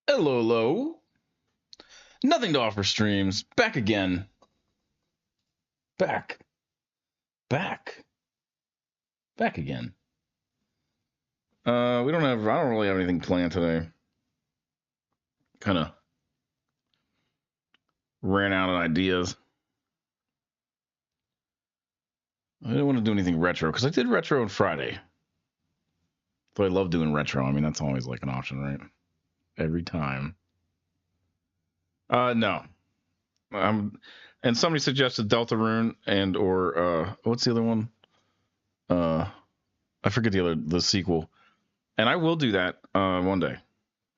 Hello, hello. Nothing to offer streams. Back again. Back. Back. Back again. I don't really have anything planned today. Kind of ran out of ideas. I didn't want to do anything retro because I did retro on Friday. So I love doing retro. I mean, that's always like an option, right? Every time. No. And somebody suggested Deltarune and or what's the other one? I forget the sequel. And I will do that one day.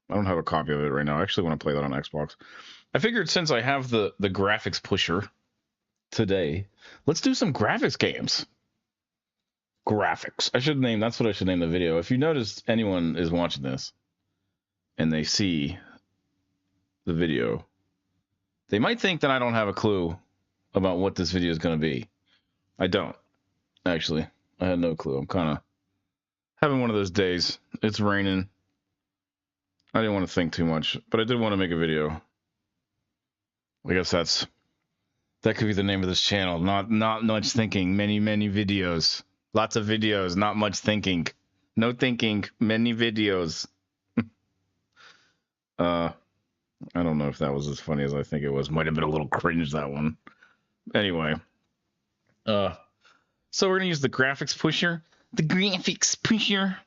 I don't have a copy of it right now. I actually want to play that on Xbox. I figured since I have the graphics pusher today, let's do some graphics games. Graphics. That's what I should name the video. If you notice anyone is watching this and they see the video, they might think that I don't have a clue about what this video is going to be. I don't, actually. I had no clue. I'm kind of having one of those days. It's raining. I didn't want to think too much, but I did want to make a video. I guess that could be the name of this channel. Not much thinking, many videos. Lots of videos, not much thinking. No thinking, many videos. I don't know if that was as funny as I think it was. Might have been a little cringe, that one. Anyway. So we're gonna use the graphics pusher. The graphics pusher.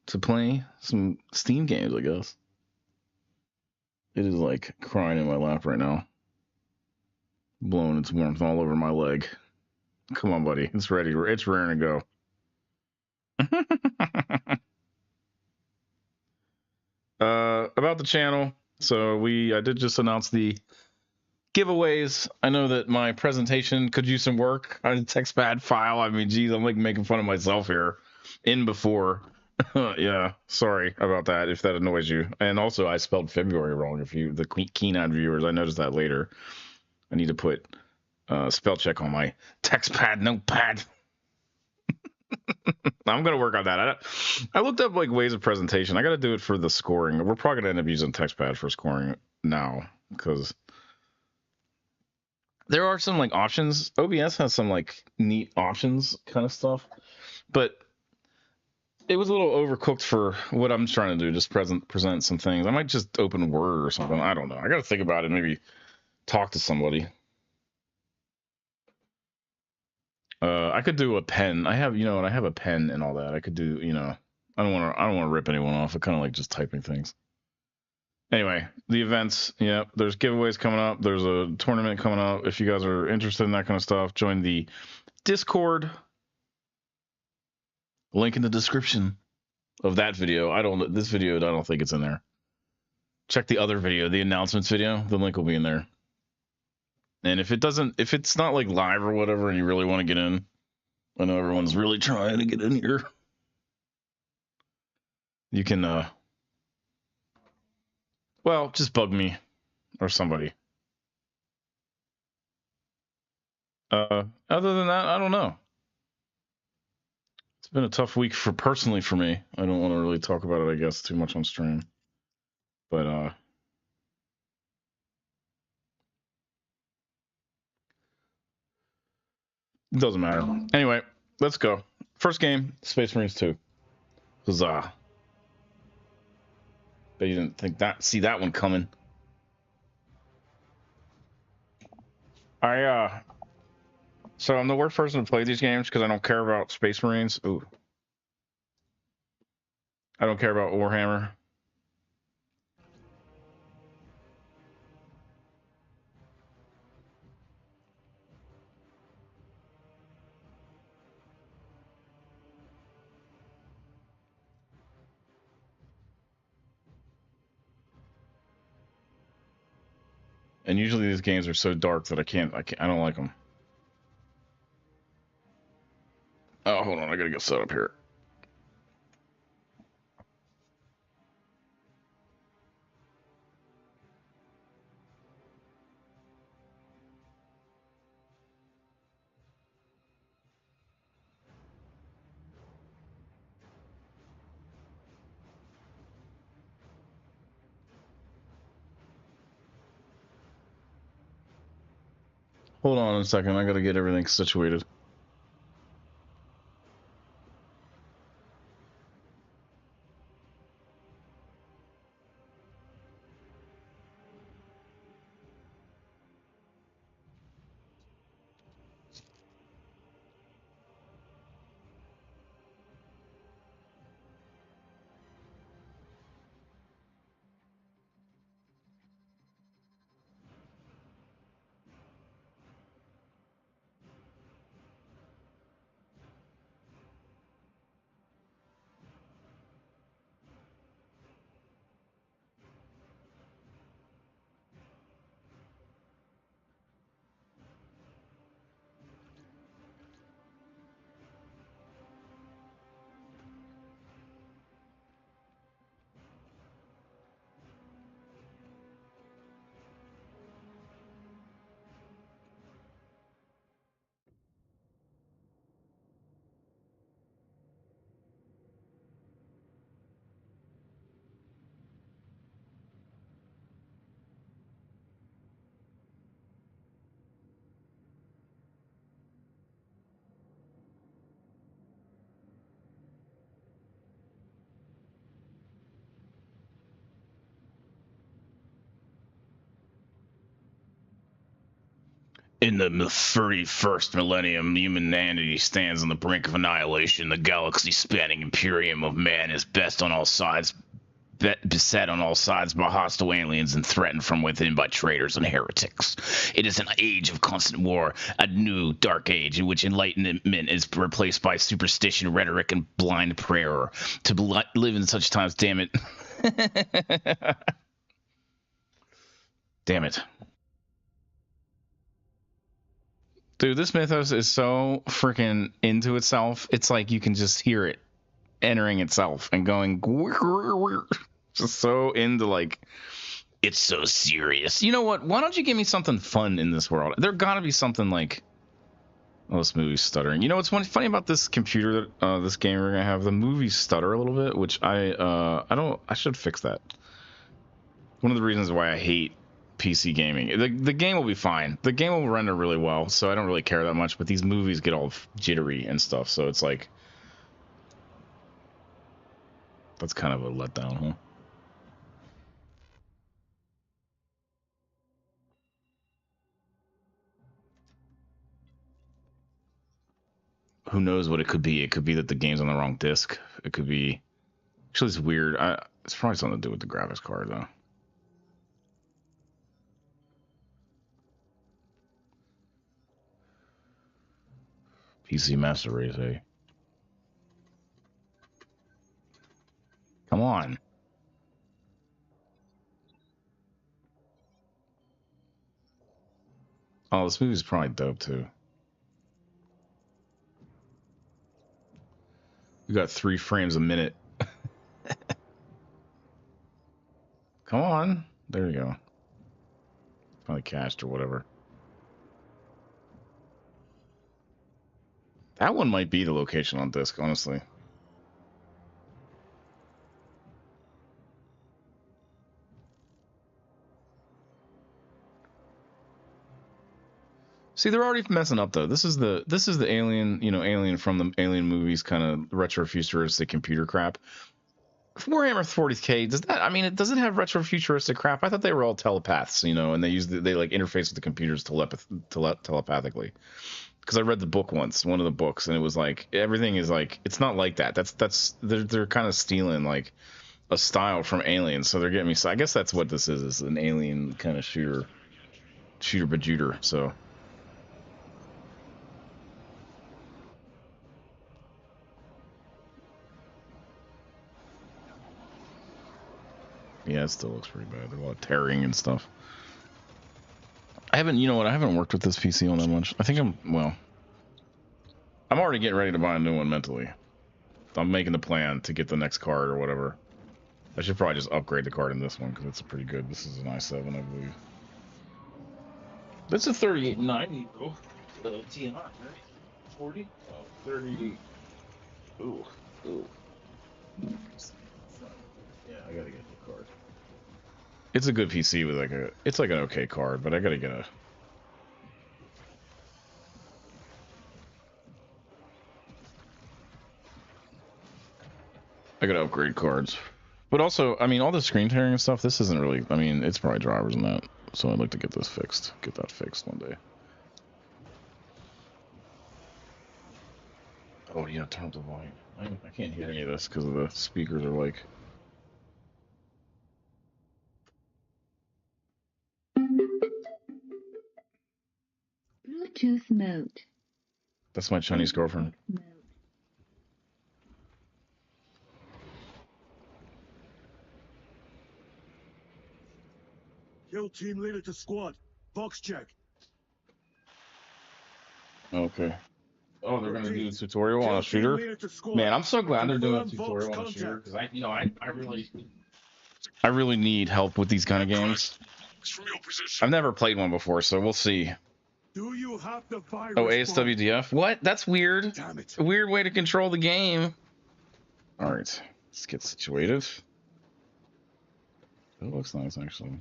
To play some Steam games, I guess. It is like crying in my lap right now. Blowing its warmth all over my leg. Come on, buddy. It's ready. It's raring to go. About the channel. So I did just announce the giveaways. I know that my presentation could use some work on a TextPad file. I mean, geez, I'm like making fun of myself here. In before. Yeah, sorry about that if that annoys you. And also, I spelled February wrong. If you, the keen-eyed viewers, I noticed that later. I need to put spell check on my TextPad notepad. I'm gonna work on that. I looked up like ways of presentation. I got to do it for the scoring. We're probably gonna end up using TextPad for scoring now because there are some like options. OBS has some like neat options kind of stuff, but it was a little overcooked for what I'm trying to do. Just present some things. I might just open Word or something. I don't know. I got to think about it. Maybe talk to somebody. I could do a pen. I have a pen and all that. I could do, I don't want to rip anyone off. I kind of like just typing things. Anyway, the events, yeah, there's giveaways coming up. There's a tournament coming up. If you guys are interested in that kind of stuff, join the Discord. Link in the description of that video. This video, I don't think it's in there. Check the other video, the announcements video. The link will be in there. And if it's not like live or whatever, and you really want to get in, I know everyone's really trying to get in here. You can, well, just bug me or somebody. Other than that, I don't know. It's been a tough week personally for me. I don't want to really talk about it, I guess, too much on stream. But it doesn't matter. Anyway, let's go. First game, Space Marines 2. Huzzah. Bet you didn't see that one coming. So I'm the worst person to play these games because I don't care about Space Marines. Ooh. I don't care about Warhammer. And usually these games are so dark that I don't like them. Oh, hold on. I gotta get set up here. Hold on a second. I gotta get everything situated. In the 31st millennium, humanity stands on the brink of annihilation. The galaxy-spanning imperium of man is beset on all sides by hostile aliens and threatened from within by traitors and heretics. It is an age of constant war, a new dark age in which enlightenment is replaced by superstition, rhetoric, and blind prayer. To live in such times, damn it. Damn it. Dude, this mythos is so freaking into itself. It's like you can just hear it entering itself and going just so into like it's so serious. You know what? Why don't you give me something fun in this world? There gotta be something like oh, this movie's stuttering. You know what's funny about this computer that this game we're gonna have? The movies stutter a little bit, which I should fix that. One of the reasons why I hate PC gaming. The game will be fine. The game will render really well, so I don't really care that much, but these movies get all jittery and stuff, so it's like that's kind of a letdown, huh? Who knows what it could be? It could be that the game's on the wrong disc. It could be actually it's weird. It's probably something to do with the graphics card though. PC Master Race, eh? Come on. Oh, this movie's probably dope too. We got 3 frames a minute. Come on. There you go. Probably cached or whatever. That one might be the location on disc, honestly. See, they're already messing up though. This is the alien, alien from the Alien movies, kind of retro futuristic computer crap. Warhammer 40K does that? I mean, does it have retro futuristic crap? I thought they were all telepaths, and they like interface with the computers telepathically. Because I read the book once, one of the books, and it was like everything is like it's not like that. They're kind of stealing like a style from Aliens, so they're getting me. So I guess that's what this is an alien kind of shooter bajooter. So. Yeah, it still looks pretty bad. There's a lot of tearing and stuff. I haven't worked with this PC all that much. I think I'm already getting ready to buy a new one mentally. I'm making the plan to get the next card or whatever. I should probably just upgrade the card in this one because it's pretty good. This is an i7, I believe. That's a 3890 though. The TNI, right? 40? Oh, 30. Ooh. Yeah, I gotta get the card. It's a good PC with it's like an okay card, but I gotta get I gotta upgrade cards. But also, I mean, all the screen tearing and stuff, this isn't really, I mean, it's probably drivers and that. So I'd like to get this fixed. Get that fixed one day. Oh, yeah, turn up the volume. I can't hear any of this because the speakers are like... Bluetooth mode. That's my Chinese girlfriend. Kill team leader to squad. Box check. Okay. Oh, they're gonna do a tutorial on a shooter. Man, I'm so glad they're doing a tutorial on a shooter because I really need help with these kind of games. I've never played one before, so we'll see. Do you have the virus? Oh, ASWDF? What? That's weird. Damn it. A weird way to control the game. All right, let's get situated. It looks nice, actually.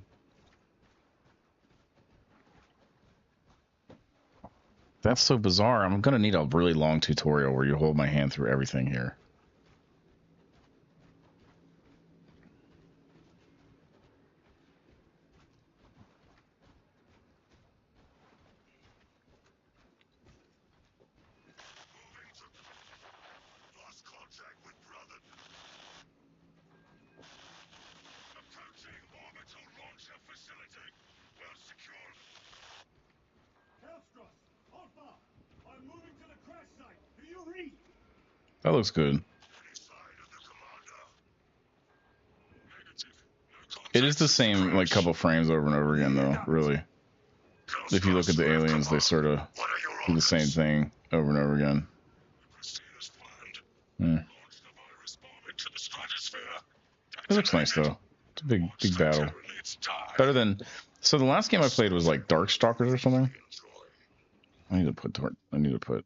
That's so bizarre. I'm gonna need a really long tutorial where you hold my hand through everything here. That looks good. It is the same, like, couple frames over and over again, though, really. If you look at the aliens, they sort of do the same thing over and over again. It looks nice, though. It's a big battle. Better than... So the last game I played was, like, Darkstalkers or something. I need to put...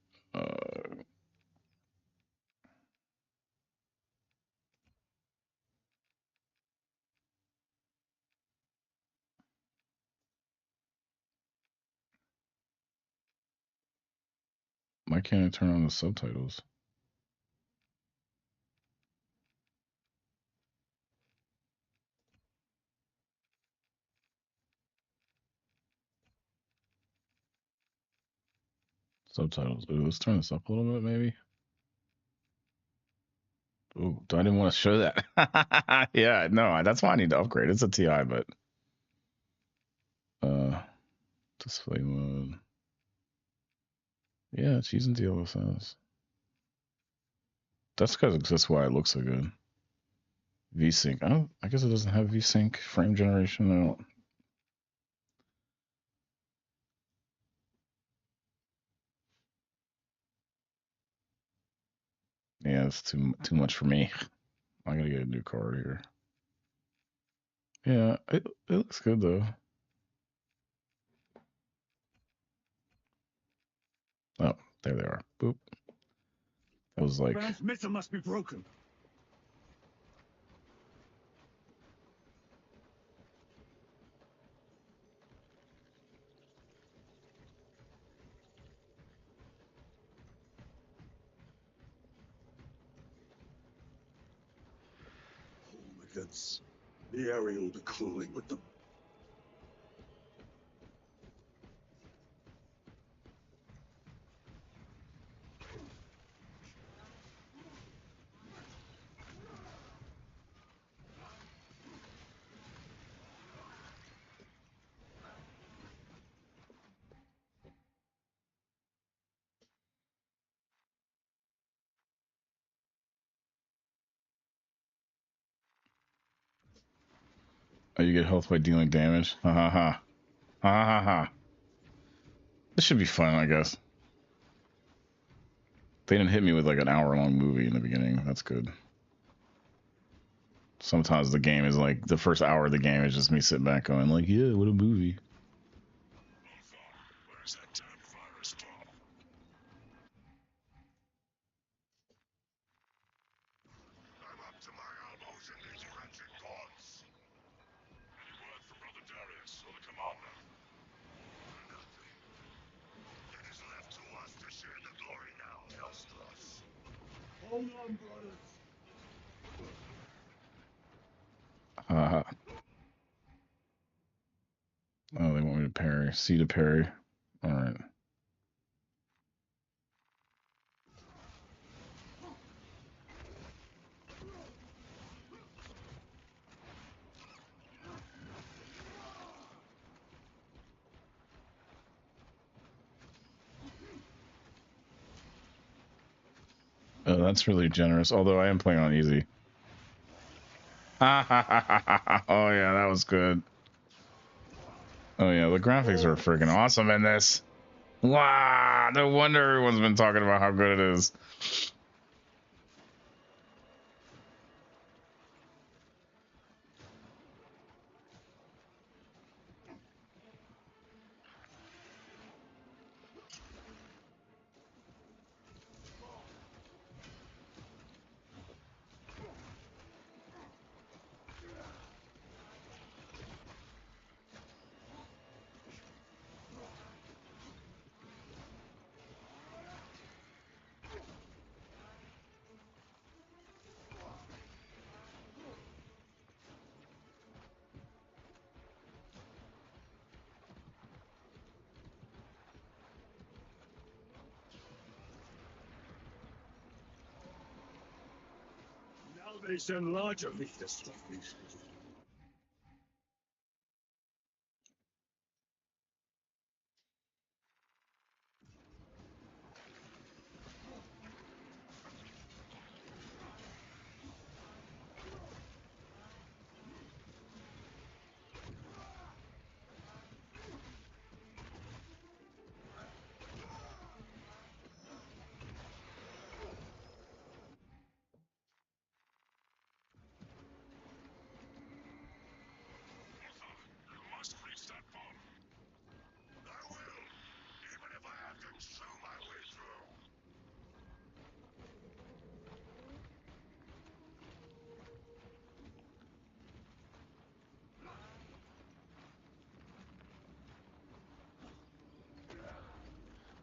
Why can't I turn on the subtitles? Subtitles. Ooh, let's turn this up a little bit, maybe. Ooh, I didn't want to show that. Yeah, no, that's why I need to upgrade. It's a TI, but display mode. Yeah, it's using DLSS. That's because that's why it looks so good. VSync. I guess it doesn't have VSync frame generation. I don't. Yeah, it's too much for me. I gotta get a new card here. Yeah, it looks good though. Oh, there they are. Boop. That was like. Transmitter must be broken. Hooligans. The aerial cooling with them. Oh, you get health by dealing damage. Ha ha ha. Ha ha ha. This should be fun, I guess. They didn't hit me with like an hour-long movie in the beginning. That's good. Sometimes the game is like, the first hour of the game is just me sitting back going like, yeah, what a movie. Where's that damn virus bomb? I'm up to my elbows in these wretched gods. Any word from Brother Darius or the commander? Nothing. It is left to us to share the glory now, Elstros. Hold on, brothers. parry. C to parry. All right. Oh, that's really generous. Although I am playing on easy. Oh yeah, that was good. Oh yeah, the graphics are freaking awesome in this. Wow, no wonder everyone's been talking about how good it is. Now they send larger leaders to me.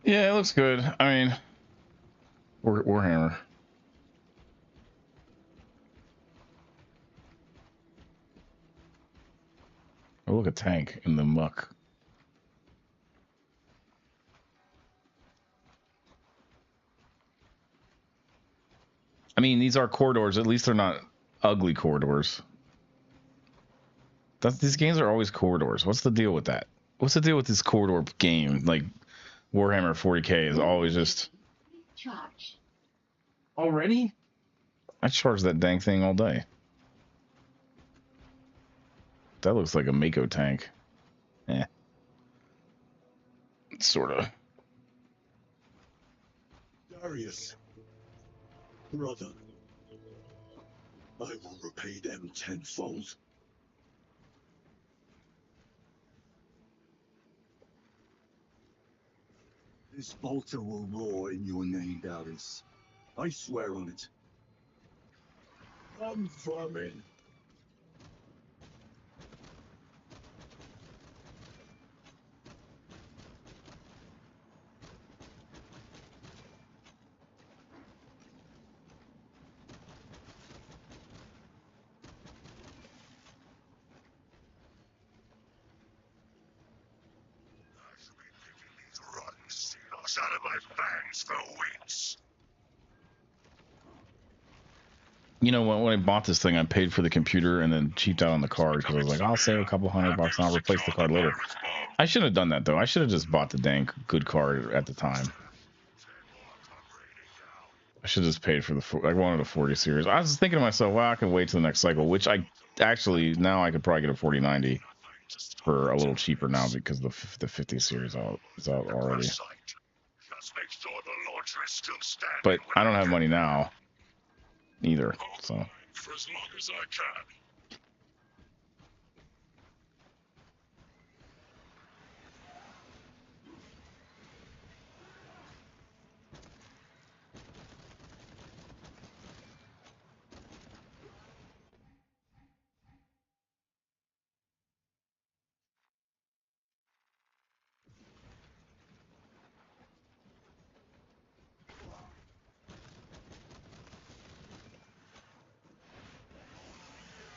Yeah, it looks good. I mean, Warhammer. Oh, look, a tank in the muck. I mean, these are corridors. At least they're not ugly corridors. These games are always corridors. What's the deal with that? What's the deal with this corridor game? Like Warhammer 40K is always just. Charge. Already? I charge that dang thing all day. That looks like a Mako tank. Eh. Sorta. Darius, brother, I will repay them tenfold. This bolter will roar in your name, Darius. I swear on it. Come from it. I should be picking these rotten seals out of my fangs for weeks. You know, when I bought this thing, I paid for the computer and then cheaped out on the card because I was like, I'll save a couple $100 and I'll replace the card later. I shouldn't have done that though. I should have just bought the dang good card at the time. I should have just paid for the. I wanted a 40 series. I was thinking to myself, well, I can wait till the next cycle, which I actually now I could probably get a 4090 for a little cheaper now because the 50 series is out already. But I don't have money now either, so. For as long as I can.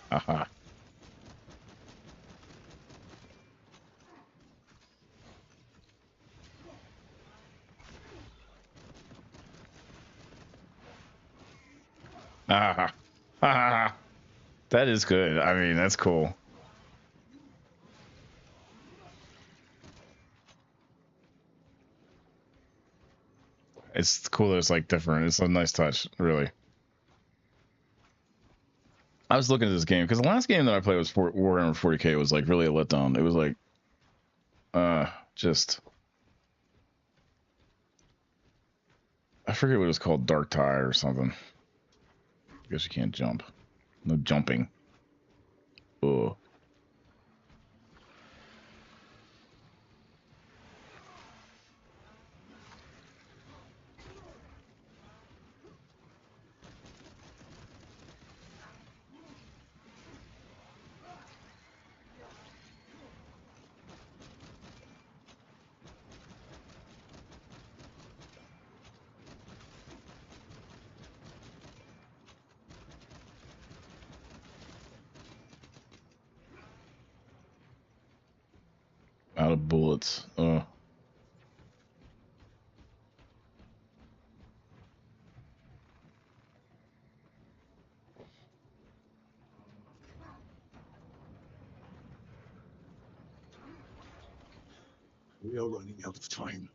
Aha. Ah, ah, that is good. I mean, that's cool. It's cool that it's like different. It's a nice touch, really. I was looking at this game because the last game that I played was Warhammer 40K. It was like really a letdown. It was like, just I forget what it was called, Dark Tide or something. I guess you can't jump. No jumping. Oh, out of bullets. We are running out of time.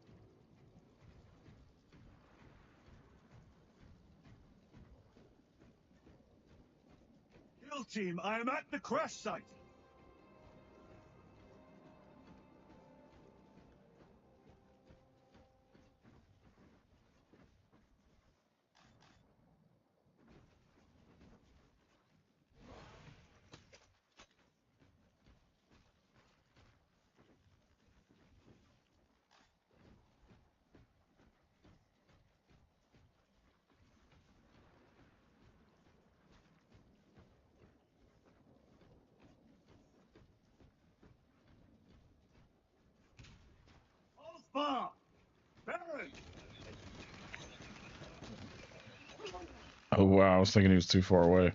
Kill team, I am at the crash site. Alpha! Baron! Oh wow, I was thinking he was too far away.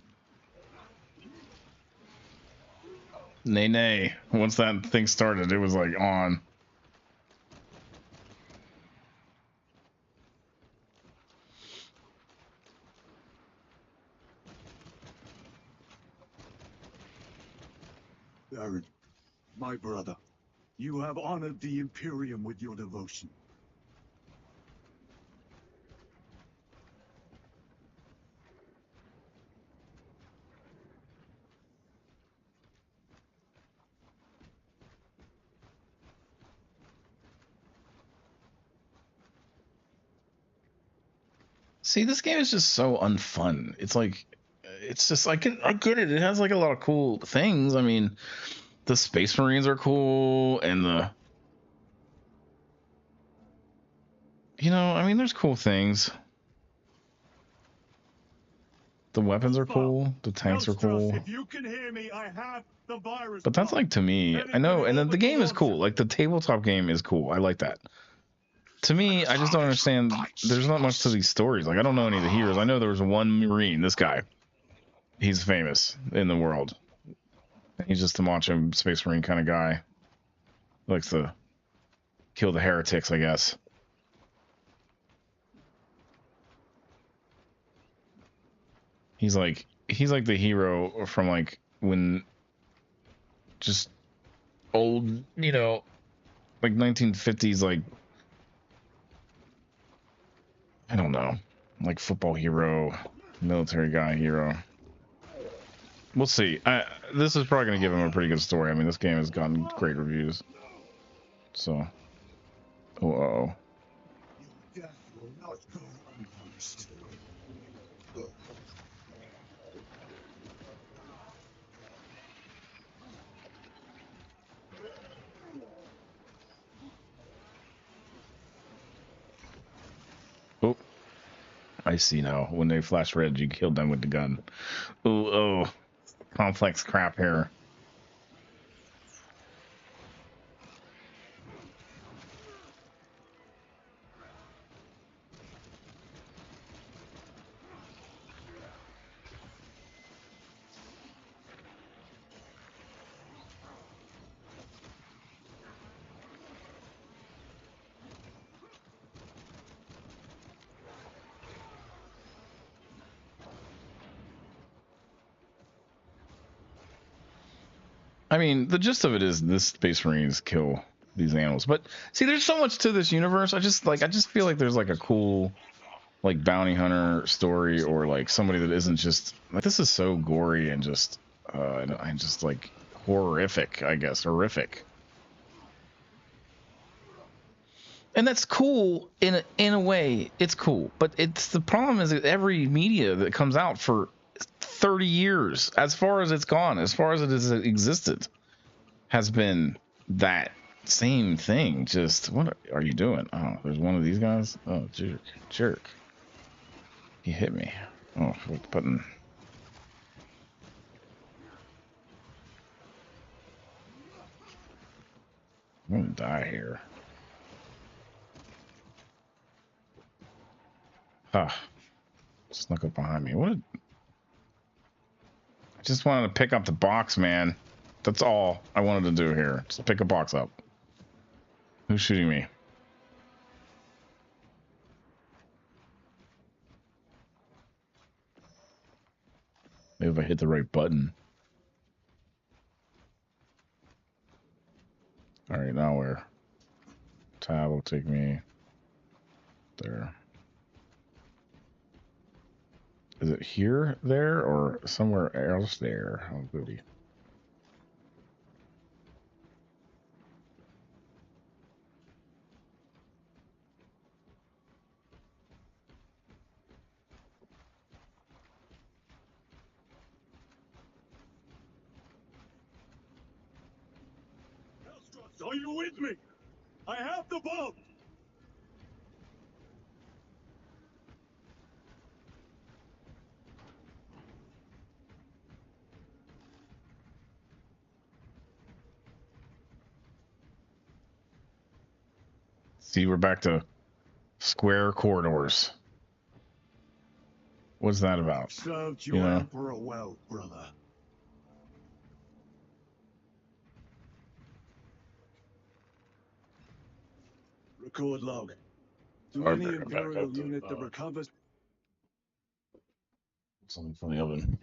Nay, nay. Once that thing started, it was like on. Baron, my brother, you have honored the Imperium with your devotion. See, this game is just so unfun. It's like, it's just I get it. It has like a lot of cool things. I mean, the Space Marines are cool, and I mean, there's cool things. The weapons are Alpha! cool. The tanks are Nostrus, cool. if you can hear me, I have the virus But that's pod. like to me. I Headed for know, the and then the orbital game is cool. launcher. Like the tabletop game is cool. I like that. To me, I just don't understand. There's not much to these stories. Like I don't know any of the heroes. I know there was one Marine. This guy, he's famous in the world. He's just a macho Space Marine kind of guy. Likes to kill the heretics, I guess. He's like the hero from like when just old, like 1950s, like I don't know, like football hero, military guy hero. We'll see. This is probably gonna give him a pretty good story. I mean, this game has gotten great reviews. So, oh. Your death will not go unpunished. Oh, I see now. When they flash red, you killed them with the gun. Oh, complex crap here. I mean, the gist of it is this Space Marines kill these animals. But see, there's so much to this universe. I just feel like there's like a cool like bounty hunter story, or like somebody that isn't just like, this is so gory and just and just like horrific, I guess, horrific. And that's cool in a way. It's cool, but it's the problem is that every media that comes out for 30 years, as far as it's gone, as far as it has existed, has been that same thing. Just what are you doing? Oh, there's one of these guys. Oh, jerk. He hit me. Oh, what button? I'm gonna die here. Huh. Snuck up behind me. What? I just wanted to pick up the box, man. That's all I wanted to do here. Just pick a box up. Who's shooting me? Maybe if I hit the right button. All right, now where? Tab will take me there. Is it here, there, or somewhere else there? Oh, goody. Are you with me? I have the bomb! See, we're back to square corridors. What's that about? Served your emperor well, brother. Record log. To any Imperial unit that recovers... Something from the oven.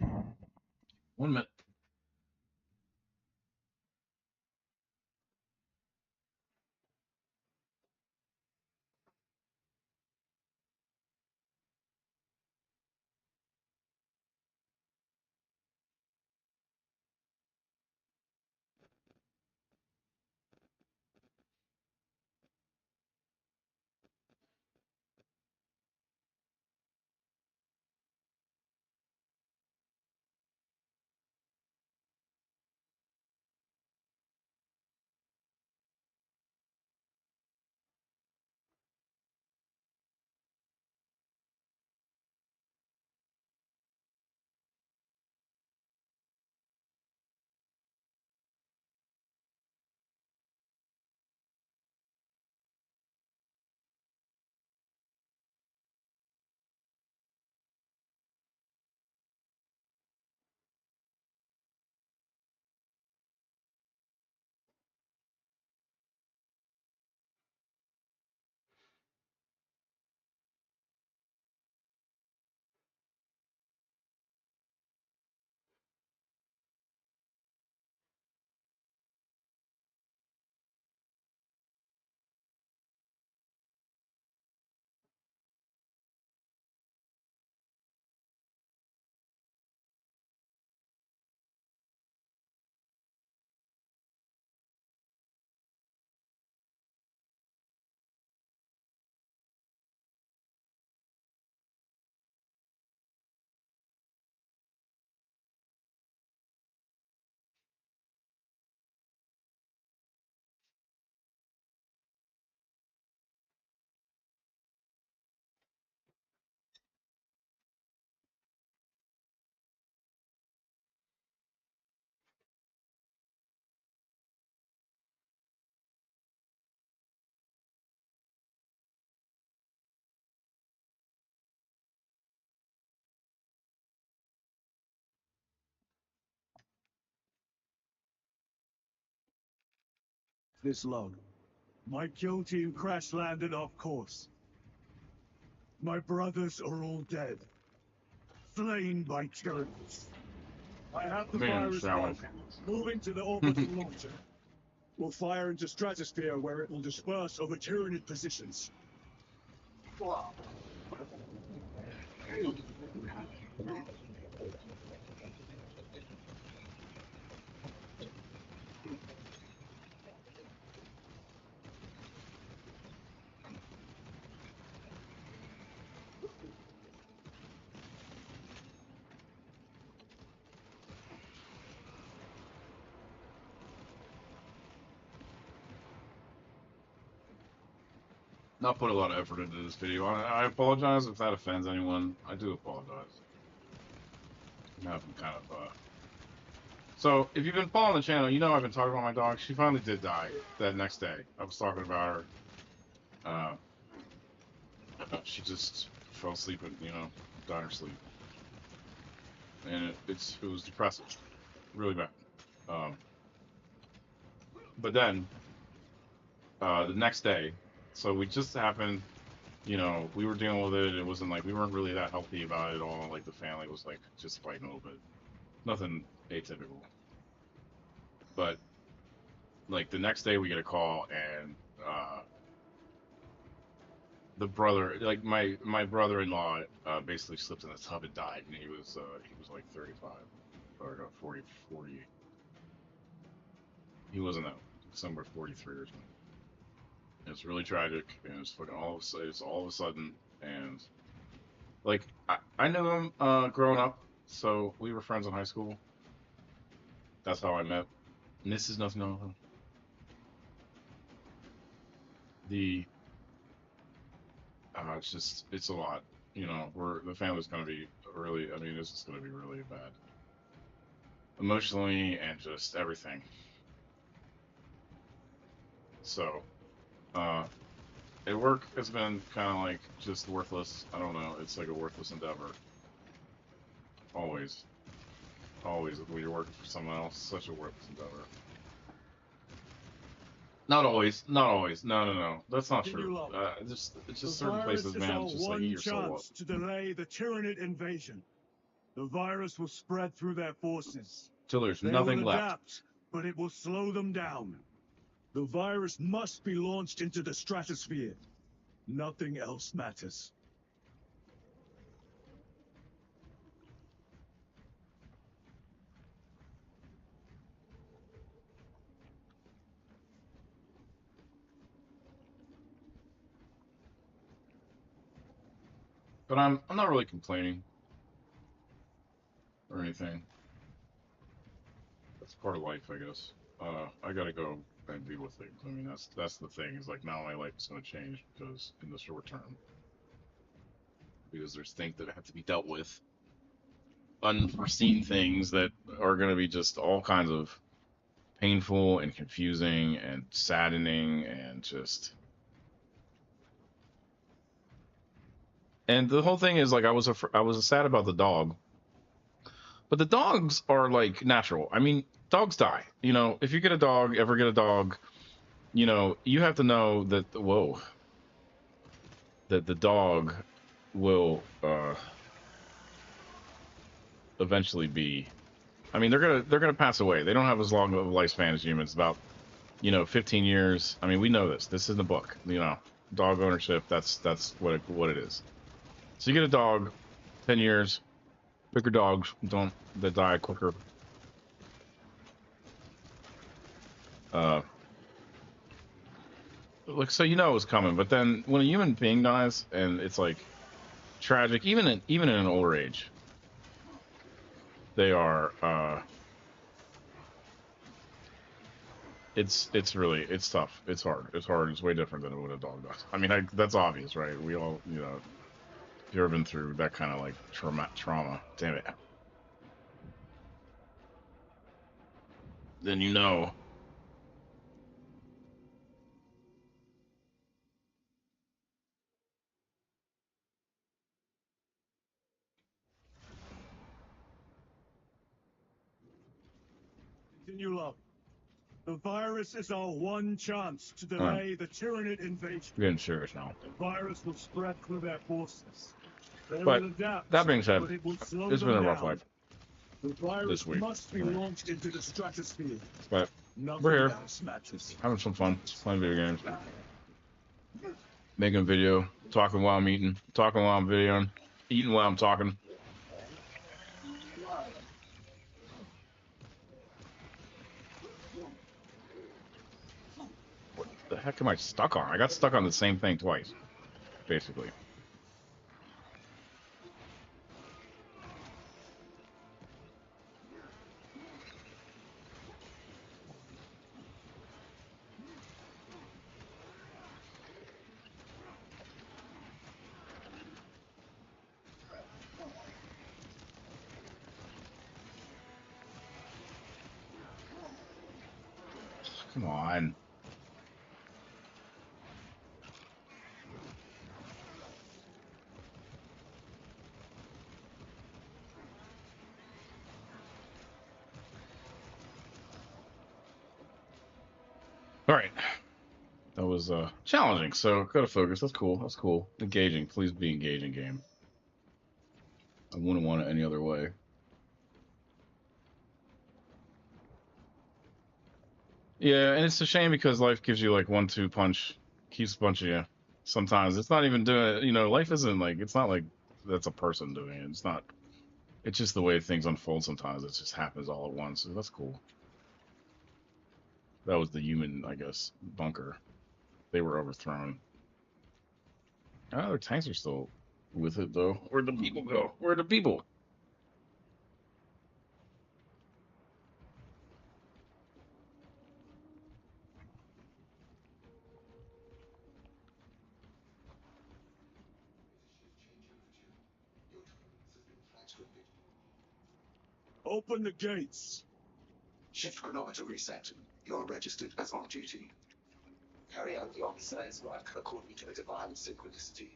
1 minute. This log. My kill team crash landed off course. My brothers are all dead. Slain by tyrants. I have the Man, virus shall one. Moving to the orbital launcher. We'll fire into stratosphere where it will disperse over Tyranid positions. Not put a lot of effort into this video. I apologize if that offends anyone. I do apologize. I'm having kind of So, if you've been following the channel, you know I've been talking about my dog. She finally did die that next day. I was talking about her. She just fell asleep and, died in her sleep. And it was depressing. Really bad. But then, the next day, so we just happened, we were dealing with it. It wasn't like, we weren't really that healthy about it at all. Like, the family was, like, just fighting a little bit. Nothing atypical. But, like, the next day we get a call, and, the brother, like, my brother-in-law, basically slipped in the tub and died, and he was like 35, or no, 40. He wasn't that, somewhere 43 or something. It's really tragic, and it's fucking it's all of a sudden, and like I knew him growing up, so we were friends in high school. That's how I met. And this is nothing. No, the it's a lot. The family's gonna be really. I mean, this is gonna be really bad, emotionally and just everything. So, at work has been kind of like just worthless. I don't know. It's like a worthless endeavor. Always. Always. When you're working for someone else, such a worthless endeavor. Not always. Not always. No, no, no. That's not true. It's just certain places, man. Just like eat your soul up. To delay the Tyranid invasion. The virus will spread through their forces. Till there's They nothing will left. adapt, but it will slow them down. The virus must be launched into the stratosphere. Nothing else matters. But I'm not really complaining or anything. That's part of life, I guess. I gotta go and deal with things. I mean, that's the thing. Is like now my life is gonna change because in the short term, because there's things that have to be dealt with, unforeseen things that are gonna be just all kinds of painful and confusing and saddening and just. And the whole thing is like I was sad about the dog, but the dogs are like natural. I mean, dogs die. If you ever get a dog, you have to know that that the dog will eventually be. I mean, they're gonna pass away. They don't have as long of a lifespan as humans. About 15 years. I mean, we know this. This is in the book. Dog ownership. That's what it is. So you get a dog, 10 years. Bigger dogs that die quicker. Like, so it's coming, but then when a human being dies, and it's like tragic, even in an older age, they are it's tough. It's hard. It's way different than what a dog does. I mean, that's obvious, right? We all, if you've ever been through that kind of like trauma, damn it, then you know. Continue, love. The virus is our one chance to delay the Tyranid invasion. We're getting serious now. The virus will spread through their forces. They But will adapt, that being said, but it will slow it's been them a rough down. life. The virus this week. must be launched into the stratosphere. But Nothing we're here, else matters. having some fun, playing video games, making a video, talking while I'm eating, talking while I'm videoing, eating while I'm talking. What the heck am I stuck on? I got stuck on the same thing twice, basically. Come on. All right. That was challenging, so gotta focus. That's cool. That's cool. Engaging. Please be engaging, game. I wouldn't want it any other way. Yeah, and it's a shame because life gives you like 1-2 punch, keeps punching you. Sometimes it's not even doing it. You know, life isn't like it's not like that's a person doing it. It's not. It's just the way things unfold. Sometimes it just happens all at once. So that's cool. That was the human, I guess, bunker. They were overthrown. Oh, their tanks are still with it though. Where'd the people go? Where'd the people? Open the gates. Shift chronometer reset. You're registered as on duty. Carry out the officer's work according to the divine synchronicity.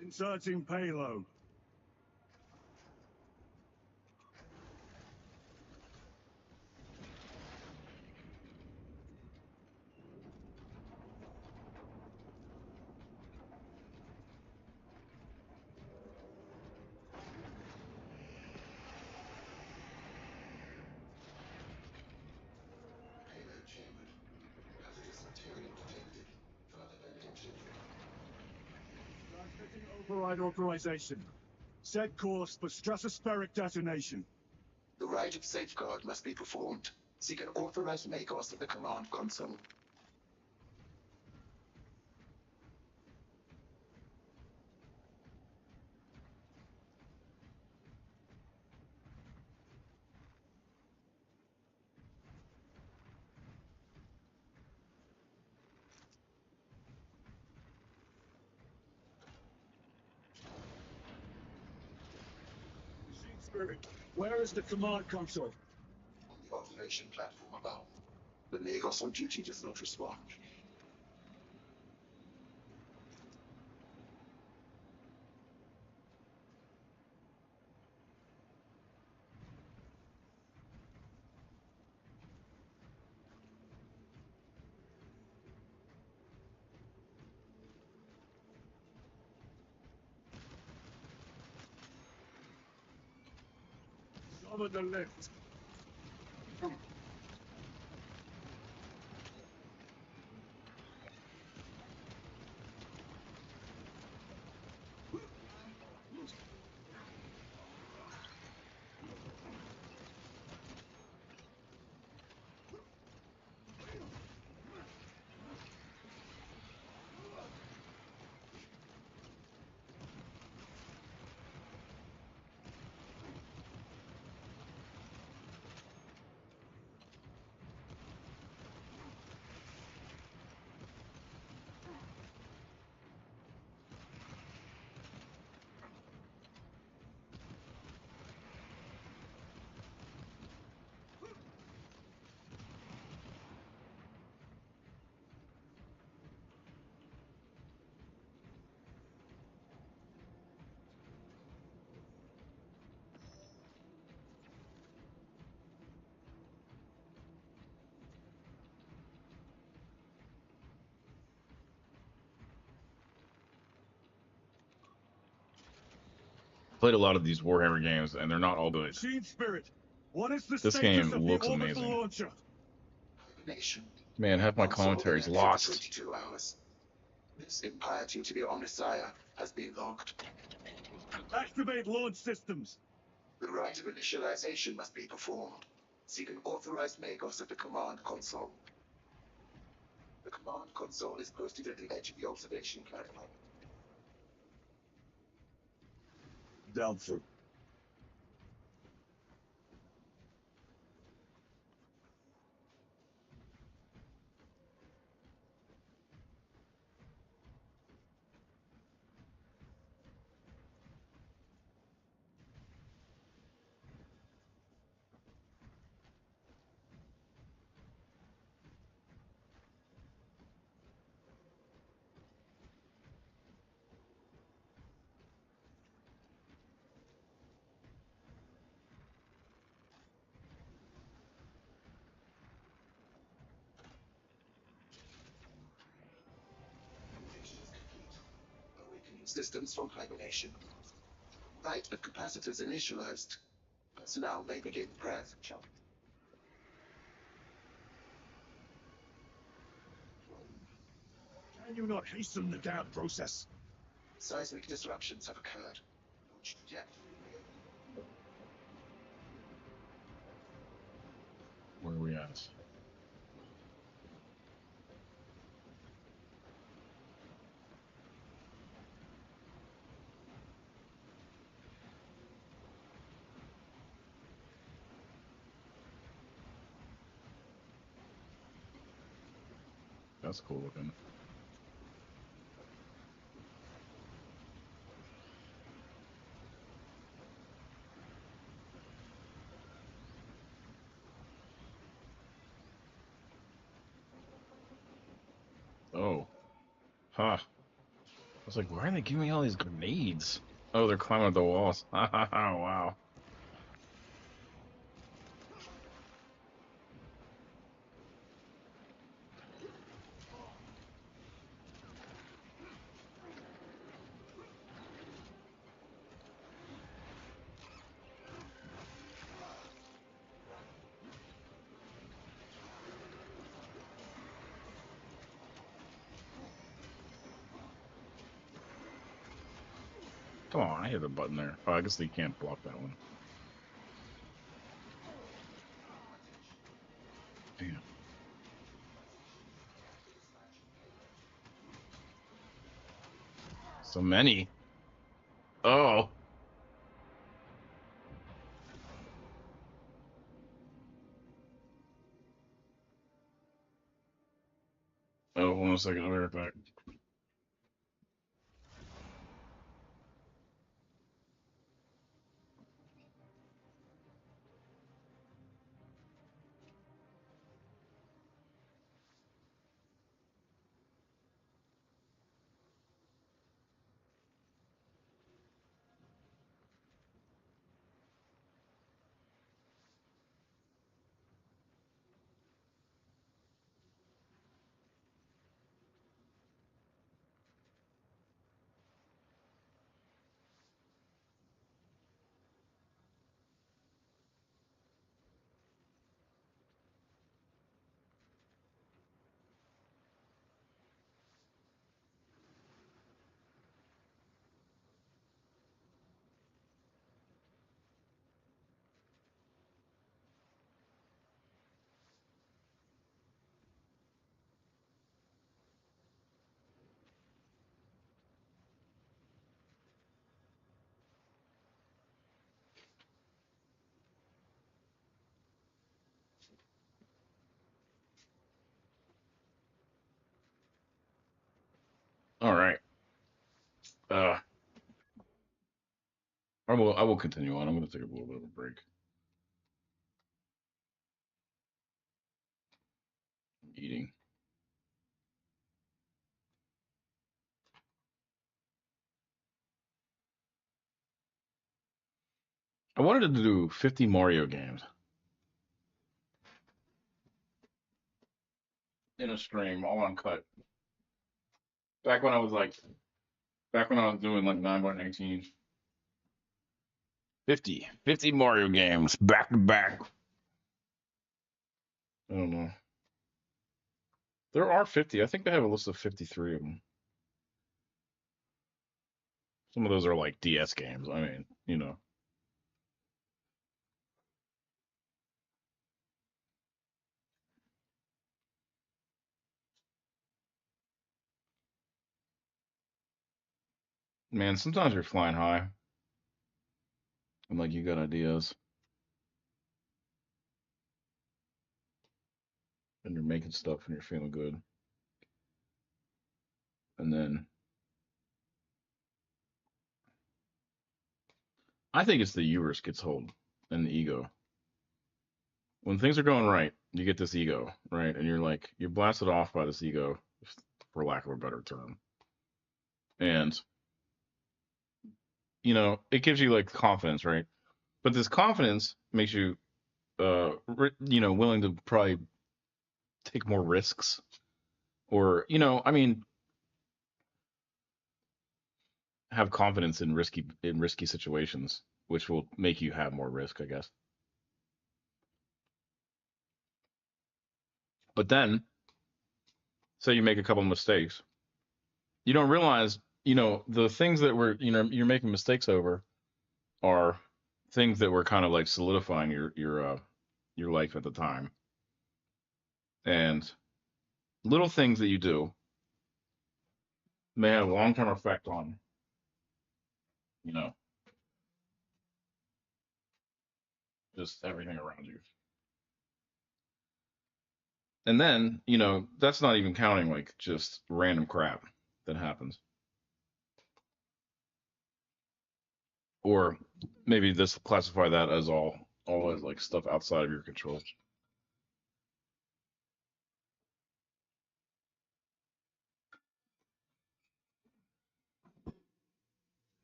Inserting payload. Payload chambered. Hazardous material detected. Further validation. Transmitting override authorization. Set course for stratospheric detonation. The rite of safeguard must be performed. Seek an authorized Magos at the command console. Machine Spirit, where is the command console? On the observation platform above. The Magos on duty does not respond. Cover the lift. played a lot of these Warhammer games, and they're not all good. Machine Spirit, what is the This status game of the looks orbital amazing. launcher? Nation. Man, half my Console commentary's inactive for lost. 22 hours. This impiety to the Omnissiah has been logged. Activate launch systems. The rite of initialization must be performed. Seek an authorized Magos at the command console. The command console is posted at the edge of the observation platform. Down through. Mission is complete. Awakening systems from hibernation. Light of capacitors initialized. Personnel may begin prep. Can you not hasten the damn process? Seismic disruptions have occurred. Launch jet. Where are we at? That's cool looking. Oh. Huh. I was like, why are they giving me all these grenades? Oh, they're climbing up the walls. Wow. Come on, I hit the button there. Oh, I guess they can't block that one. Damn. So many. Oh. Oh, hold on a second. I'll be right back. All right. Uh, I will continue on. I'm going to take a little bit of a break. Eating. I wanted to do 50 Mario games in a stream, all uncut. Back when I was doing like 9 by 19. 50 Mario games back to back. I don't know. There are 50. I think they have a list of 53 of them. Some of those are like DS games. I mean, you know. Man, sometimes you're flying high and like you got ideas and you're making stuff and you're feeling good. And then I think it's the hubris gets hold and the ego. When things are going right, you get this ego, right? And you're like, you're blasted off by this ego, for lack of a better term. And, you know, it gives you like confidence, right? But this confidence makes you, you know, willing to probably take more risks or, you know, I mean, have confidence in risky situations, which will make you have more risk, I guess. But then, say you make a couple of mistakes, you don't realize, you know, the things that were, you know, you're making mistakes over are things that were kind of like solidifying your life at the time, and little things that you do may have a long term effect on, you know, just everything around you. And then, you know, that's not even counting like just random crap that happens. Or maybe this classify that as all as like stuff outside of your control.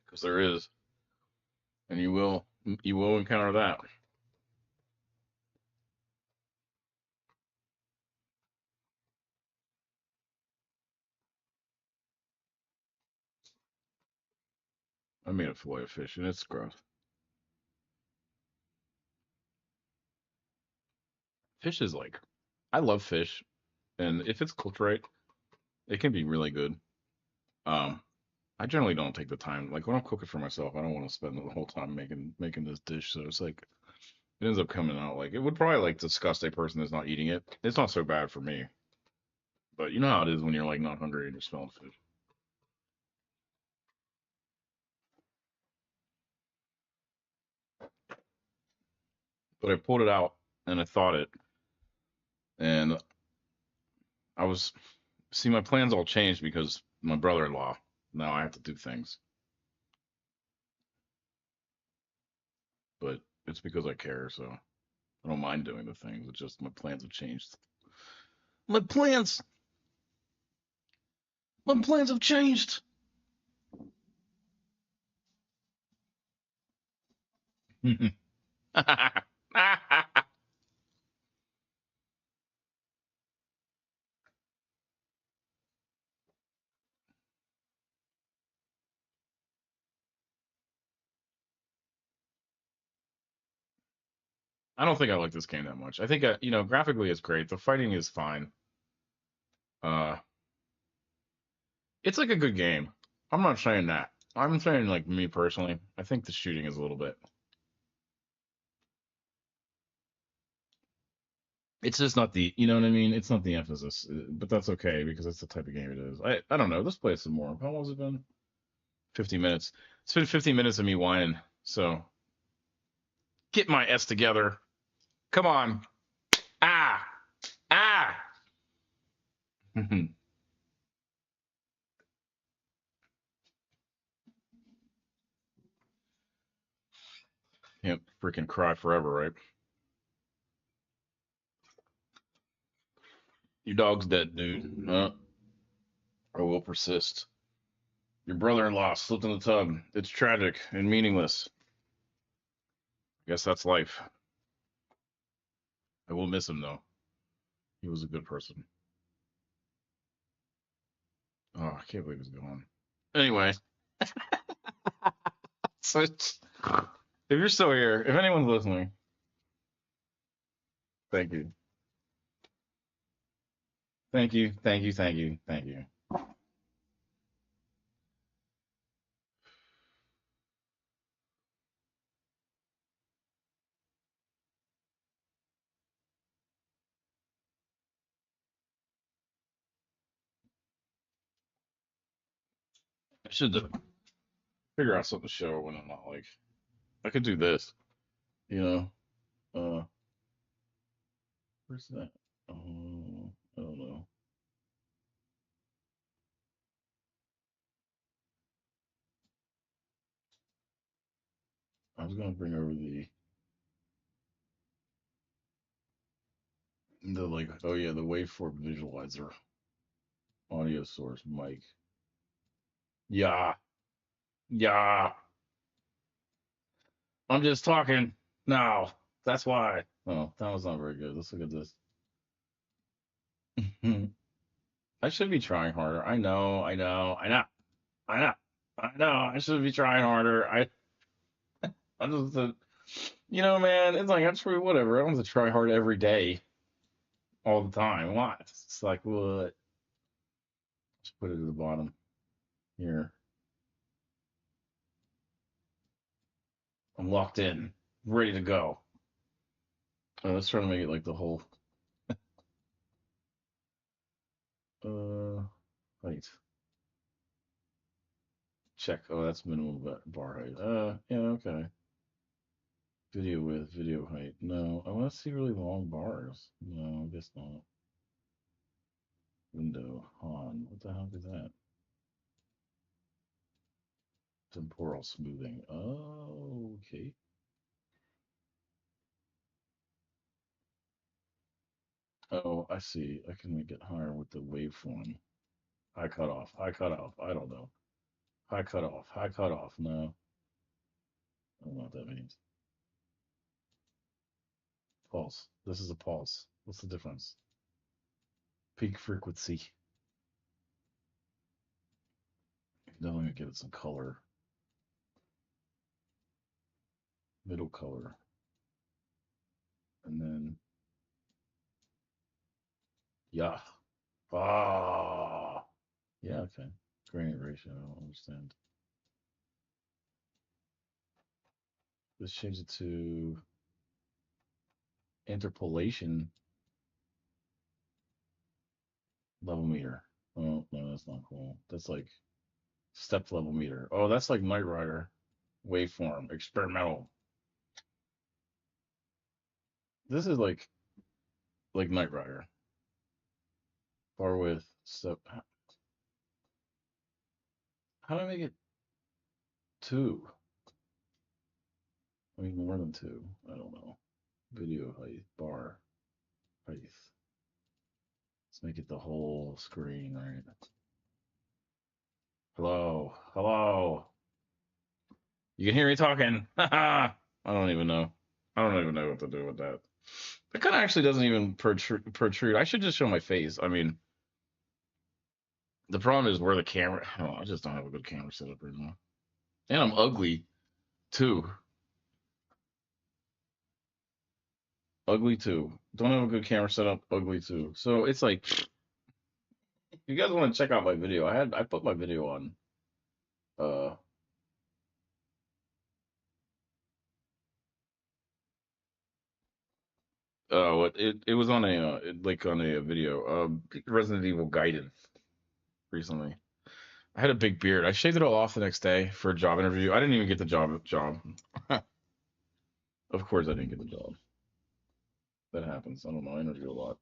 Because there is, and you will encounter that. I made a fillet of fish and it's gross. Fish is like, I love fish, and if it's cooked right, it can be really good. Um, I generally don't take the time. Like when I'm cooking for myself, I don't want to spend the whole time making this dish. So it's like it ends up coming out like it would probably like disgust a person that's not eating it. It's not so bad for me, but you know how it is when you're like not hungry and you're smelling food. But I pulled it out and I thought it, and I was see my plans all changed because my brother-in-law. Now I have to do things, but it's because I care, so I don't mind doing the things. It's just my plans have changed. My plans, my plans have changed. I don't think I like this game that much. I think you know, graphically it's great. The fighting is fine. Uh, it's like a good game. I'm not saying that. I'm saying like me personally. I think the shooting is a little bit. It's just not the. You know what I mean? It's not the emphasis, but that's okay because that's the type of game it is. I don't know. Let's play some more. How long has it been? 50 minutes. It's been 15 minutes of me whining. So get my S together. Come on. Ah. Ah. Can't freaking cry forever, right? Your dog's dead, dude. I will persist. Your brother-in-law slipped in the tub. It's tragic and meaningless. Guess that's life. I will miss him though. He was a good person. Oh, I can't believe he's gone. Anyway, so If you're still here, if anyone's listening, thank you. Thank you. Thank you. Thank you. Thank you. I should figure out something to show when I'm not like I could do this, you know. Where's that? I don't know. I was gonna bring over the like oh yeah the waveform visualizer audio source mic. Yeah, yeah. I'm just talking now. That's why. Oh, that was not very good. Let's look at this. I should be trying harder. I know. I know. I know. I know. I know. I should be trying harder. I just, man, it's like that's for whatever. I don't have to try hard every day, all the time. What? It's like what? Let's put it at the bottom here. I'm locked in, ready to go. Let's try to make it like the whole. Height. Check. Oh, that's minimum bar height. Yeah, okay. Video width, video height. No, I want to see really long bars. No, I guess not. Window on. What the hell is that? Temporal smoothing. Oh, okay. Oh, I see. I can make it higher with the waveform. High cutoff. High cutoff. I don't know. High cutoff. High cutoff. No. I don't know what that means. Pulse. This is a pulse. What's the difference? Peak frequency. Then let me give it some color. Middle color. And then, yeah. Ah. Yeah, okay. Gradient ratio. I don't understand. Let's change it to interpolation level meter. Oh, no, that's not cool. That's like step level meter. Oh, that's like Knight Rider waveform, experimental. This is like Knight Rider. Bar width, step. How do I make it two? I mean, more than two. I don't know. Video height, bar height. Let's make it the whole screen, right? Hello, hello. You can hear me talking. I don't even know. I don't even know what to do with that. It kind of actually doesn't even protrude. I should just show my face. I mean, the problem is where the camera. Oh, I just don't have a good camera setup right now, and I'm ugly too. Ugly too. Don't have a good camera setup. Ugly too. So it's like, if you guys want to check out my video, I put my video on. Uh, it was on like on a video. Resident Evil Gaiden recently. I had a big beard. I shaved it all off the next day for a job interview. I didn't even get the job. Of course, I didn't get the job. That happens. I don't know. I interview a lot.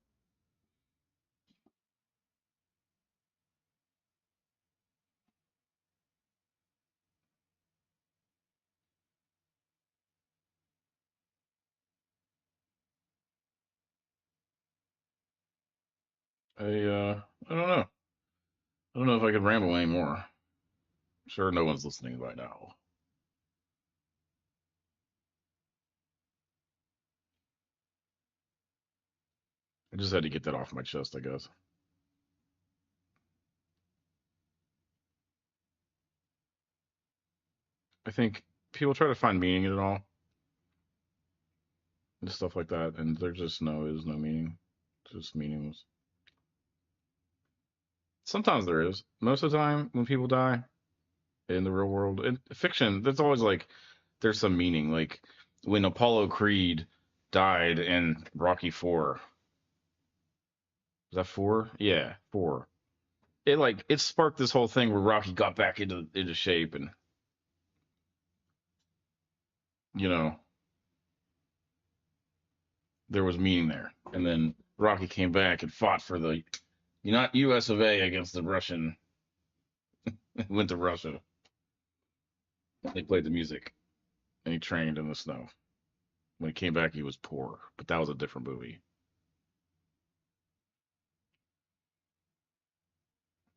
I don't know. I don't know if I could ramble anymore. Sure, no one's listening right now. I just had to get that off my chest, I guess. I think people try to find meaning in it all. and stuff like that, and there's just there's no meaning. It's just meaningless. Sometimes there is. Most of the time, when people die in the real world, in fiction, there's always like there's some meaning. Like when Apollo Creed died in Rocky Four. Was that four? Yeah, four. It sparked this whole thing where Rocky got back into shape, and you know there was meaning there. And then Rocky came back and fought for the not U.S. of A. against the Russian. Went to Russia. They played the music, and he trained in the snow. When he came back, he was poor, but that was a different movie.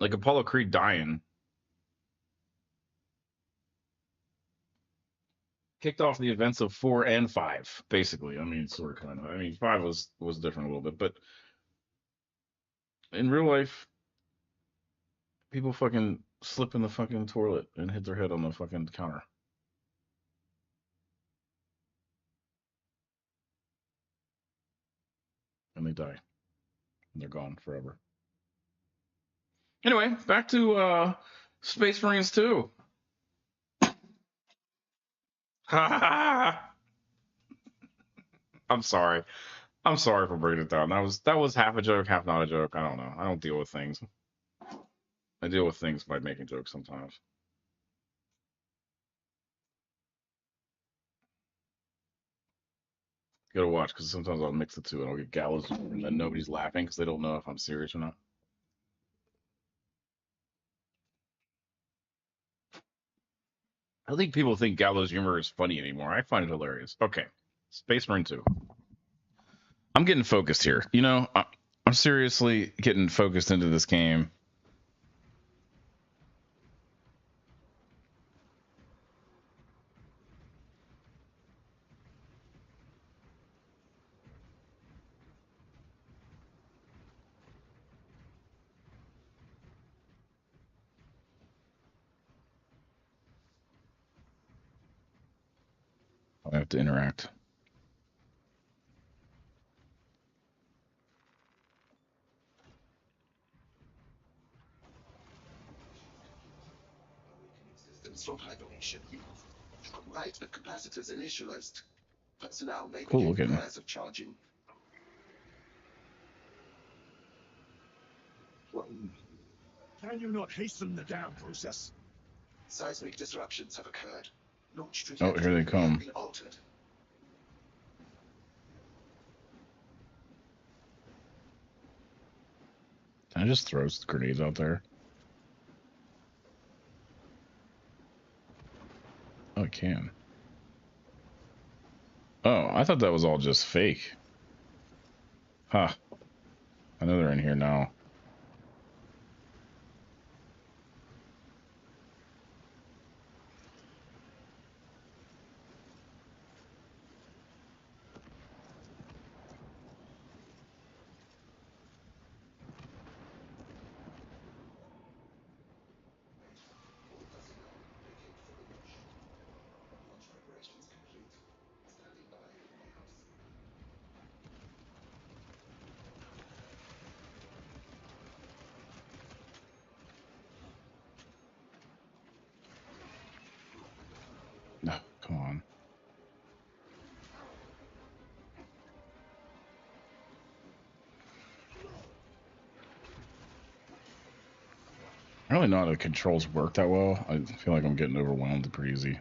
Like Apollo Creed dying kicked off the events of four and five, basically. I mean, sort of, kind of. I mean, five was different a little bit, but in real life, people fucking slip in the fucking toilet and hit their head on the fucking counter, and they die, and they're gone forever. Anyway, back to Space Marines 2. I'm sorry. I'm sorry for bringing it down. That was half a joke, half not a joke. I don't know. I don't deal with things. I deal with things by making jokes sometimes. You gotta watch because sometimes I'll mix the two and I'll get gallows and then nobody's laughing because they don't know if I'm serious or not. I think people think gallows humor is funny anymore. I find it hilarious. Okay, Space Marine 2. I'm getting focused here. I'm seriously getting focused into this game. I have to interact. Systems from hibernation. Right, the capacitors initialized. Personnel may Cool begin looking. repairs of charging. Can you not hasten the damn process? Seismic disruptions have occurred. Launch Oh, trajectory here they may come. have been altered. Can I just throw grenades out there? Oh, I can. Oh, I thought that was all just fake. Huh. I know they're in here now. All personnel vacate for the launch. Launch preparations complete. Standing by in warehouse. No, come on. I really know how the controls work that well. I feel like I'm getting overwhelmed pretty easy.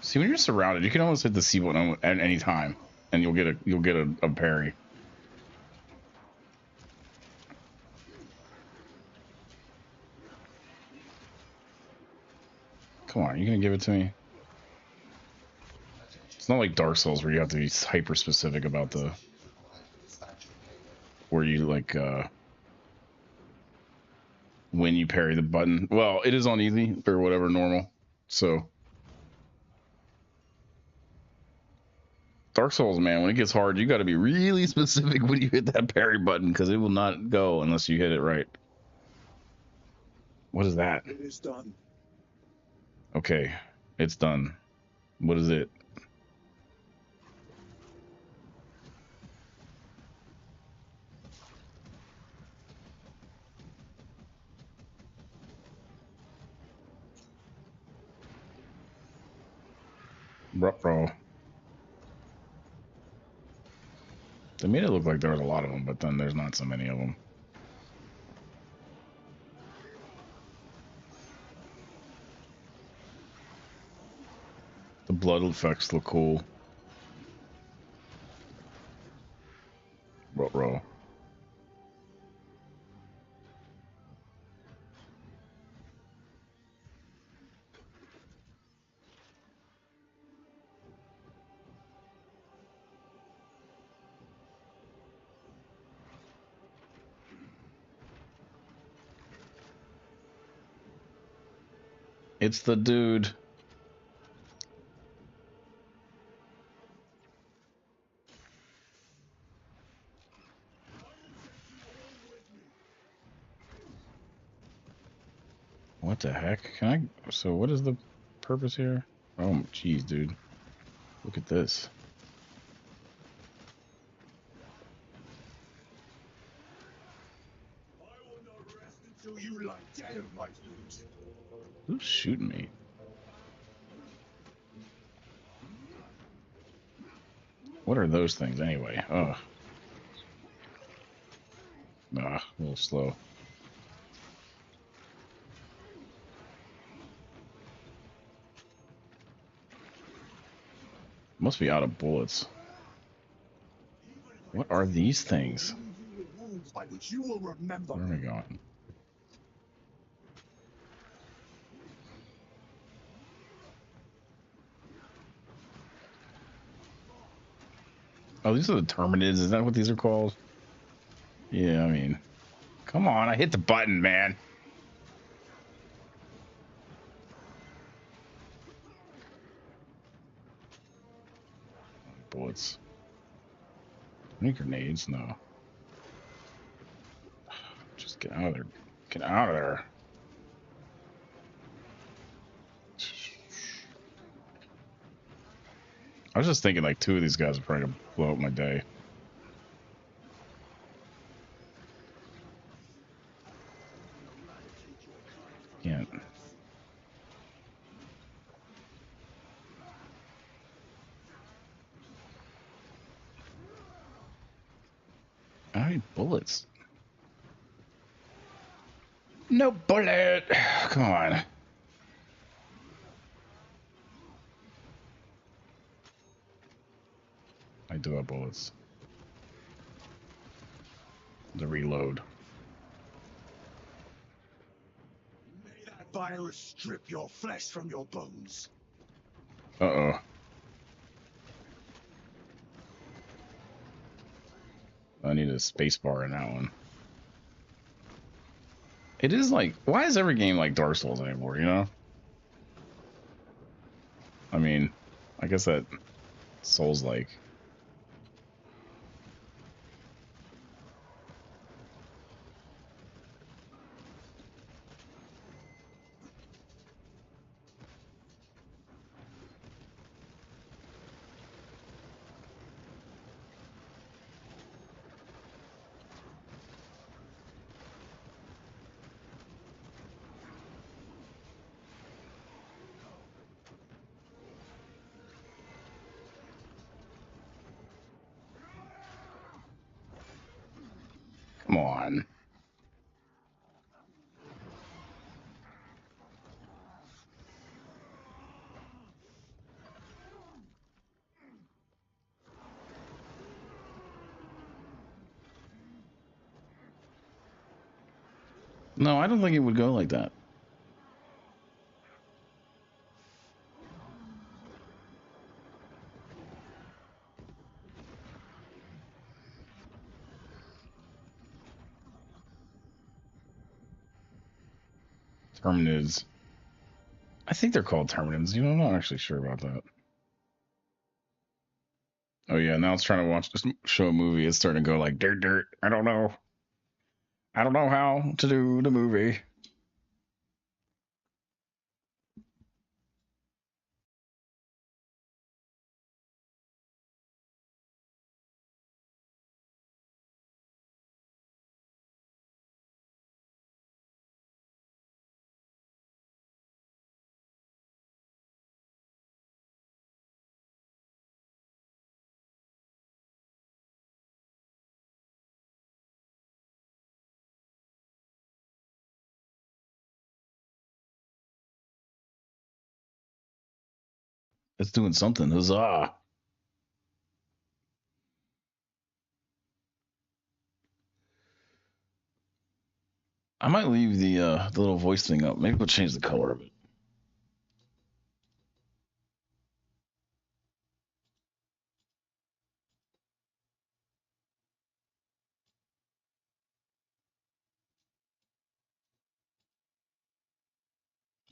See, when you're surrounded, you can almost hit the C button at any time, and you'll get a parry. Come on, are you gonna give it to me? It's not like Dark Souls where you have to be hyper specific about the Station is required for dispatch of payload. where you when you parry the button. Well, it is on easy or whatever normal. So Dark Souls, man, when it gets hard, you got to be really specific when you hit that parry button because it will not go unless you hit it right. What is that? It is done. Okay, it's done. What is it? Bro. They made it look like there was a lot of them, but then there's not so many of them. The blood effects look cool. Bro. It's the dude. What the heck? Can I? So what is the purpose here? Oh, jeez, dude. Look at this. I will not rest until you lie dead of my feet. Who's shooting me? What are those things anyway? Oh. Nah, a little slow. Must be out of bullets. What are these things? Wounds by which you will remember. Where am I going? Oh, these are the Terminids. Is that what these are called? Yeah, I mean, come on. I hit the button, man. Bullets. Any grenades? No. Just get out of there. Get out of there. I was just thinking like two of these guys are probably gonna blow up my day. Can't. I need bullets. No bullet. Come on. I do have bullets. The reload. May that virus strip your flesh from your bones. Uh-oh. I need a space bar in that one. It is like, why is every game like Dark Souls anymore, you know? I mean, I guess that Souls-like. Come on. No, I don't think it would go like that. Terminids. I think they're called Terminids. You know, I'm not actually sure about that. Oh yeah, now it's trying to watch show a movie. It's starting to go like dirt, dirt. I don't know. I don't know how to do the movie. It's doing something. Huzzah! I might leave the little voice thing up. Maybe we'll change the color of it.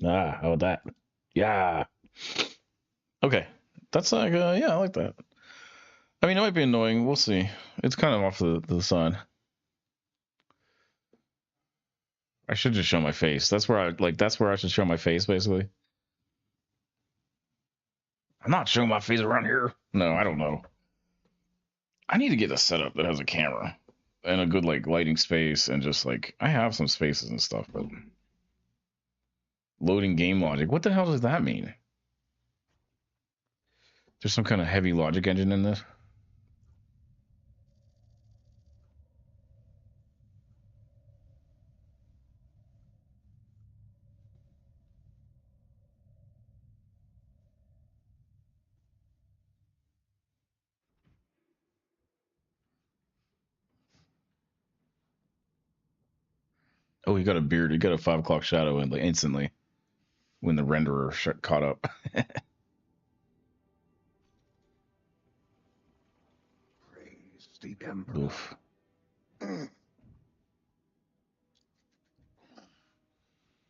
Ah, how about that? Yeah. Okay. That's like yeah, I like that. I mean, it might be annoying. We'll see. It's kind of off the side. I should just show my face. That's where I like. That's where I should show my face, basically. I'm not showing my face around here. No, I don't know. I need to get a setup that has a camera and a good like lighting space and just like I have some spaces and stuff, but loading game logic. What the hell does that mean? There's some kind of heavy logic engine in this. Oh, he got a beard. He got a 5 o'clock shadow in like instantly when the renderer caught up. Praise the Emperor. Oof.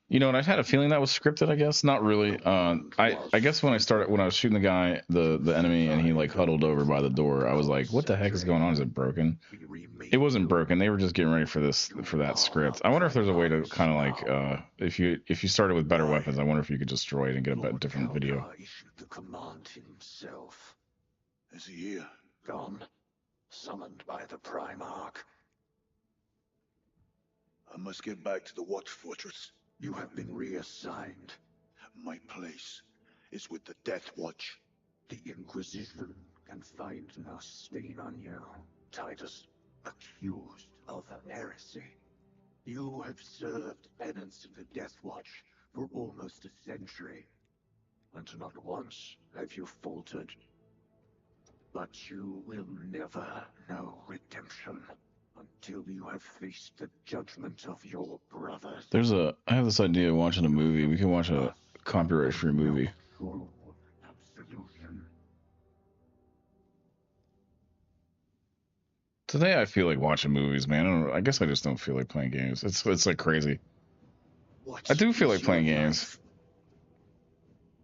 You know, and I had a feeling that was scripted. I guess not really. I guess when I was shooting the guy, the enemy, and he like huddled over by the door, I was like, "What the heck is going on? Is it broken?" It wasn't broken. They were just getting ready for that script. I wonder if there's a way to kind of like if you started with better weapons, I wonder if you could destroy it and get a different video. Issued the command himself. Is he here? Gone. Summoned by the Primarch. I must get back to the Watch Fortress. You have been reassigned. My place is with the Death Watch. The Inquisition can find no stain on you, Titus, accused of heresy. You have served penance in the Death Watch for almost a century, and not once have you faltered. But you will never know redemption until you have faced the judgment of your brothers. I have this idea of watching a movie. We can watch a copyright-free movie. Full absolution. Today I feel like watching movies, man. I don't know. I guess I just don't feel like playing games. It's like crazy. What I do feel is like playing your games. life?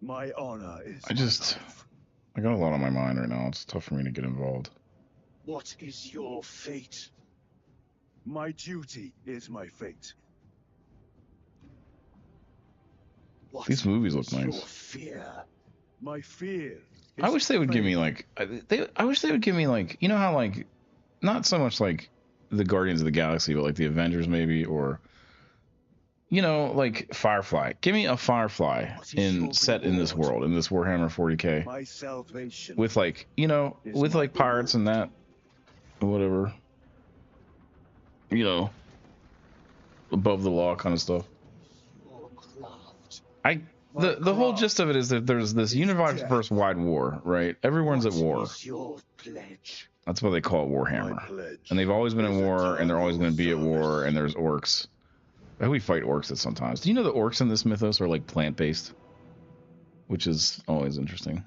My honor is I just- my life. I got a lot on my mind right now. It's tough for me to get involved. What is your fate? My duty is my fate. What These movies look is your nice. fear? My fear is I wish they would give me fate. like I wish they would give me like you know how like not so much like the Guardians of the Galaxy, but like the Avengers maybe, or you know like Firefly. Give me a Firefly set in this world, in this Warhammer 40k, My salvation with like you know with like pirates and that, whatever, you know, above the law kind of stuff. Your craft. The whole gist of it is that there's this universe-wide war, right? Everyone's at war. What is your pledge? That's why they call it my Warhammer. pledge. And they've always been at is war, and they're always going to be at eternal war, service. and there's orcs. I hope we fight orcs at sometimes. Do you know the orcs in this mythos are like plant-based? Which is always interesting.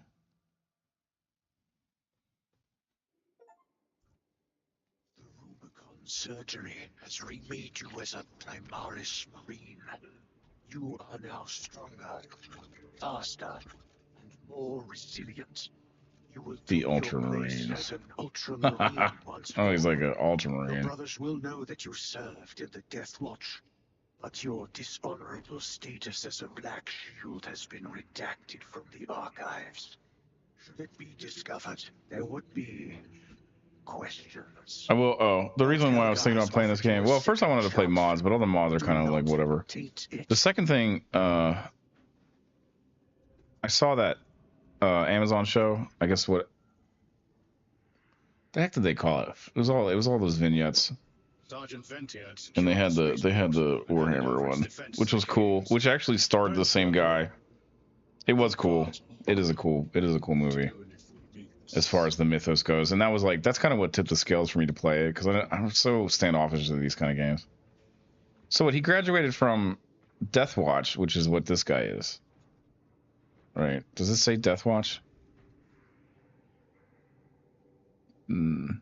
The Rubicon surgery has remade you as a Primaris Marine. You are now stronger, faster, and more resilient. You will The take your place Ultramarines. as an Ultramarine once Oh, he's more. like an Your Ultramarine. brothers will know that you served in the Death Watch, but your dishonorable status as a Black Shield has been redacted from the archives. Should it be discovered, there would be questions. I will. Oh, the reason why I was thinking about playing this game. Well, first I wanted to play mods, but all the mods are kind of like whatever. The second thing, I saw that Amazon show. I guess what the heck did they call it? It was all those vignettes. And they had the Warhammer one, which was cool, which actually starred the same guy. It was cool. It is a cool movie as far as the mythos goes. And that was like, that's kind of what tipped the scales for me to play it, because I'm so standoffish to these kind of games. So what, he graduated from Death Watch, which is what this guy is. Right. Does it say Death Watch? No.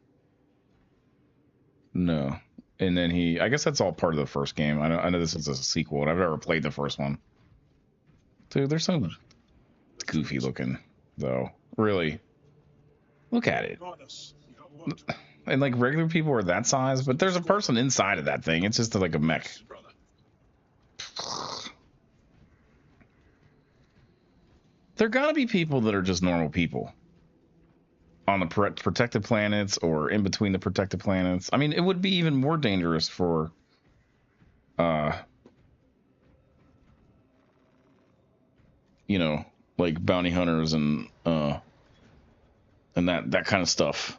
And then I guess that's all part of the first game. I know this is a sequel, and I've never played the first one. Dude, they're so goofy looking, though. Really. Look at it. And like regular people are that size, but there's a person inside of that thing. It's just like a mech. There gotta be people that are just normal people on the protected planets or in between the protected planets. I mean, it would be even more dangerous for you know, like bounty hunters and that kind of stuff.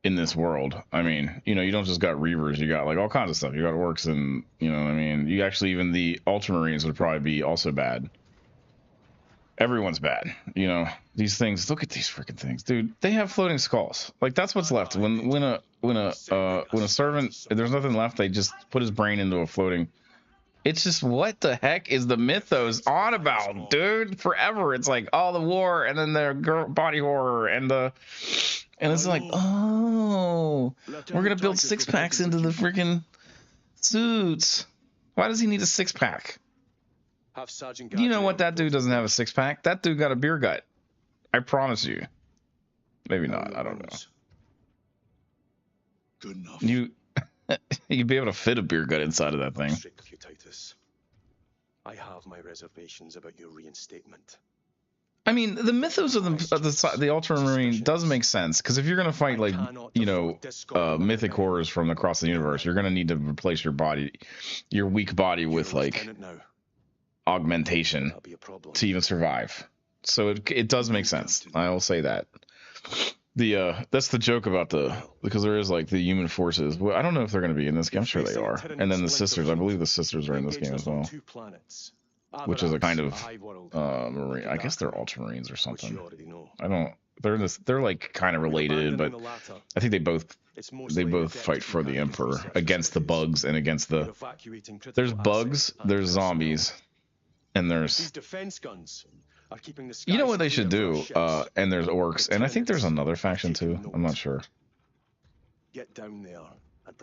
In this world, I mean, you know, you don't just got Reavers, you got like all kinds of stuff. You got Orcs, and you know what I mean, you actually, even the Ultramarines would probably be also bad. Everyone's bad, you know. These things, look at these freaking things, dude. They have floating skulls. Like, that's what's left. When a servant, if there's nothing left, they just put his brain into a floating. It's just, what the heck is the mythos on about, dude? Forever, it's like, oh, the war, and then the body horror, and it's like, oh, we're gonna build six packs into the freaking suits. Why does he need a six pack? You know what? That dude doesn't have a six pack. That dude got a beer gut. I promise you. Maybe not. I don't know. Good enough. You'd be able to fit a beer gut inside of that thing. I have my reservations about your reinstatement. I mean, the mythos of the Ultramarine does make sense, because if you're gonna fight, like, you know, mythic horrors from across the universe, you're gonna need to replace your body, your weak body, with like augmentation to even survive. So it does make sense. I will say that. That's the joke about because there is like the human forces. Well, I don't know if they're going to be in this game. I'm sure they are. And then the sisters. I believe the sisters are in this game as well. Which is a kind of marine. I guess they're Ultramarines or something. I don't. They're like kind of related, but I think they both fight for the Emperor against the bugs and against the. There's bugs. There's zombies, and there's. You know what they should do? And there's Orcs, and I think there's another faction too. I'm not sure. Get down there.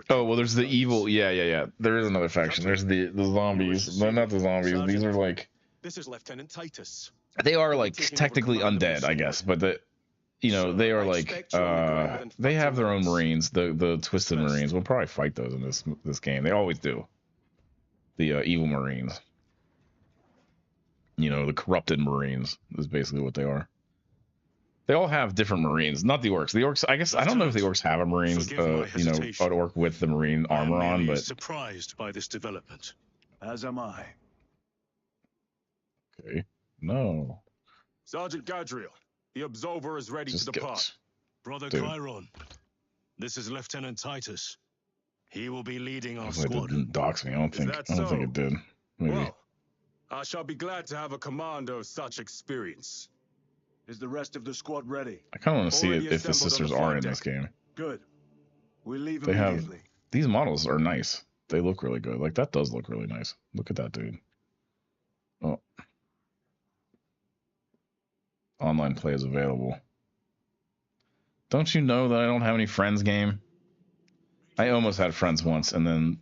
Oh, well, there's the evil. Yeah. There is another faction. There's the zombies. No, not the zombies. These are like. This is Lieutenant Titus. They are like technically undead, I guess, but they are like they have their own Marines. The Twisted Marines. We'll probably fight those in this game. They always do. The evil Marines. You know, the corrupted Marines is basically what they are. They all have different Marines, not the Orcs. The Orcs, I guess, I don't know if the Orcs have a Marines, an Orc with the Marine armor on, but surprised by this development, as am I. Okay, no. Sergeant Gadriel, the Absolver is ready to depart. Brother Chiron, this is Lieutenant Titus. He will be leading our squad. It didn't dox me. I don't think it did. Maybe. Well, I shall be glad to have a commander of such experience. Is the rest of the squad ready? I kind of want to see if the sisters are in this game. Good. We leave they immediately. These models are nice. They look really good. Like, that does look really nice. Look at that dude. Oh. Online play is available. Don't you know that I don't have any friends game? I almost had friends once, and then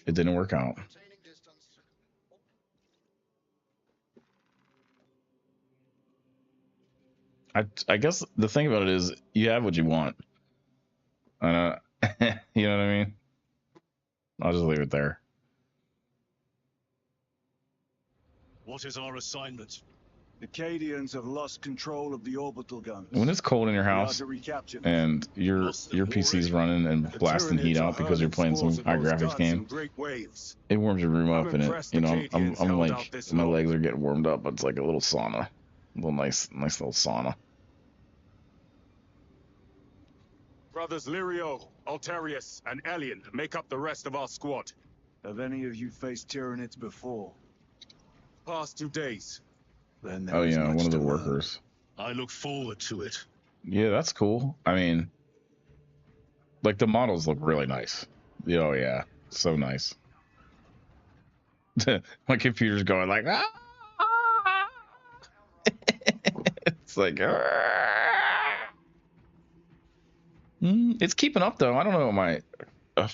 it didn't work out. I guess the thing about it is you have what you want. You know what I mean? I'll just leave it there. What is our assignment? The Cadians have lost control of the orbital guns. When it's cold in your We are house to recapture them. and your PC's running and The blasting heat Tyranids are out because you're hurling playing some scores of high those graphics guns game, in great waves. it warms your room I'm up, and it, impressed you the know, I'm Cadians held like, out this my long. legs are getting warmed up. It's like a little sauna, a little nice little sauna. Brothers Lirio, Altarius, and Elian make up the rest of our squad. Have any of you faced Tyranids before? Past 2 days. Then there Oh is yeah, much one of the to learn. workers. I look forward to it. Yeah, that's cool. I mean, like the models look really nice. Oh yeah, so nice. My computer's going like, ah! It's like, it's keeping up though. I don't know what my, I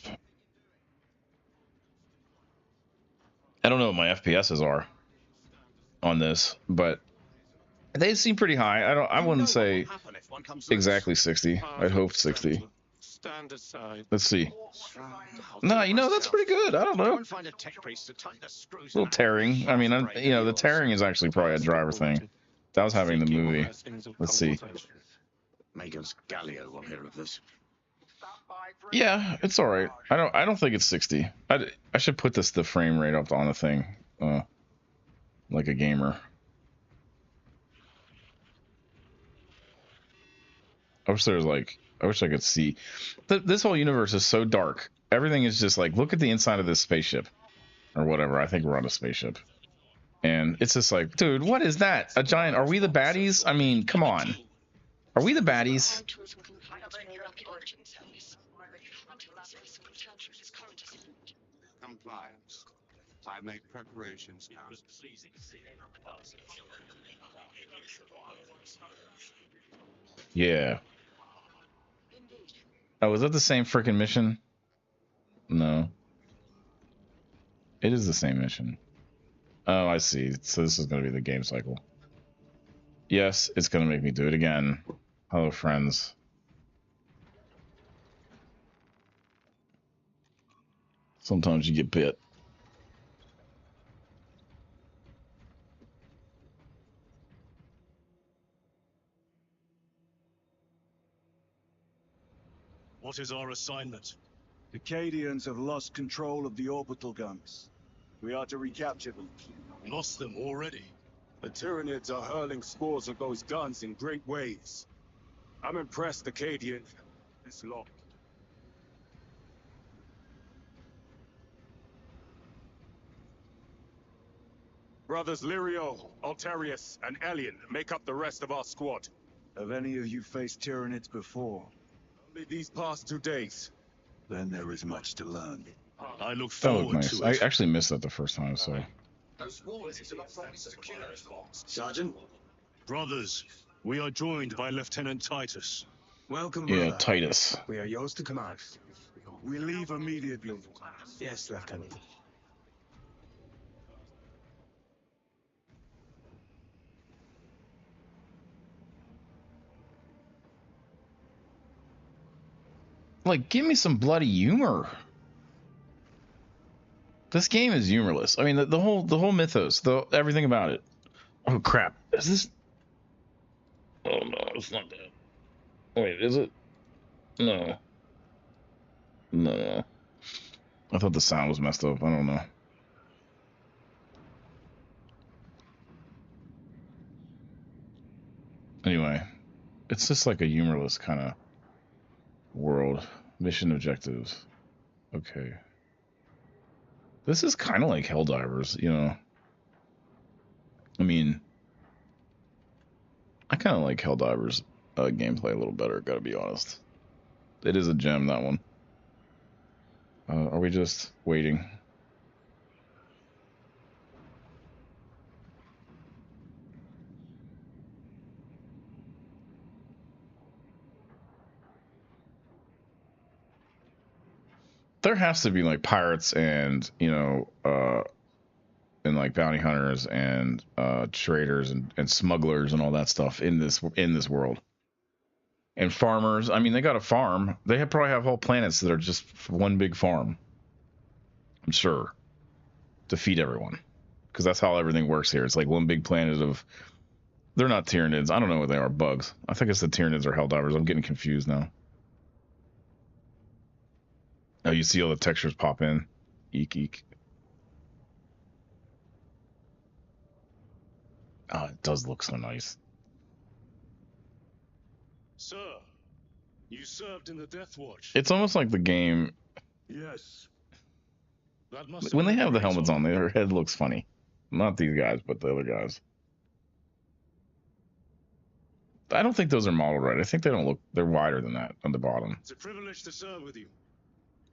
don't know what my FPSs are on this, but they seem pretty high. I wouldn't say exactly 60. I'd hope 60. Stand aside. Let's see. No, you know, that's pretty good. I don't know. Find a tech priest to tighten the screws. A little tearing. I mean, you know, the tearing is actually probably a driver thing. That was having the movie. Let's see. Megan's Gallio will hear of this. Yeah, it's all right. I don't think it's 60. I should put the frame rate up on the thing, like a gamer. I wish there was like, I wish I could see. This whole universe is so dark. Everything is just like, look at the inside of this spaceship, or whatever. I think we're on a spaceship, and it's just like, dude, what is that? A giant? Are we the baddies? I mean, come on. Are we the baddies? Compliance. I make preparations now. Yeah. Oh, is that the same freaking mission? No. It is the same mission. Oh, I see. So this is going to be the game cycle. Yes, it's going to make me do it again. Hello, friends. Sometimes you get bit. What is our assignment? The Cadians have lost control of the orbital guns. We are to recapture them. Lost them already. The Tyranids are hurling scores of those guns in great waves. I'm impressed the Cadian is locked. Brothers Lirio, Altarius, and Elian make up the rest of our squad. Have any of you faced Tyranids before? Only these past 2 days. Then there is much to learn. I look That looked forward nice. to I it. actually missed that the first time, so. Sergeant? Brothers, we are joined by Lieutenant Titus. Welcome, Yeah, brother. Titus. We are yours to command. We leave immediately. Yes, Lieutenant. Like, give me some bloody humor. This game is humorless. I mean, the whole mythos, everything about it. Oh crap! Is this? Oh no, it's not that. Wait, is it? No. No. I thought the sound was messed up. I don't know. Anyway, it's just like a humorless kind of world. Mission objectives. Okay. This is kind of like Helldivers, you know. I mean, I kind of like Helldivers gameplay a little better, gotta be honest. It is a gem, that one. Are we just waiting? There has to be like pirates and, you know, and like bounty hunters and traders and smugglers and all that stuff in this world. And farmers, I mean, they got a farm. They probably have whole planets that are just one big farm. I'm sure, to feed everyone, because that's how everything works here. It's like one big planet of. They're not Tyranids. I don't know what they are. Bugs. I think it's the Tyranids or Helldivers. I'm getting confused now. Oh, you see all the textures pop in. Eek, eek. Oh, it does look so nice. Sir, you served in the Death Watch. It's almost like the game. Yes. That must When they been a have the great helmets on, honor. their head looks funny. Not these guys, but the other guys. I don't think those are modeled right. I think they don't look. They're wider than that on the bottom. It's a privilege to serve with you.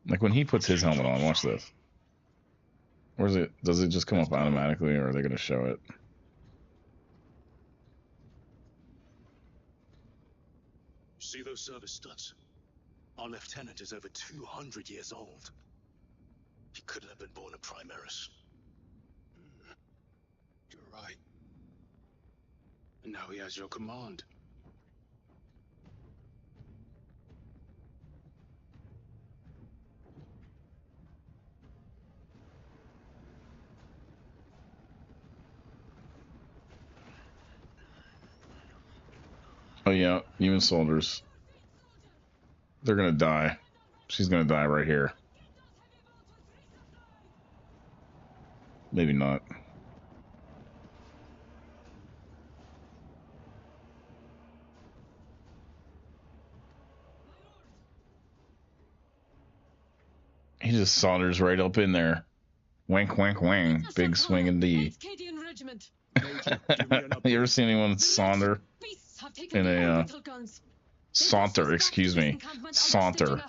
Like when he puts his helmet on, watch this. Where's it? Does it just come up automatically, or are they going to show it? See those service studs? Our lieutenant is over 200 years old. He couldn't have been born a Primaris. You're right. And now he has your command. Oh yeah, human soldiers. They're gonna die. She's gonna die right here. Maybe not. He just solders right up in there. Wank, wank, wang. Big swing and D. You ever seen anyone saunter in a saunter? Excuse me, saunter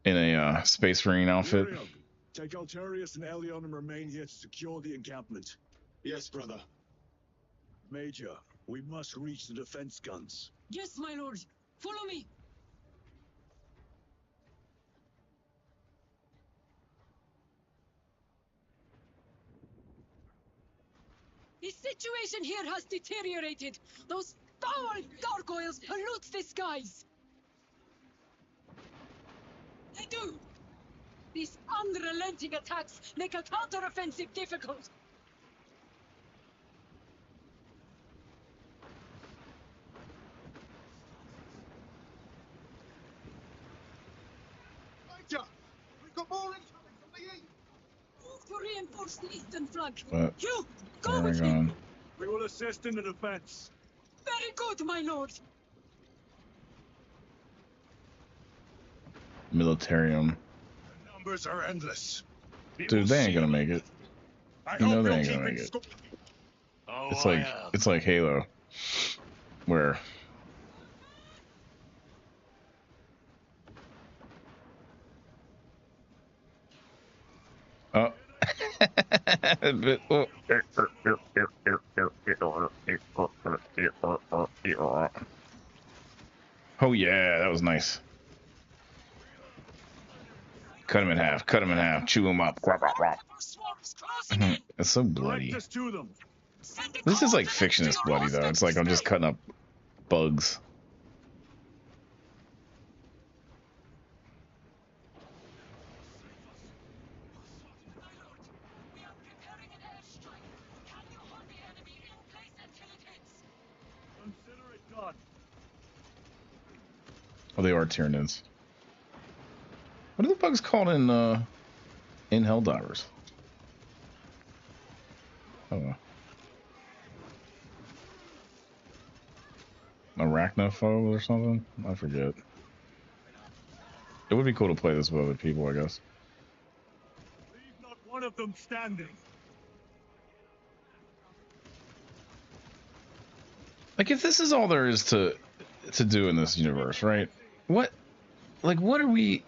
in a Space Marine outfit? Miriam, take Altarius and Elion and remain here to secure the encampment. Yes, brother. Major, we must reach the defense guns. Yes, my lord. Follow me. The situation here has deteriorated. Those foul gargoyles pollute the skies. They do. These unrelenting attacks make a counteroffensive difficult. Major, we've got more incoming from the east. Move to reinforce the eastern flank. But You, go where am I with me. going? We will assist in the defense. Very good, my lord. Militarium. The numbers are endless. We Dude, will they ain't see gonna you. make it. I You know hope they you're ain't gonna keeping make it. score. Oh, It's like Halo, where oh. Oh yeah, that was nice. Cut him in half. Cut him in half. Chew him up. Swarms closing in. It's so Direct bloody. us to them. Send the This is like coordinates to fictionist your bloody though. It's like I'm just cutting up bugs. We are preparing an airstrike. Can you hold the enemy in place until it hits? Consider it done. Oh, they are Tyranids. What are the bugs called in Helldivers? Oh. Arachnophobes or something? I forget. It would be cool to play this with other people, I guess. Leave not one of them standing. Like, if this is all there is to do in this universe, right? What are we?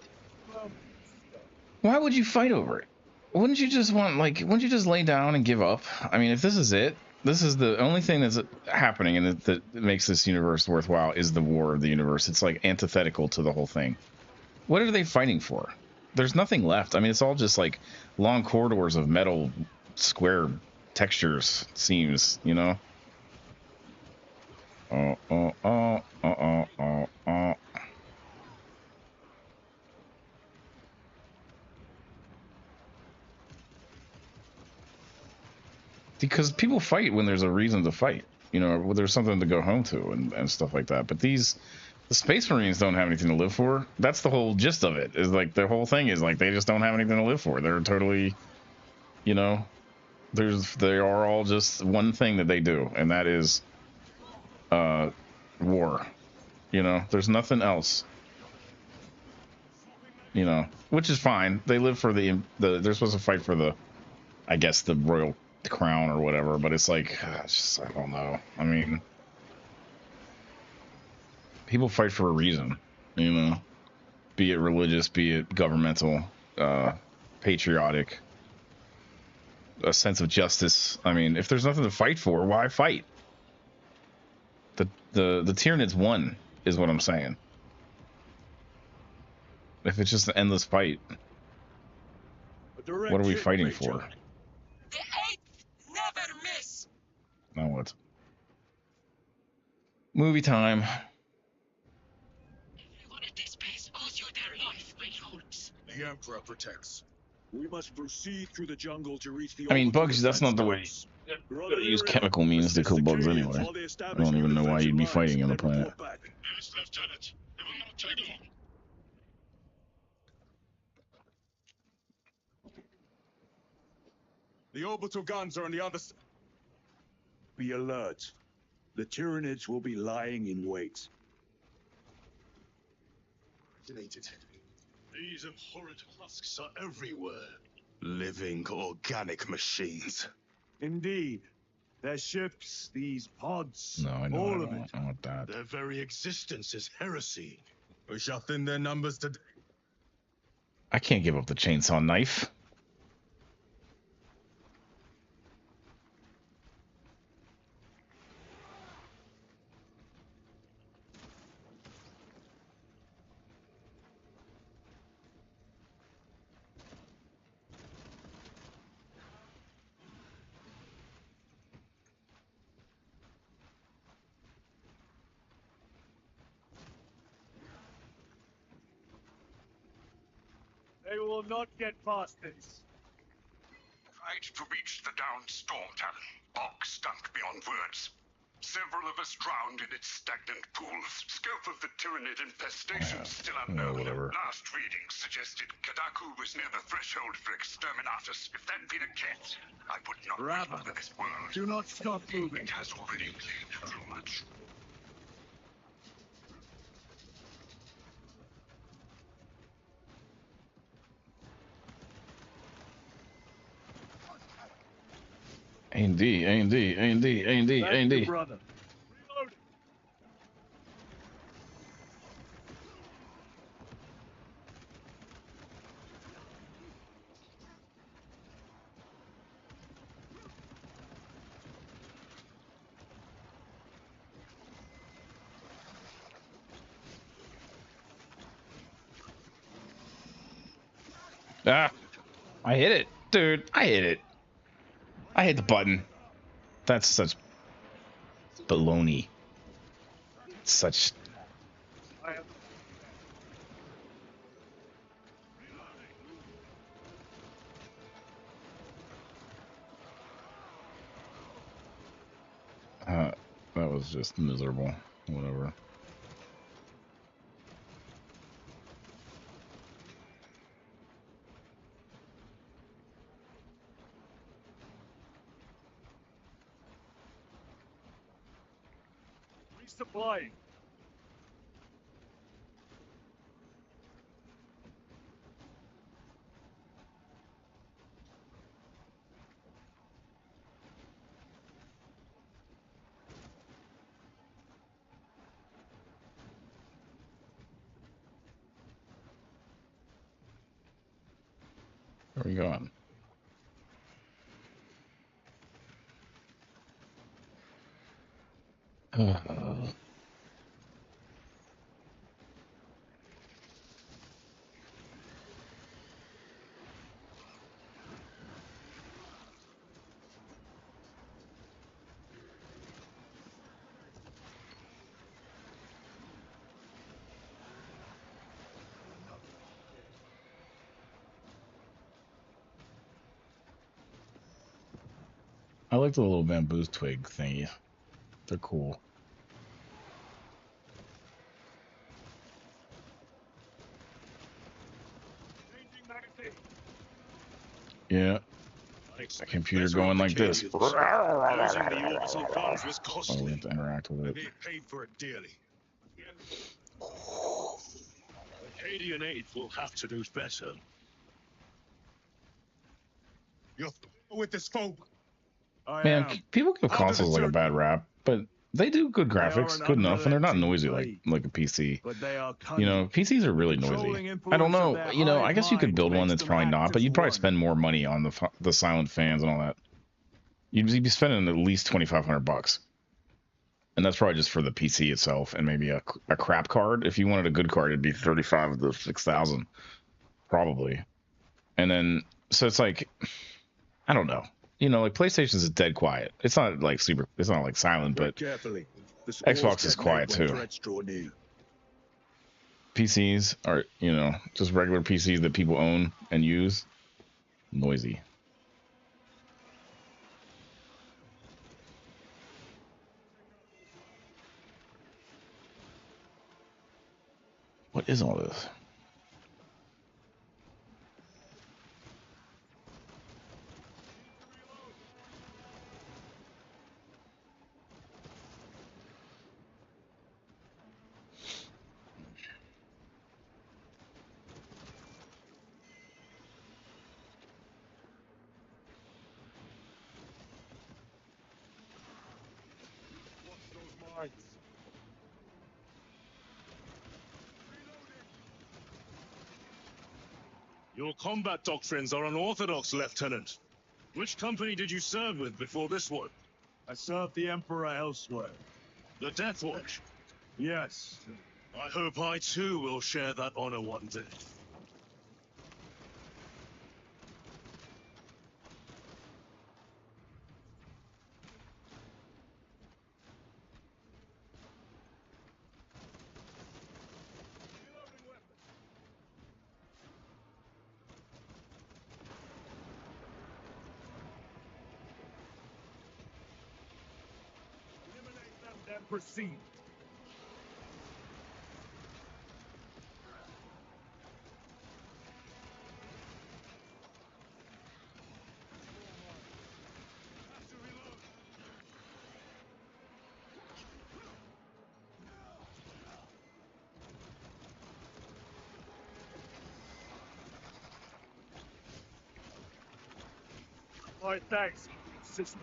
Why would you fight over it? Wouldn't you just wouldn't you just lay down and give up? I mean, if this is it, this is the only thing that's happening and that makes this universe worthwhile is the war of the universe. It's like antithetical to the whole thing. What are they fighting for? There's nothing left. I mean, it's all just like long corridors of metal square textures, seems, you know? Oh, oh, oh, oh, oh, oh, oh. Because people fight when there's a reason to fight, you know, when there's something to go home to and stuff like that. But the Space Marines don't have anything to live for. That's the whole gist of it, is like the whole thing is like they just don't have anything to live for. They're totally, you know, they are all just one thing that they do, and that is war. You know, there's nothing else. You know, which is fine. They live for they're supposed to fight for the, I guess, the royal crown or whatever. But it's like, it's just, I don't know. I mean, people fight for a reason. You know, be it religious, be it governmental, patriotic, a sense of justice. I mean, if there's nothing to fight for, why fight? The Tyranids won, is what I'm saying. If it's just an endless fight, what are we fighting for? The eighth never miss. Now what? Movie time. Everyone at this base owes you their life, my lords. The Emperor protects. We must proceed through the jungle to reach the I mean, orbital bugs, that's not the way. defense You guns. gotta use chemical means to kill bugs anyway. I don't even know why you'd be fighting on the planet. Yes, Lieutenant. It will not take long. The orbital guns are on the other side. Be alert. The Tyranids will be lying in wait. These abhorrent husks are everywhere. Living organic machines. Indeed. Their ships, these pods, No, I know. all of it. I want that. Their very existence is heresy. We shall thin their numbers to... I can't give up the chainsaw knife. They will not get past this. Tried to reach the downed storm talon. Bog stunk beyond words. Several of us drowned in its stagnant pools. Scope of the Tyranid infestation still unknown. whatever. Last readings suggested Kadaku was near the threshold for exterminatus. If that be the case, I would not Rabba, for this world. do not stop moving. It has already played too much. A&D, A&D, A&D, A&D, Thank A&D. you, brother. Reloading. Ah, I hit it, dude. I hit it. I hit the button. That's such baloney. Such. I have That was just miserable. Whatever. resupplying. Where are we going? I like the little bamboo twig thingy. They're cool. Yeah. A computer going like this. Losing the orbital guns was Oh, we costly, have to interact with and it. they paid for it dearly. Acadian aid will have to do better. You're with this folk. I Man, am. people give How did consoles it like a turn bad you? rap, but they do good They are graphics, an good enough, and they're not unrelenting noisy blade, like a PC. but they are You know, cunning. PCs are really The noisy. controlling I don't influence of know. their You know, I hive guess you could mind build one makes that's them probably not, act but as you'd probably one. spend more money on the silent fans and all that. You'd be spending at least $2,500, and that's probably just for the PC itself and maybe a crap card. If you wanted a good card, it'd be 35 to 6,000 probably. And then so it's like, I don't know. You know, like PlayStation's dead quiet. It's not like super. It's not like silent, Tread but carefully. The spores Xbox is detonate quiet when too. threats draw near. PCs are, you know, just regular PCs that people own and use. Noisy. What is all this? Watch those mines. Your combat doctrines are unorthodox, Lieutenant. Which company did you serve with before this one? I served the Emperor elsewhere. The Death Watch. Yes. I hope I too will share that honor one day. Eliminate them, then proceed. All right, thanks. System.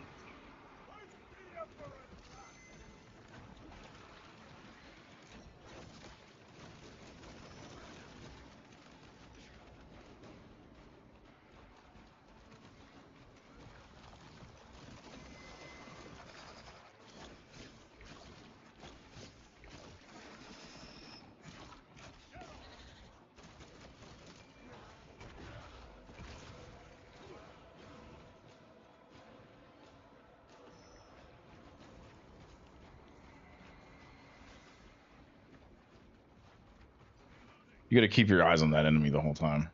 You got to keep your eyes on that enemy the whole time.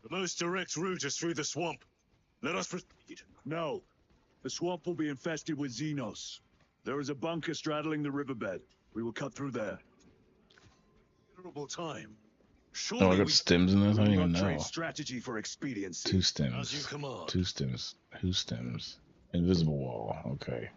The most direct route is through the swamp. Let us proceed. No. The swamp will be infested with Xenos. There is a bunker straddling the riverbed. We will cut through there. Considerable time. Oh, I Surely got we... stims in this. I We didn't will even not trade know. strategy for expediency. 2 As you stims. command. 2 stims. Who stims? Invisible wall. Okay.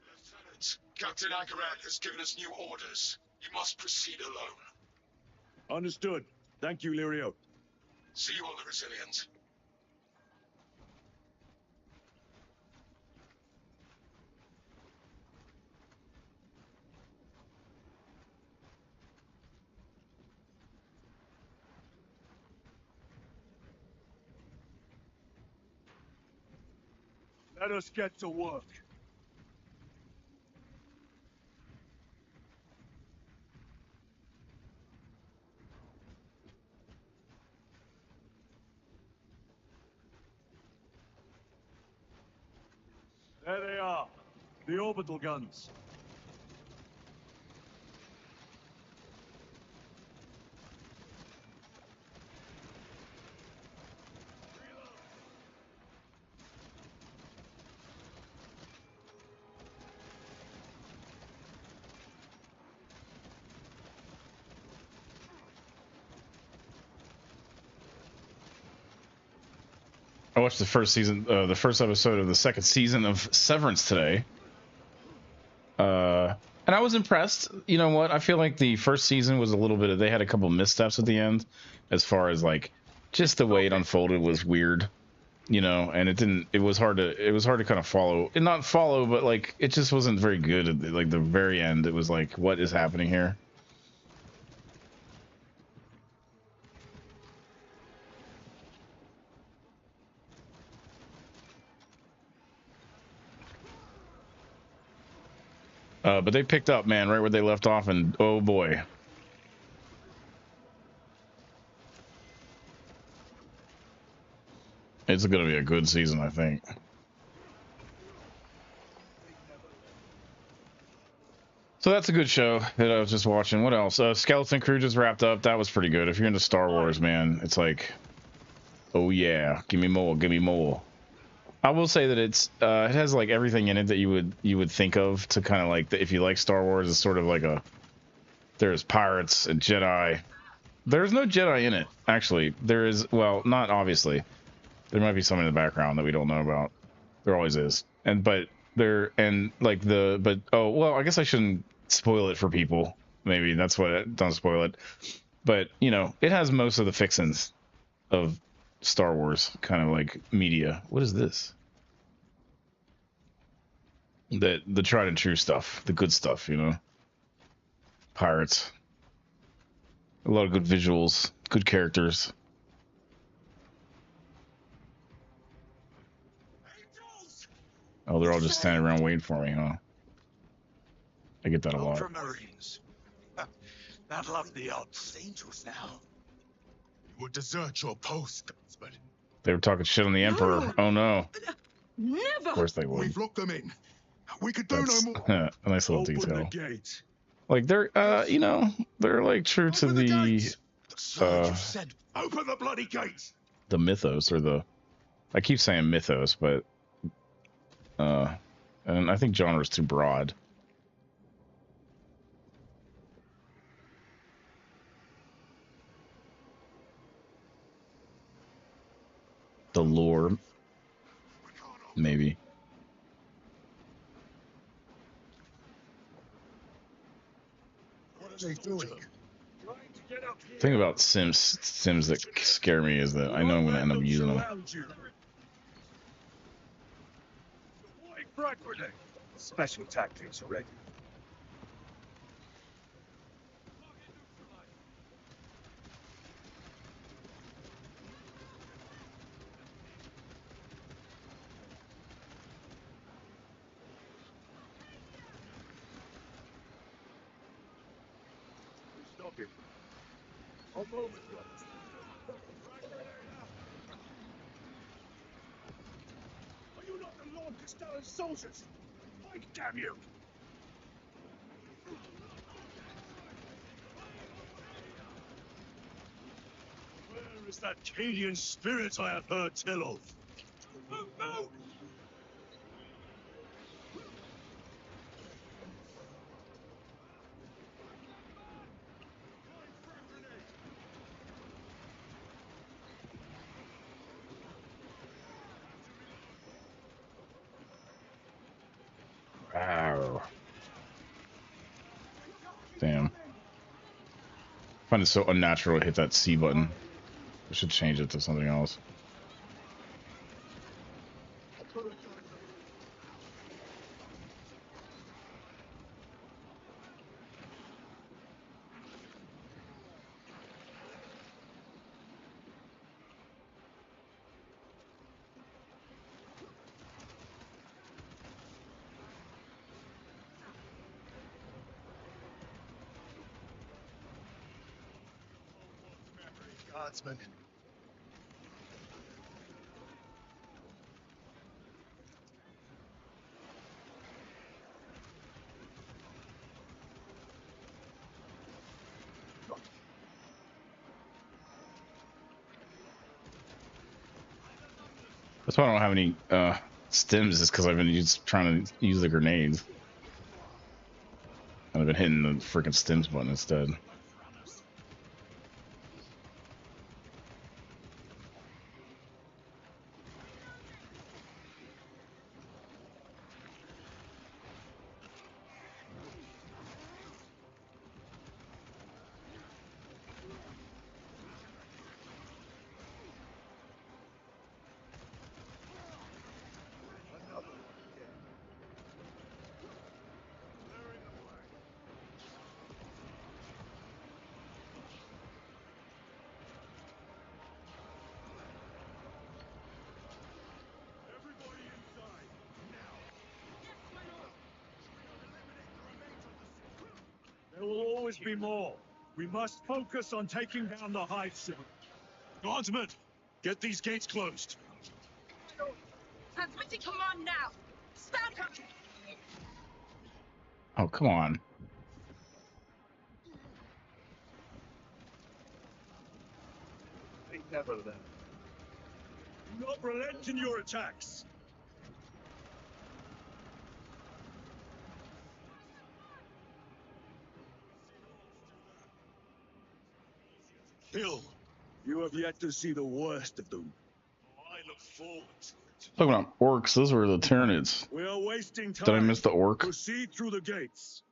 Lieutenant, Captain Akaran has given us new orders. You must proceed alone. Understood. Thank you, Lirio. See you on the Resilient. Let us get to work. There they are. The orbital guns. I watched the first season, the first episode of the second season of Severance today. And I was impressed. You know what? I feel like the first season was a little bit of, they had a couple missteps at the end as far as like just the way it unfolded was weird, you know, and it was hard to kind of follow, and not follow, but like it just wasn't very good at like the very end. It was like, what is happening here? But they picked up, man, right where they left off, and oh boy. It's going to be a good season, I think. So that's a good show that I was just watching. What else? Skeleton Crew just wrapped up. That was pretty good. If you're into Star Wars, man, it's like, oh yeah, give me more, give me more. I will say that it has like everything in it that you would think of to kind of like if you like Star Wars. It's sort of like there's pirates and Jedi. There's no Jedi in it, actually. There is, well, not obviously. There might be some in the background that we don't know about. There always is. But oh well, I guess I shouldn't spoil it for people. Maybe that's what, don't spoil it. But you know, it has most of the fixins of Star Wars kind of like media. What is this? The tried and true stuff, the good stuff, you know. Pirates. A lot of good visuals, good characters. Oh, they're all just standing around waiting for me, huh? I get that a lot. Ultramarines. That love the odds. Angels now. You would desert your post, but They were talking shit on the Emperor. Oh no. Never! Of course they would. we've locked them in. We could do That's no more. a nice little Open detail. the gate. Like they're you know, they're like true to Open the the gates. The surgeon said, open the bloody gates. the mythos, or the, I keep saying mythos, but and I think genre is too broad. The lore, maybe. What are they doing? The thing about Sims that scare me is that I know I'm going to end up using them. Special tactics ready. Stop him. A moment, brothers. Are you not the Lord Castellan's soldiers? Fight, damn you! Where is that Cadian spirit I have heard tell of? Move, move! Wow. Damn. I find it so unnatural to hit that C button. I should change it to something else. Guardsmen. That's why I don't have any stems, is because I've been trying to use the grenades. And I've been hitting the freaking stems button instead. There will always be more. We must focus on taking down the hive soon. Guardsmen, get these gates closed. Transmitting command now. Stand up. Oh, come on. They never left. Do not relent in your attacks. Kill. You have yet to see the worst of them. I look forward to it. Talking about orcs, those were the Tyranids. We are wasting time. Did I miss the orc? Proceed through the gates.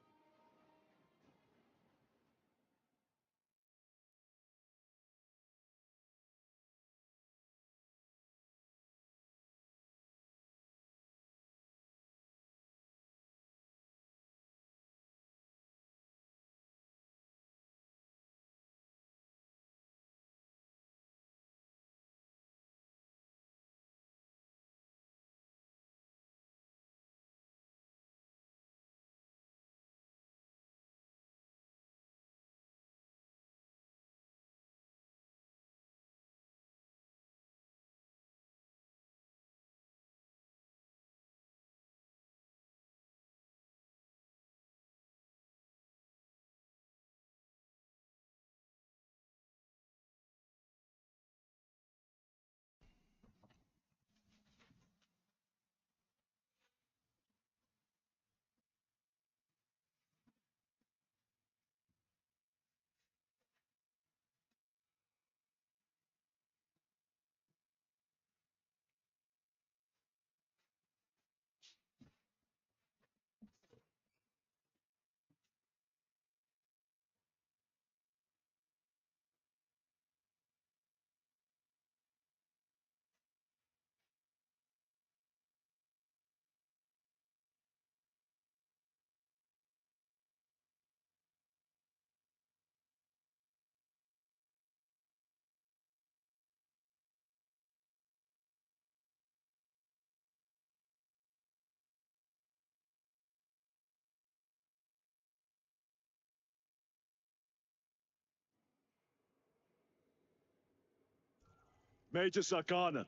Major Sakana,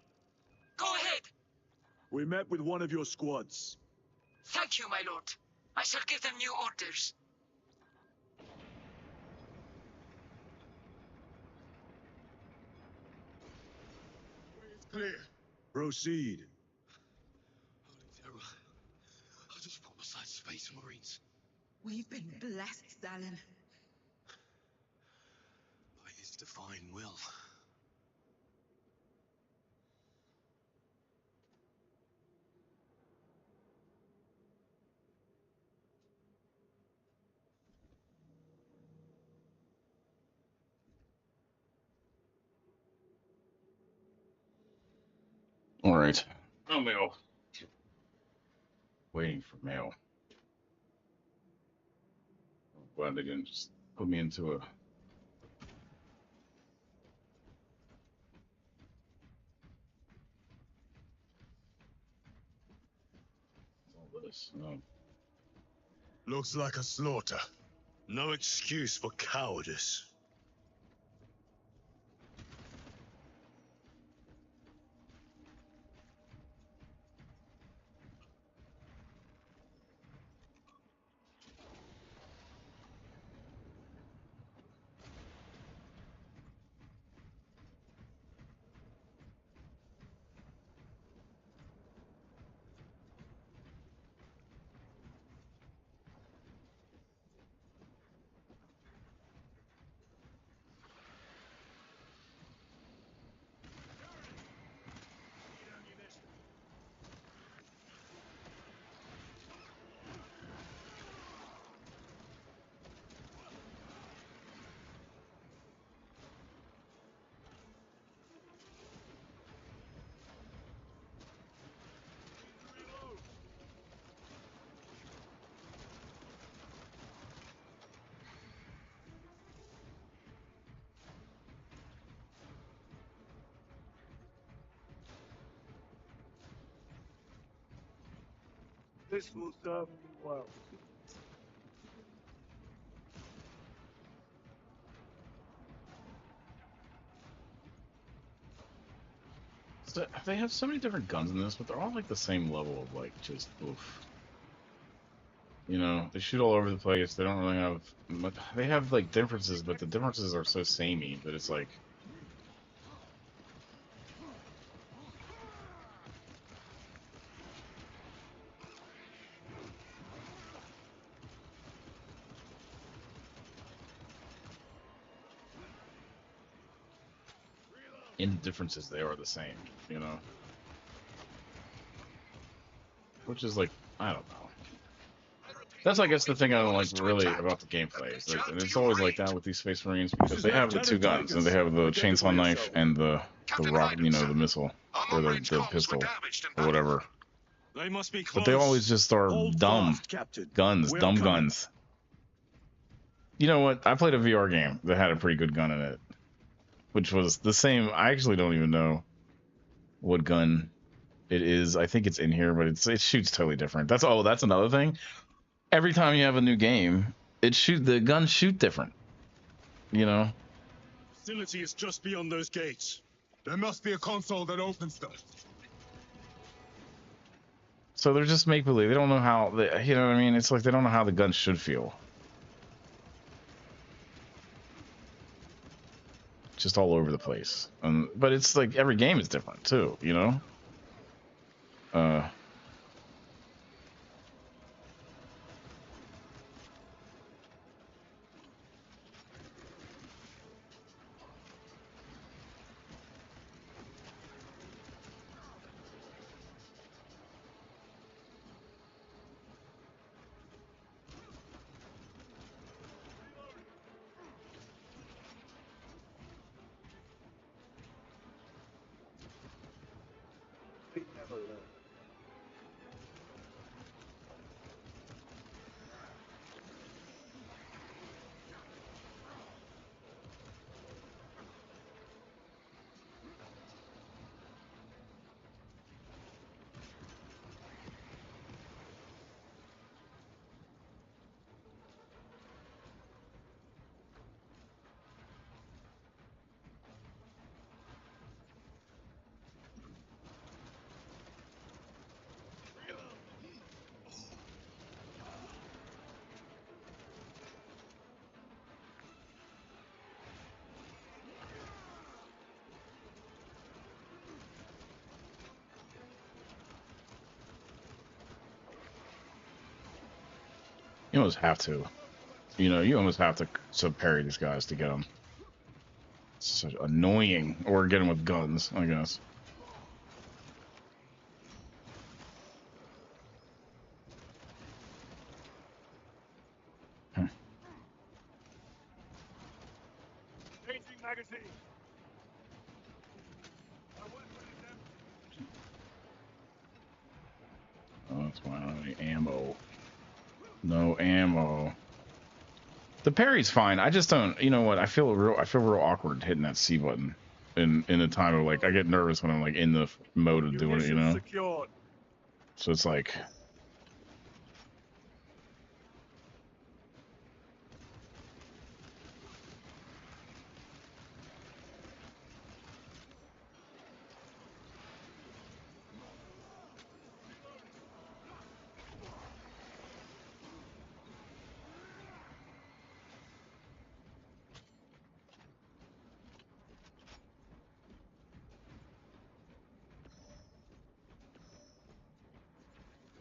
Go ahead. we met with one of your squads. Thank you, my lord. I shall give them new orders. It's clear. Proceed. Holy terror. I just put aside Space Marines. We've been blessed, Dallin. By his divine will. All right. Oh, mail. Waiting for mail. I'm glad they didn't just put me into a. All this. Looks like a slaughter. No excuse for cowardice. This will serve me well. So, they have so many different guns in this, but they're all like the same level of like just oof. You know, they shoot all over the place. They don't really have much. They have like differences, but the differences are so samey that it's like in differences they are the same. You know, which is like I don't know. That's, I guess, the thing I don't like really about the gameplay. Is that, and it's always like that with these Space Marines because they have the two guns and they have the chainsaw knife and the rock, you know, the missile or the pistol or whatever. They must be But they close. always just are Hold dumb fast, Captain. guns, We're dumb coming. guns. You know what? I played a VR game that had a pretty good gun in it, which was the same. I actually don't even know what gun it is. I think it's in here, but it shoots totally different. That's another thing. Every time you have a new game, the guns shoot different. You know. Facility is just beyond those gates. There must be a console that opens them. So they're just make believe. They don't know how. You know what I mean? It's like they don't know how the guns should feel. Just all over the place. But it's like every game is different too. You know. You almost have to. You know, you almost have to parry these guys to get them. It's so annoying. Or get them with guns, I guess. Changing magazine. Oh, that's why I don't have any ammo. No ammo. The parry's fine. I just don't. You know what? I feel real awkward hitting that C button in a time of like I get nervous when I'm like in the mode of doing it. You know. Secured. So it's like.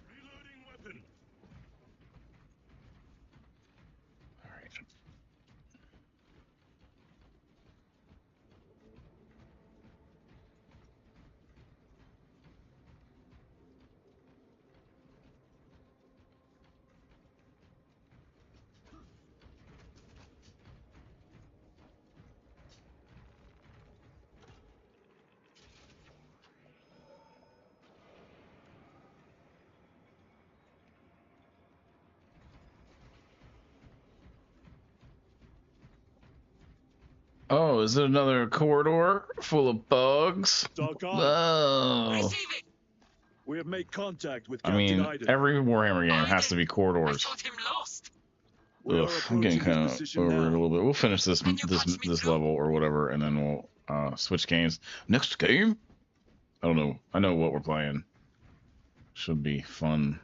Reloading weapon. All right. Oh, is it another corridor full of bugs? Dark Eye. Oh. Receiving. We have made contact with I Captain mean, Iden. every Warhammer game has to be I corridors. thought him lost. We Ugh, are I'm getting approaching his kind of position over it a now. little bit. We'll finish this Can you patch me through? level or whatever, and then we'll switch games. Next game? I don't know. I know what we're playing. Should be fun.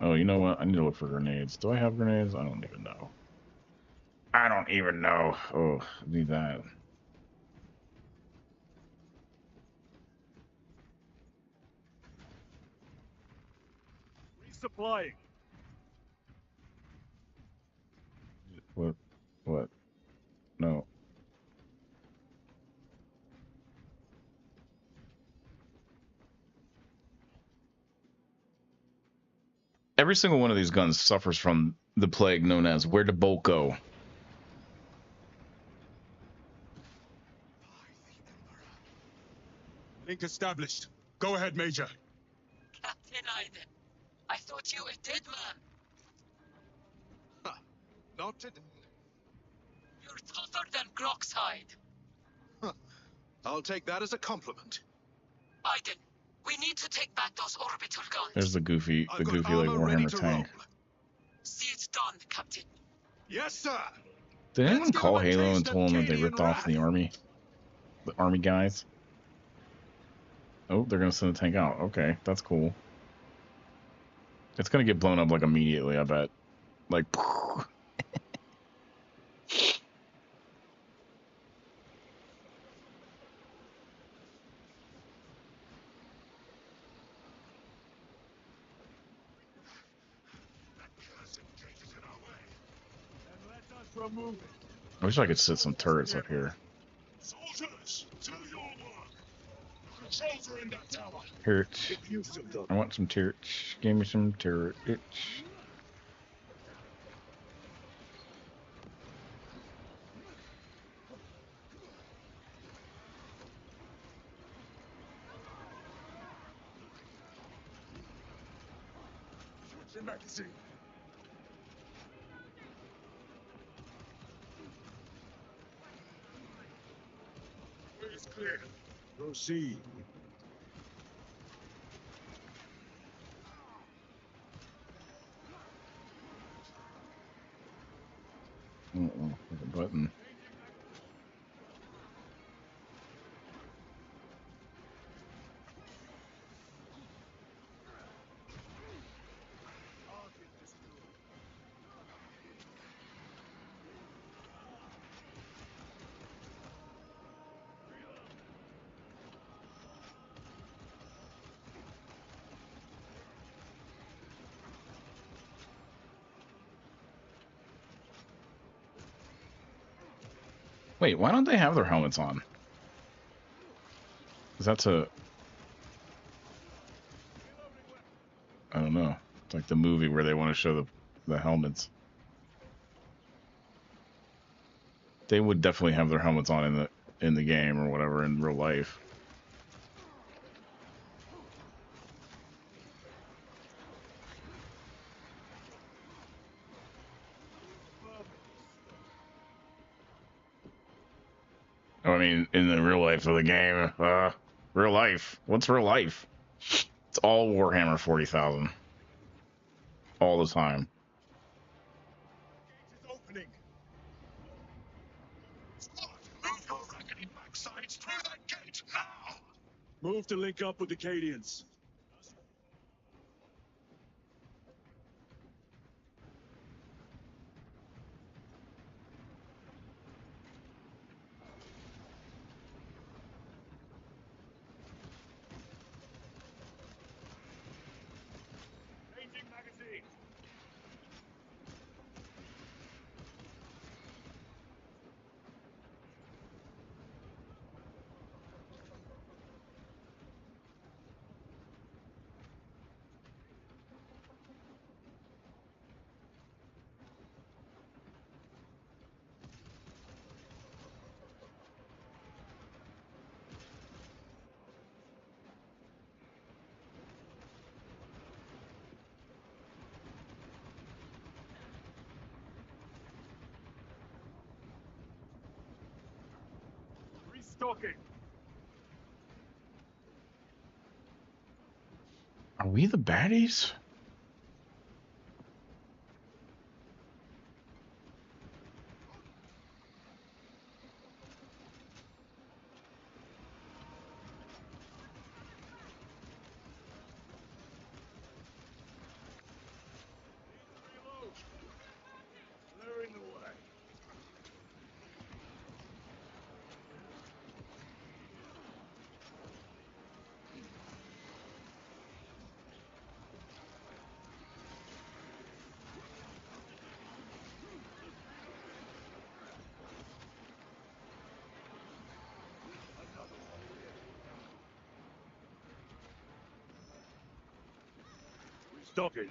Oh, you know what? I need to look for grenades. Do I have grenades? I don't even know. I don't even know. Oh, I need that. Resupplying. What? What? No. Every single one of these guns suffers from the plague known as where the bolt go. Link established. Go ahead, Major. Captain Iden, I thought you a dead man. Not today. You're tougher than Grok's hide. I'll take that as a compliment. Iden, we need to take back those orbital guns. There's the goofy I've got like armor ready Warhammer to tank. roll. See it done, Captain. Yes, sir. Did anyone Let's give call him a Halo and taste tell of them that they Cadian ripped off the wrath. army? The army guys? Oh, they're gonna send the tank out. Okay, that's cool. It's gonna get blown up like immediately, I bet. Like, And let us remove it. I wish I could sit some turrets up here. Soldiers, do your work. Controls are in that tower. Turrets. Make use of them. I want some turrets. Give me some turrets. Switching magazine. Way is clear. Proceed. There's a button. Wait, why don't they have their helmets on? Is that to... I don't know. It's like the movie where they want to show the helmets. They would definitely have their helmets on in the game or whatever in real life. I mean, in the real life of the game, real life. What's real life? It's all Warhammer 40,000. All the time. Gate is opening. Squad, move your reckoning backsides through that gate now. Move to link up with the Cadians. Changing magazine. Restocking. Are we the baddies? Clearing the way. Restocking.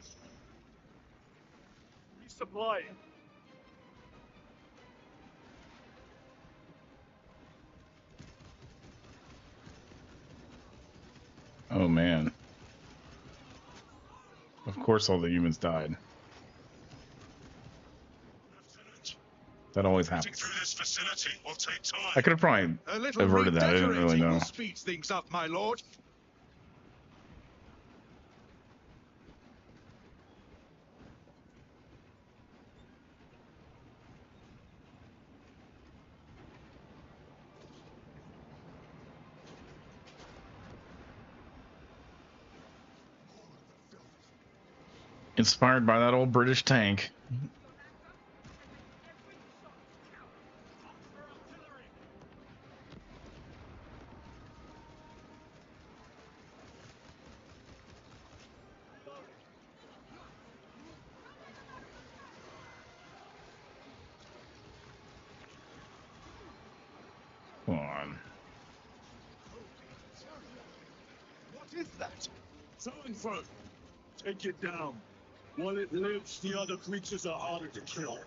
Resupplying. Oh man. Of course all the humans died. Lieutenant, That always getting happens. through this facility will take time. I could have probably A little averted that. I didn't really redecorating know. will speed things up, my lord. Inspired by that old British tank. Come on. What is that? Something first. Take it down. While it lives, the other creatures are harder to kill.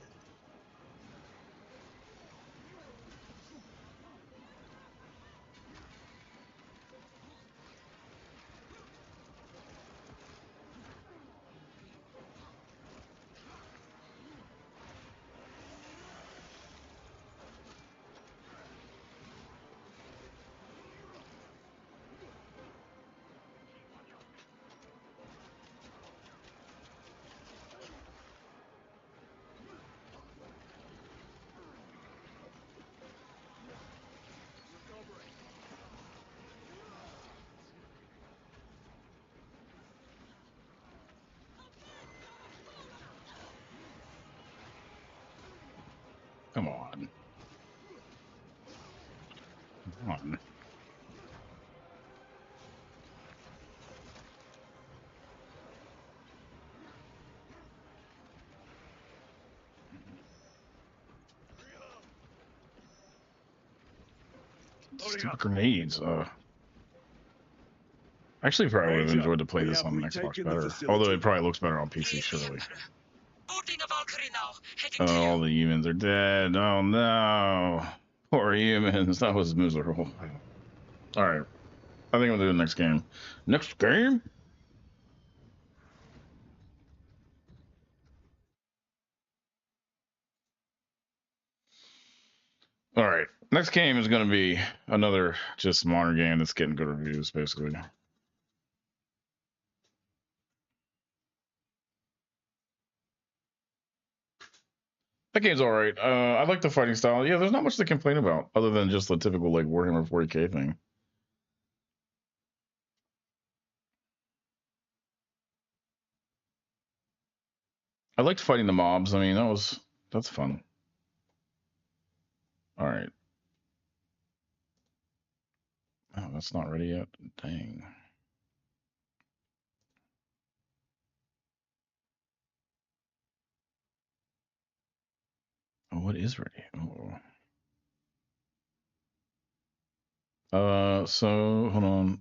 Come on. Come on. Stupid grenades. Actually, probably would have Major, enjoyed to play we this have on an Xbox retaken the better. facility. Although it probably looks better on PC, surely. Boarding a Valkyrie now. Heading Oh, to all you. the humans are dead. Oh no. Poor humans. That was miserable. Alright. I think I'll do the next game. Next game? Alright. Next game is going to be another just modern game that's getting good reviews, basically. That game's alright. I like the fighting style. Yeah, there's not much to complain about, other than just the typical like Warhammer 40k thing. I liked fighting the mobs. I mean, that's fun. Alright. Oh, that's not ready yet. Dang. Oh, what is ready? Oh. So hold on.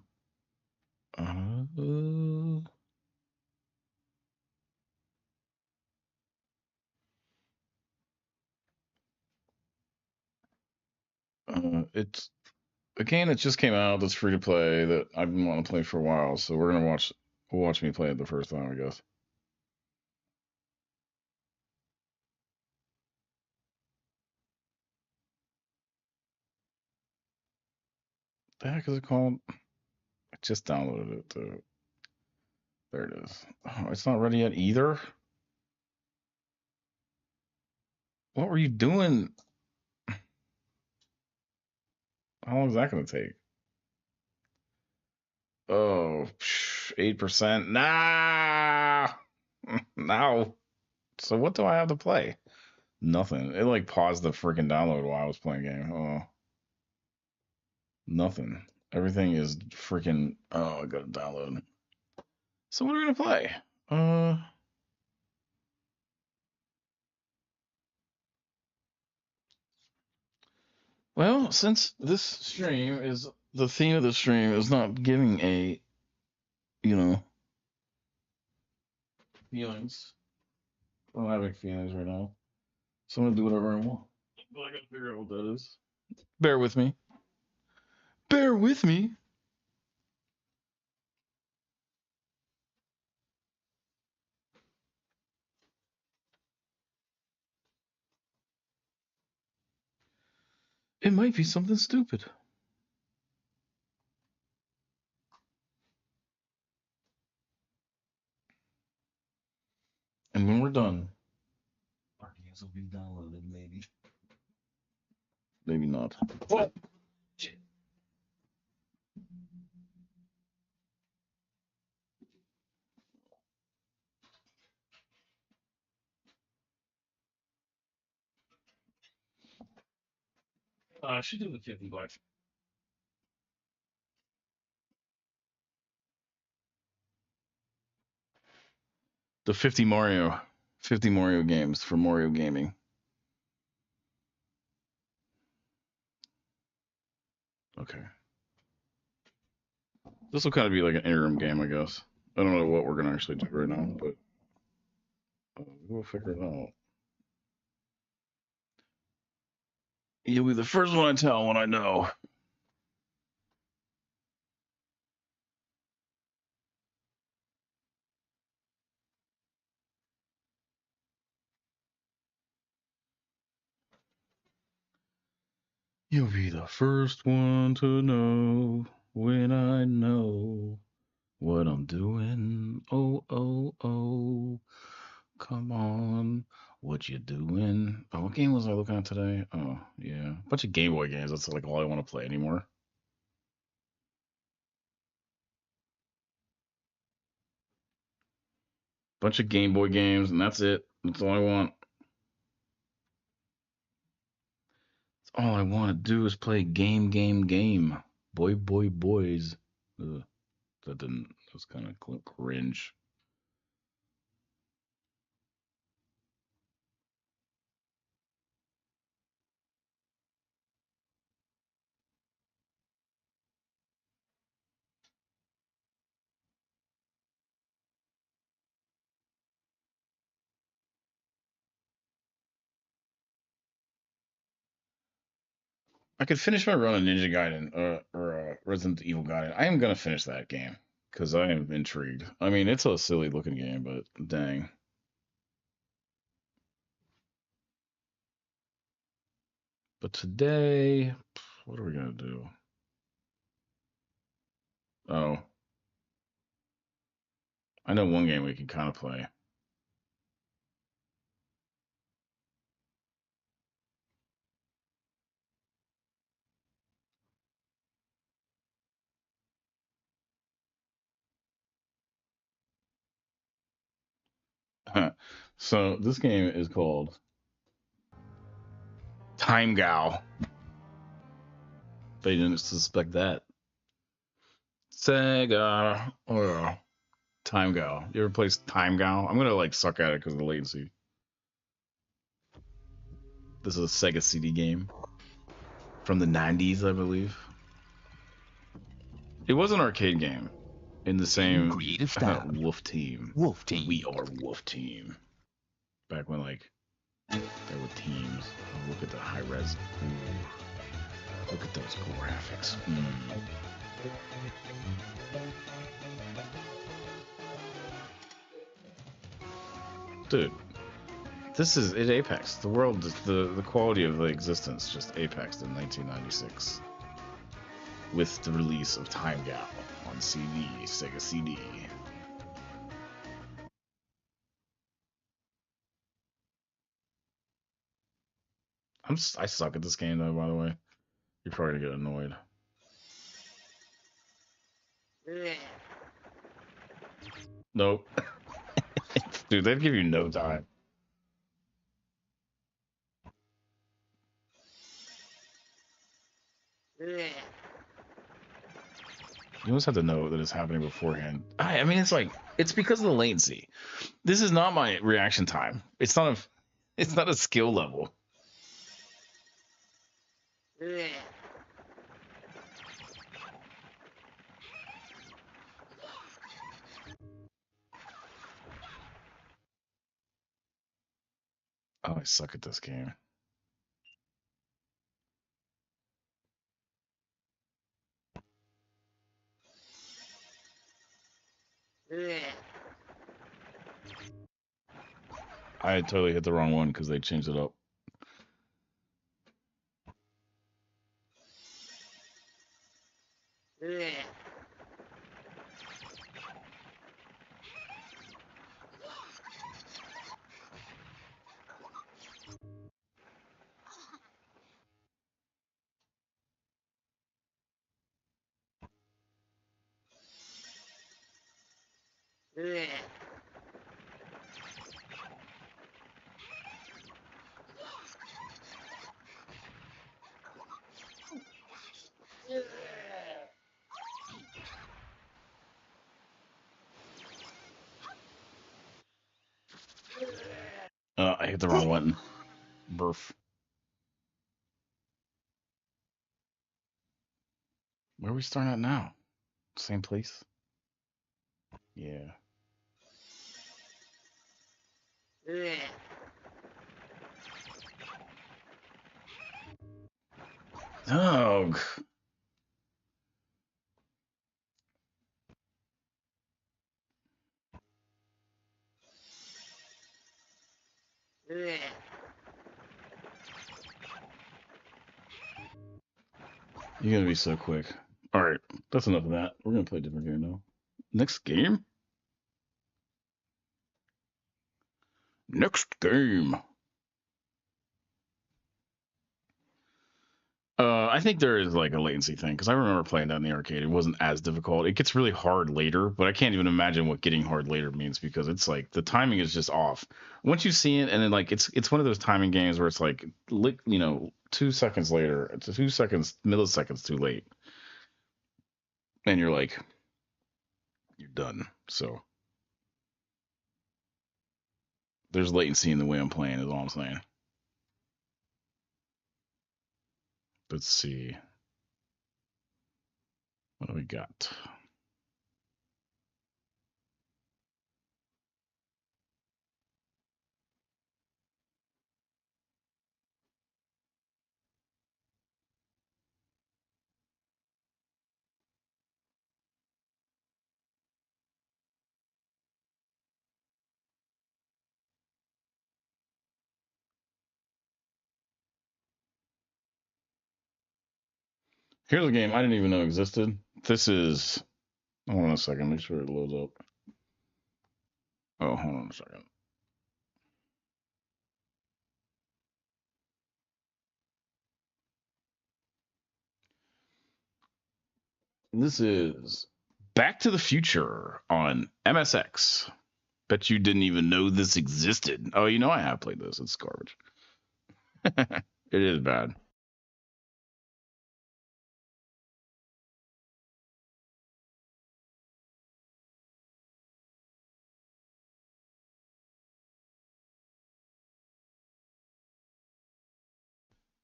It's a game that just came out that's free to play that I've been wanting to play for a while. So we're gonna watch me play it the first time, I guess. The heck is it called? I just downloaded it. There it is. Oh, it's not ready yet either. What were you doing? How long is that going to take? Oh, 8%. Nah. No. So what do I have to play? Nothing. It like paused the freaking download while I was playing game. Oh. Nothing. Everything is freaking. Oh, I gotta download. So what are we gonna play? Well, since this stream is the theme of the stream is not giving a, feelings. I don't have any feelings right now. So I'm gonna do whatever I want. But I gotta figure out what that is. Bear with me. Bear with me. It might be something stupid. And when we're done, our games will be downloaded, maybe. Maybe not. Oh, shit. I should do the $50. The 50 Mario games for Mario Gaming. Okay. This will kind of be like an interim game, I guess. I don't know what we're gonna actually do right now, but we'll figure it out. You'll be the first one I tell when I know. You'll be the first one to know when I know what I'm doing. Oh, oh, oh. Come on. What you doing? Oh, what game was I looking at today? Oh, yeah. A bunch of Game Boy games. That's like all I want to play anymore. Bunch of Game Boy games, and that's it. That's all I want. All I want to do is play game. Boys. Ugh, that was kind of cringe. I could finish my run on Ninja Gaiden or Resident Evil Gaiden. I am gonna finish that game because I am intrigued. I mean, it's a silly looking game, but dang. But today, what are we gonna do? Oh, I know one game we can kind of play. So this game is called Time Gal. They didn't suspect that. Sega or Time Gal. You ever play Time Gal? I'm gonna like suck at it because of the latency. This is a Sega CD game from the 90s, I believe. It was an arcade game in the same creative style. Wolf Team. Wolf Team. We are Wolf Team. Back when like there were teams. Oh, look at the high res. Ooh. Look at those graphics. Dude, this is it. Apex. The world, the quality of the existence just apexed in 1996. with the release of Time Gap on CD, Sega CD. I suck at this game though, by the way. You're probably gonna get annoyed. Nope. Dude, they'd give you no time. You always have to know that it's happening beforehand. I mean, it's because of the latency. This is not my reaction time. It's not a skill level. Oh, I suck at this game. I totally hit the wrong one because they changed it up. I hit the wrong button. Burf. Where are we starting at now? Same place? Yeah. Oh. You're gonna be so quick. Alright, that's enough of that. We're gonna play a different game now. Next game? Next game. I think there is like a latency thing because I remember playing that in the arcade. It wasn't as difficult. It gets really hard later, but I can't even imagine what getting hard later means because it's like the timing is just off. Once you see it, and then like it's one of those timing games where it's like 2 seconds later, it's 2 seconds, milliseconds too late, and you're like you're done. So there's latency in the way I'm playing. Is all I'm saying. Let's see. What do we got? Here's a game I didn't even know existed. This is. Hold on a second. Make sure it loads up. Oh, hold on a second. This is Back to the Future on MSX. Bet you didn't even know this existed. Oh, I have played this. It's garbage. It is bad.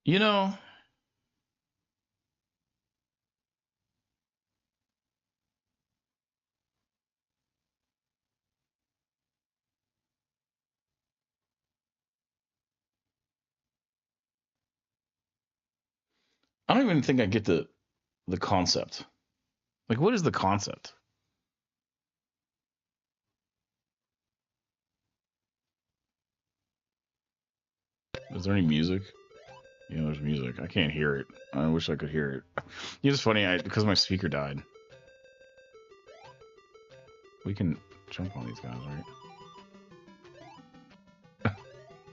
You know, I don't even think I get the concept. Like, what is the concept? Is there any music? You know, there's music. I can't hear it. I wish I could hear it. It's funny, because my speaker died. We can jump on these guys, right?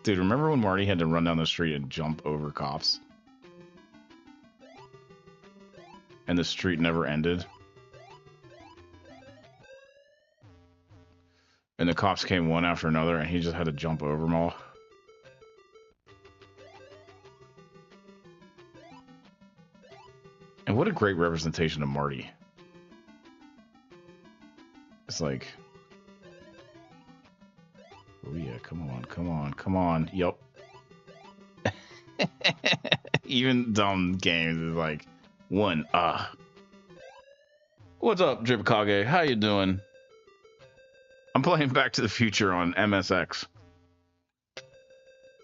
Dude, remember when Marty had to run down the street and jump over cops? And the street never ended? And the cops came one after another, and he just had to jump over them all. And what a great representation of Marty. It's like, oh yeah, come on, come on, come on. Yup. Even dumb games is like, one, What's up, Dripkage? How you doing? I'm playing Back to the Future on MSX.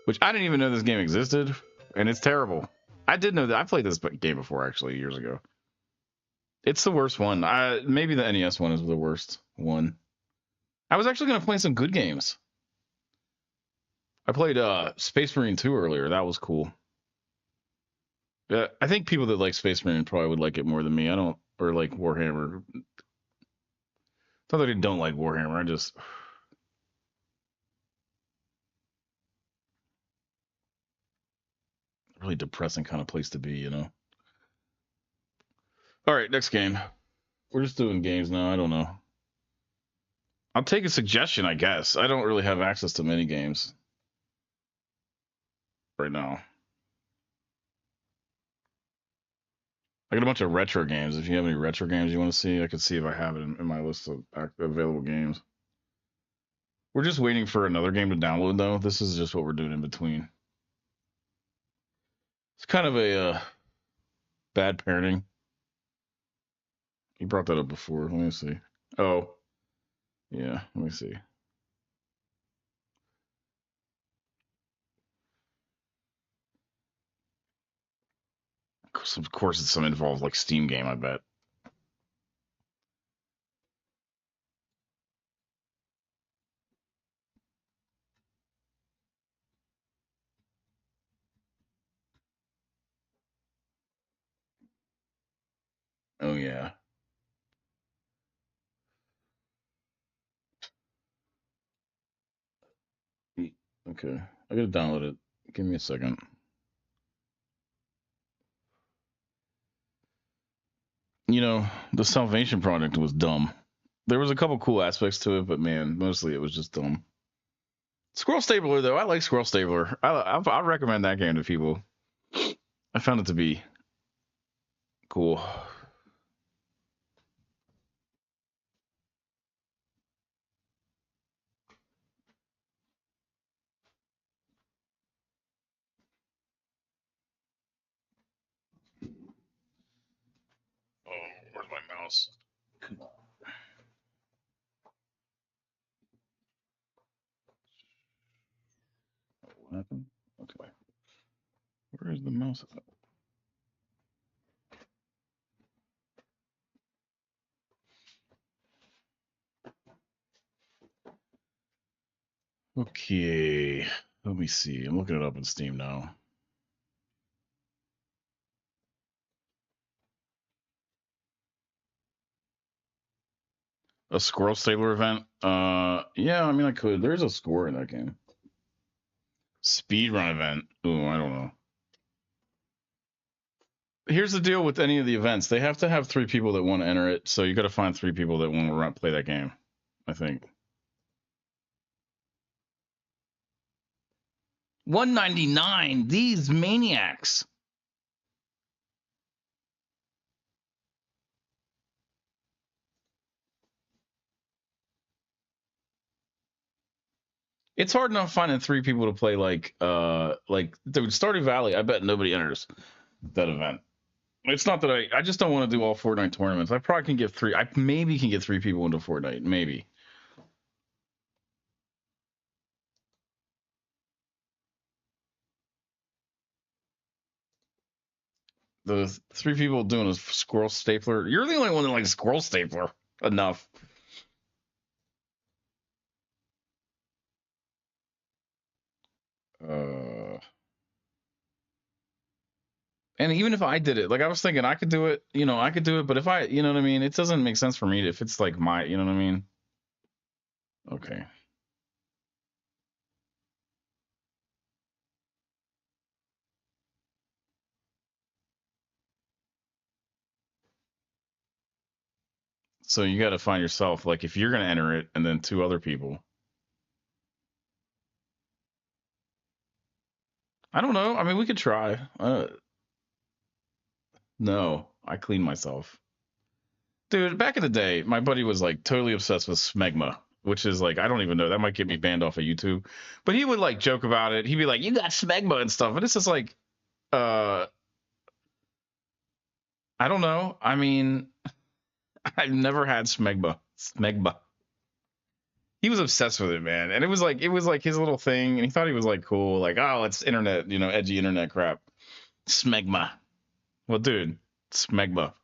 Which I didn't even know this game existed, and it's terrible. I did know that. I played this game before, actually, years ago. It's the worst one. Maybe the NES one is the worst one. I was actually going to play some good games. I played Space Marine 2 earlier. That was cool. I think people that like Space Marine probably would like it more than me. I don't, or like Warhammer. It's not that I don't like Warhammer. I just... really depressing kind of place to be, you know? All right, next game. We're just doing games now. I don't know. I'll take a suggestion, I guess. I don't really have access to many games right now. I got a bunch of retro games. If you have any retro games you want to see, I can see if I have it in my list of available games. We're just waiting for another game to download, though. This is just what we're doing in between. It's kind of a bad parenting. You brought that up before. Let me see. Oh, yeah. Let me see. Of course, it's some involved like Steam game, I bet. Oh, yeah. Okay. I gotta download it. Give me a second. You know, the Salvation Project was dumb. There was a couple cool aspects to it, but man, mostly it was just dumb. Squirrel Stapler, though, I like Squirrel Stapler. I recommend that game to people. I found it to be cool. Oh, where's my mouse? Come on. Oh, what happened? Okay. Where is the mouse? Okay. Let me see. I'm looking it up in Steam now. A Squirrel Stapler event? Yeah, I mean, I could. There's a score in that game. Speedrun event. Ooh, I don't know. Here's the deal with any of the events. They have to have 3 people that want to enter it. So you got to find 3 people that want to play that game, I think. 199. These maniacs. It's hard enough finding 3 people to play like dude, Stardew Valley. I bet nobody enters that event. It's not that I just don't want to do all Fortnite tournaments. I probably can get 3. I maybe can get 3 people into Fortnite. Maybe. The 3 people doing a Squirrel Stapler. You're the only one that likes Squirrel Stapler. Enough. Uh, And even if I did it, like I was thinking I could do it, I could do it, but if I, you know what I mean, it doesn't make sense for me if it's like my, you know what I mean? Okay. So you got to find yourself, like if you're going to enter it and then two other people. I don't know. I mean, we could try. No, I clean myself. Dude, back in the day, my buddy was like totally obsessed with smegma, which is like, I don't even know. That might get me banned off of YouTube. But he would like joke about it. He'd be like, you got smegma and stuff. And it's just like, uh, I don't know. I mean, I've never had smegma. Smegma. He was obsessed with it, man. And it was like his little thing. And he thought he was like cool. Like, oh, it's internet, edgy internet crap. Smegma. Well, dude, smegma.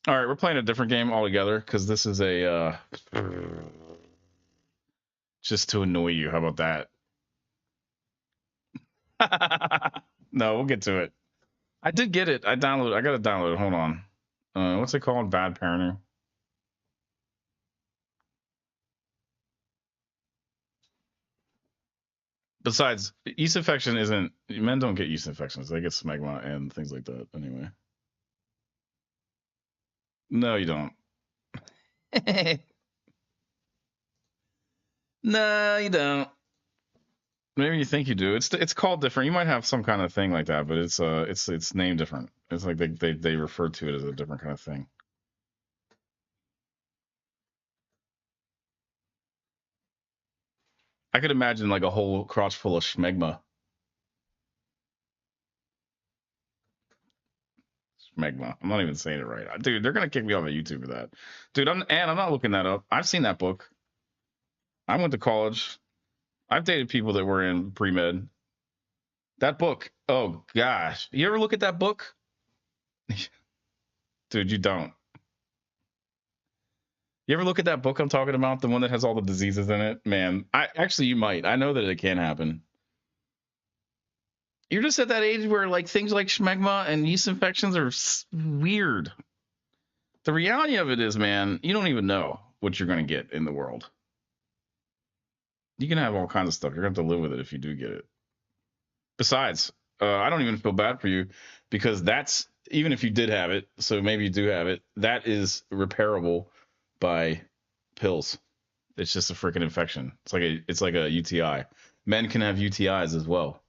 All right, we're playing a different game altogether because this is a just to annoy you. How about that? No, we'll get to it. I did get it. I got to download it. Hold on. What's it called? Bad parenting. Besides, yeast infection isn't. Men don't get yeast infections. They get smegma and things like that. Anyway. No, you don't. No, you don't. Maybe you think you do. It's called different. You might have some kind of thing like that, but it's named different. It's like they refer to it as a different kind of thing. I could imagine like a whole crotch full of schmegma. Schmegma. I'm not even saying it right, dude. They're gonna kick me off of YouTube for that, dude. I'm not looking that up. I've seen that book. I went to college. I've dated people that were in pre-med. That book. Oh gosh, you ever look at that book, dude? You don't. You ever look at that book I'm talking about, the one that has all the diseases in it? Man, you might. I know that it can happen. You're just at that age where like things like schmegma and yeast infections are weird. The reality of it is, man, you don't even know what you're going to get in the world. You can have all kinds of stuff. You're going to have to live with it if you do get it. Besides, I don't even feel bad for you because that's, even if you did have it, so maybe you do have it, that is repairable by pills. It's just a freaking infection. It's like a UTI. Men can have UTIs as well.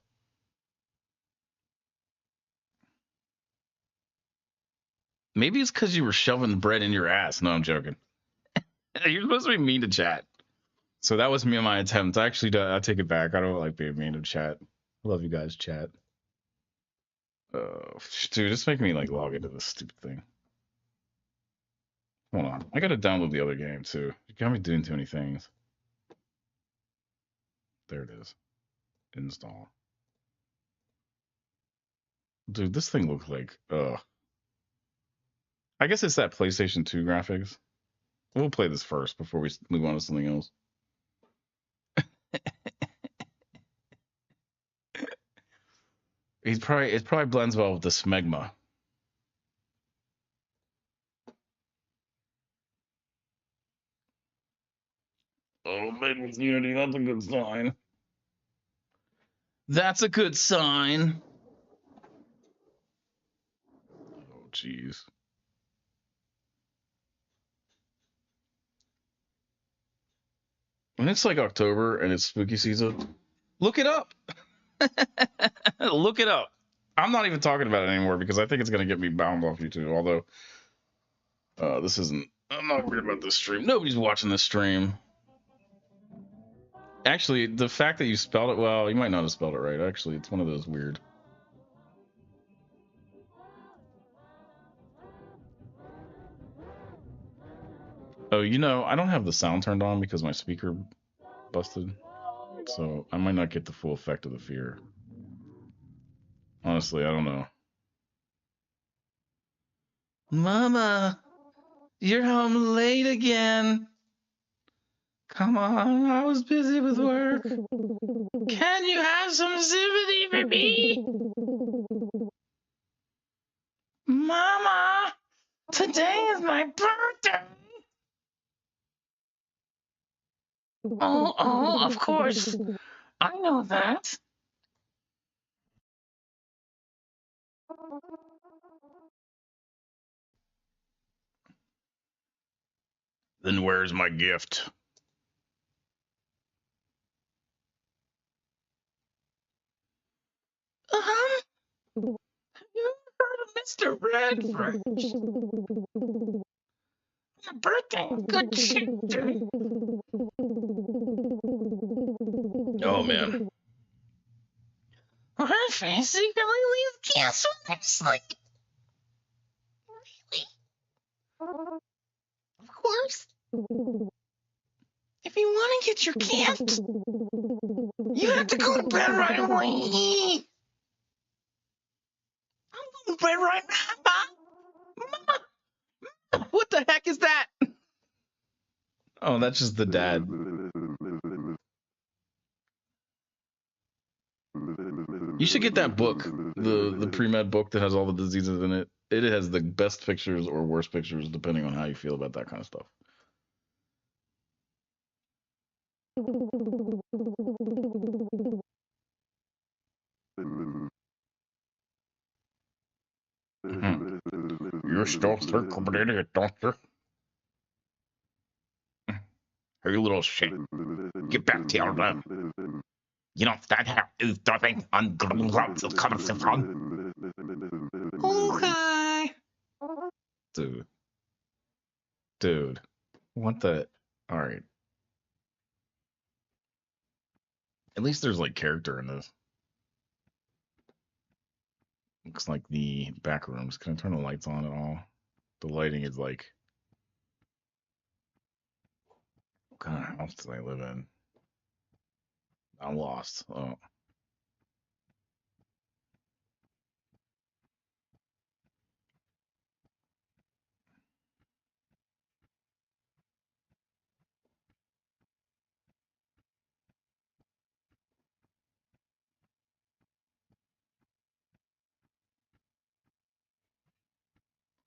Maybe it's because you were shoving bread in your ass. No, I'm joking. You're supposed to be mean to chat. So that was me on my attempt. Actually, I take it back. I don't like being mean to chat. I love you guys, chat. Dude, it's making me like log into this stupid thing. Hold on. I gotta download the other game too. You got me doing too many things. There it is. Install. Dude, this thing looks like I guess it's that PlayStation 2 graphics. We'll play this first before we move on to something else. It probably blends well with the smegma. Oh, Maidens Unity, that's a good sign. That's a good sign. Oh, jeez. When it's like October and it's spooky season, look it up. Look it up. I'm not even talking about it anymore because I think it's going to get me bound off YouTube. Although, this isn't. I'm not worried about this stream. Nobody's watching this stream. Actually, the fact that you spelled it well, you might not have spelled it right. Actually, it's one of those weird. Oh, I don't have the sound turned on because my speaker busted. So I might not get the full effect of the fear. Honestly, I don't know. Mama, you're home late again. Come on, I was busy with work. Can you have some sympathy for me? Mama, today is my birthday. Oh, of course. I know that. Then where's my gift? You heard of Mr. Redford? My birthday. Good shit, dude. Oh, man. Her fancy secretly leave castle next, like, really? Of course. If you want to get your gift, you have to go to bed right away. I'm going to bed right now, Mama. What the heck is that? Oh, that's just the dad. You should get that book, the pre-med book that has all the diseases in it. It has the best pictures or worst pictures, depending on how you feel about that kind of stuff. You're still circling idiot, doctor. Hey, you little shit. Get back to your room. You know, that is nothing on grounds of conversation. Okay. Dude. What the? All right. At least there's like character in this. Looks like the back rooms. Can I turn the lights on at all? The lighting is like, what kind of house do I live in? I'm lost. Oh.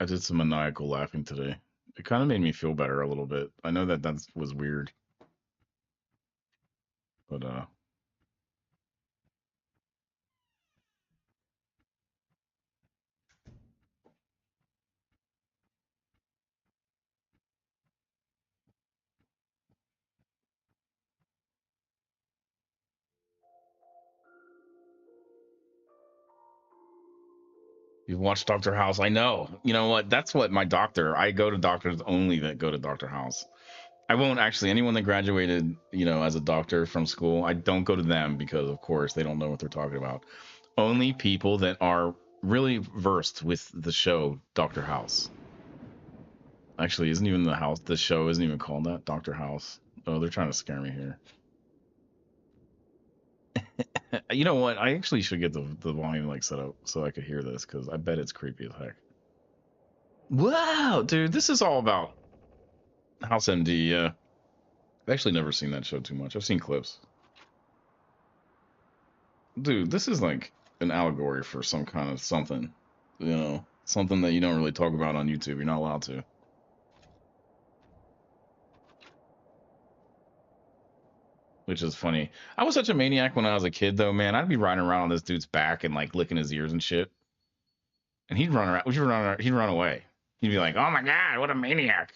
I did some maniacal laughing today. It kind of made me feel better a little bit. I know that was weird, but you've watched Doctor House. I know. You know what? That's what my doctor. I go to doctors only that go to Doctor House. I won't actually. Anyone that graduated, as a doctor from school, I don't go to them because, of course, they don't know what they're talking about. Only people that are really versed with the show Doctor House. Actually, isn't even the show isn't even called that, Doctor House. Oh, they're trying to scare me here. You know what? I actually should get the volume like set up so I could hear this because I bet it's creepy as heck. Wow, dude, this is all about House MD. Yeah, I've actually never seen that show too much. I've seen clips. Dude, this is like an allegory for some kind of something. Something that you don't really talk about on YouTube. You're not allowed to. Which is funny. I was such a maniac when I was a kid, though, man. I'd be riding around on this dude's back and like licking his ears and shit. And he'd run around. He'd run away. He'd be like, "Oh my god, what a maniac!"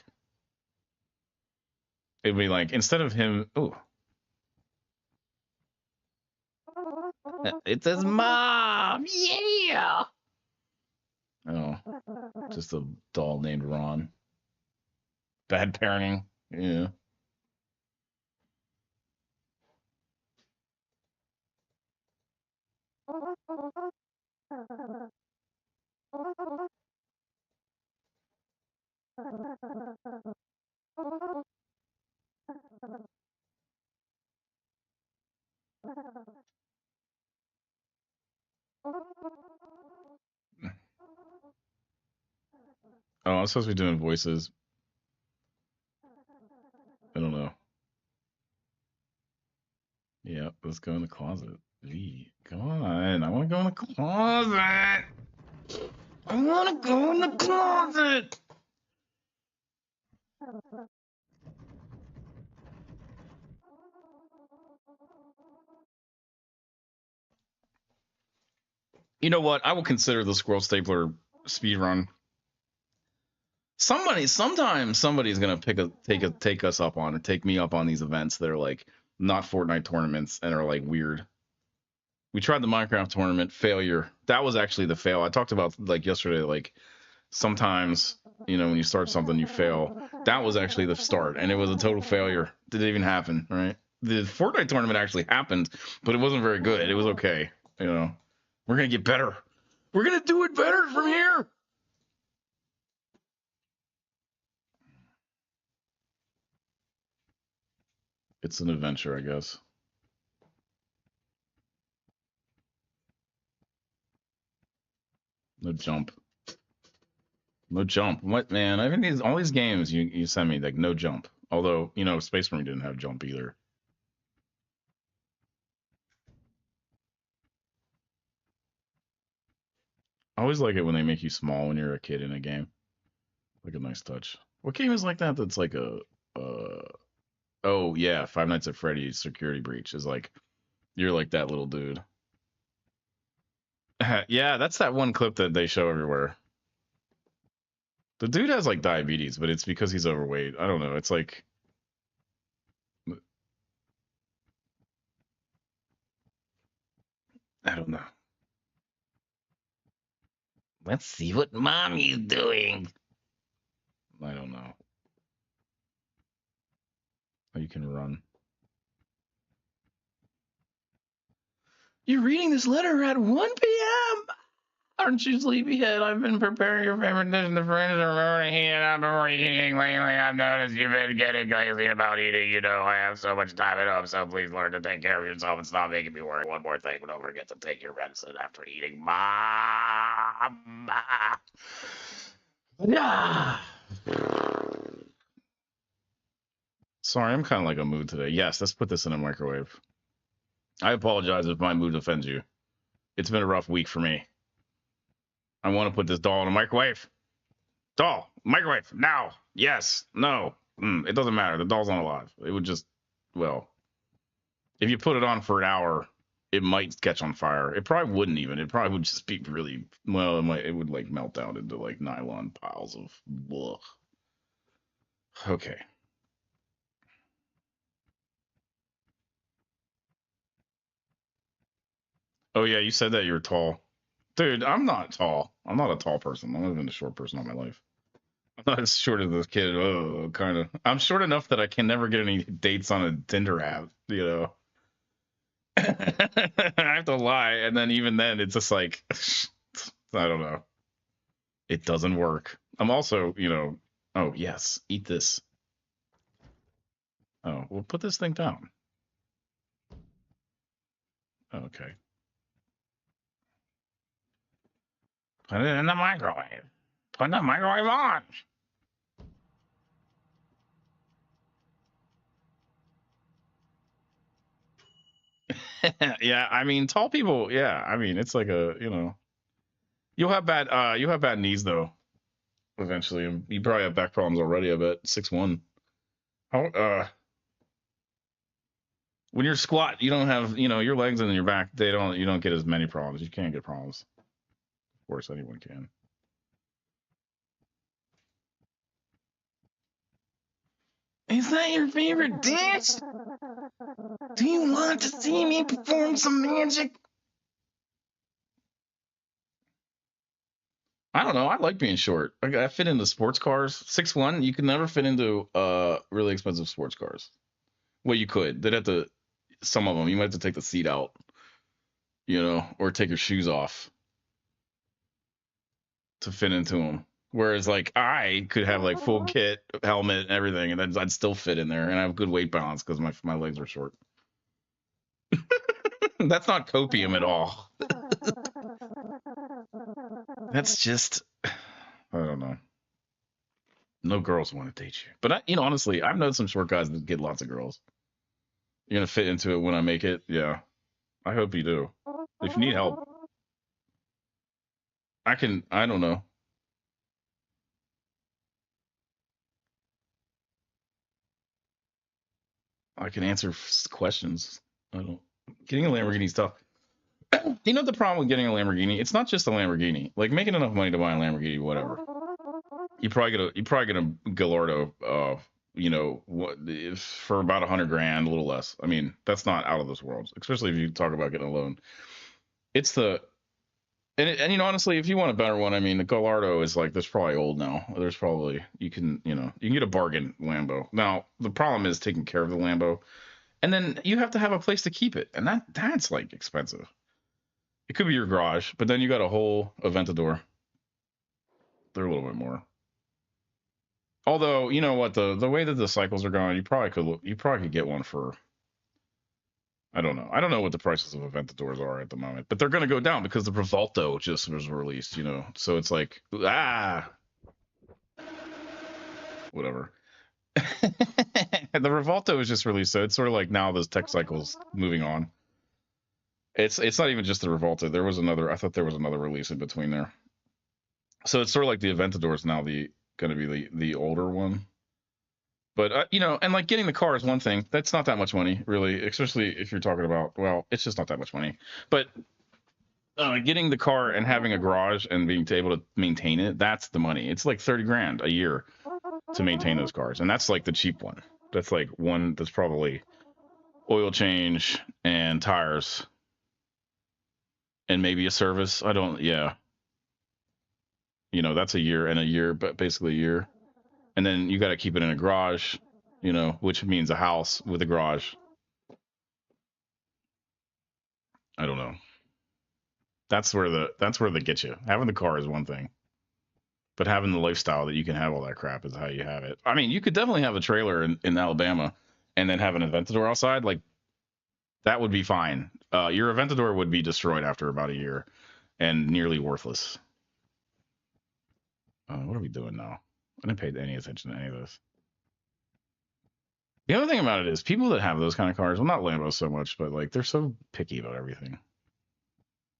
It'd be like instead of him, oh, it's his mom, yeah. Oh, just a doll named Ron. Bad parenting, yeah. Oh, I'm supposed to be doing voices. I don't know. Yeah, let's go in the closet. Come on, I want to go in the closet. I want to go in the closet. You know what? I will consider the Squirrel Stapler speed run. Sometimes somebody's gonna take us up on or take me up on these events that are like not Fortnite tournaments and are like weird. We tried the Minecraft tournament, failure. That was actually the fail. I talked about like yesterday, like sometimes, you know, when you start something, you fail. That was actually the start, and it was a total failure. Did it even happen, right? The Fortnite tournament actually happened, but it wasn't very good. It was okay. You know, we're going to get better. We're going to do it better from here. It's an adventure, I guess. No jump. No jump. What, man? I think all these games you send me, like, no jump. Although, you know, Space Marine didn't have jump either. I always like it when they make you small when you're a kid in a game. Like a nice touch. What game is like that that's like a oh yeah, Five Nights at Freddy's Security Breach is like you're like that little dude. Yeah, that's that one clip that they show everywhere. The dude has like diabetes, but it's because he's overweight. I don't know. It's like I don't know. Let's see what mommy's doing. I don't know. Oh, you can run. You're reading this letter at 1 p.m. Aren't you sleepyhead? I've been preparing your favorite dish in the fridge. Remember to heat it up before eating. Lately, I've noticed you've been getting lazy about eating. You know, I have so much time at home, so please learn to take care of yourself and stop making me worry. One more thing, don't forget to take your medicine after eating. Mom. Yeah. Sorry, I'm kind of like a mood today. Yes, let's put this in a microwave. I apologize if my mood offends you. It's been a rough week for me. I want to put this doll in a microwave. Doll, microwave, now. Yes, no. It doesn't matter. The doll's not alive. It would just, well, if you put it on for an hour, it might catch on fire. It probably wouldn't even. It probably would just be really, well, it would like melt down into like nylon piles of, ugh. Okay. Oh yeah, you said that you were tall. Dude, I'm not tall. I'm not a tall person. I've been a short person all my life. I'm not as short as this kid. Oh, kind of. I'm short enough that I can never get any dates on a Tinder app, you know. I have to lie, and then even then, it's just like, I don't know. It doesn't work. I'm also, you know, oh, yes, eat this. Oh, well, put this thing down. Okay. Put it in the microwave. Put the microwave on. Yeah, I mean, tall people, yeah, I mean, it's like a, you know, you'll have bad knees though, eventually. You probably have back problems already, I bet. 6'1". How, when you're squat, you don't have, you know, your legs and your back, you don't get as many problems. You can't get problems. Of course, anyone can. Is that your favorite dish? Do you want to see me perform some magic? I don't know. I like being short. I fit into sports cars. 6'1", you could never fit into really expensive sports cars. Well, you could. They'd have to, some of them, you might have to take the seat out, you know, or take your shoes off to fit into them. Whereas, like, I could have, like, full kit, helmet, and everything, and then I'd still fit in there, and I have good weight balance because my legs are short. That's not copium at all. That's just, I don't know. No girls want to date you. But, you know, honestly, I've known some short guys that get lots of girls. You're going to fit into it when I make it? Yeah. I hope you do. If you need help. I don't know. I can answer questions. I don't. Getting a Lamborghini is tough. You know the problem with getting a Lamborghini? It's not just a Lamborghini. Like making enough money to buy a Lamborghini, whatever. You probably get a Gallardo. You know what? If for about 100 grand, a little less. I mean, that's not out of this world. Especially if you talk about getting a loan. It's the and you know honestly, if you want a better one, I mean, the Gallardo is like that's probably old now. There's probably you can get a bargain Lambo. Now the problem is taking care of the Lambo, and then you have to have a place to keep it, and that's like expensive. It could be your garage, but then you got a whole Aventador. They're a little bit more. Although you know what the way that the cycles are going, you probably could get one for I don't know. I don't know what the prices of Aventadors are at the moment, but they're going to go down because the Revolto just was released. You know, so it's like whatever. The Revolto was just released, so it's sort of like now this tech cycle's moving on. It's not even just the Revolta. There was another. I thought there was another release in between there. So it's sort of like the Aventador is now going to be the older one. But you know, and like getting the car is one thing. That's not that much money, really, especially if you're talking about. Well, it's just not that much money. But getting the car and having a garage and being able to maintain it—that's the money. It's like 30 grand a year to maintain those cars, and that's like the cheap one. That's like one that's probably oil change and tires and maybe a service. I don't. Yeah, you know, that's a year, but basically a year. And then you got to keep it in a garage, you know, which means a house with a garage. I don't know. That's where they get you. Having the car is one thing, but having the lifestyle that you can have all that crap is how you have it. I mean, you could definitely have a trailer in Alabama and then have an Aventador outside. Like that would be fine. Your Aventador would be destroyed after about a year and nearly worthless. What are we doing now? I didn't pay any attention to any of this. The other thing about it is people that have those kind of cars, well, not Lambos so much, but like they're so picky about everything.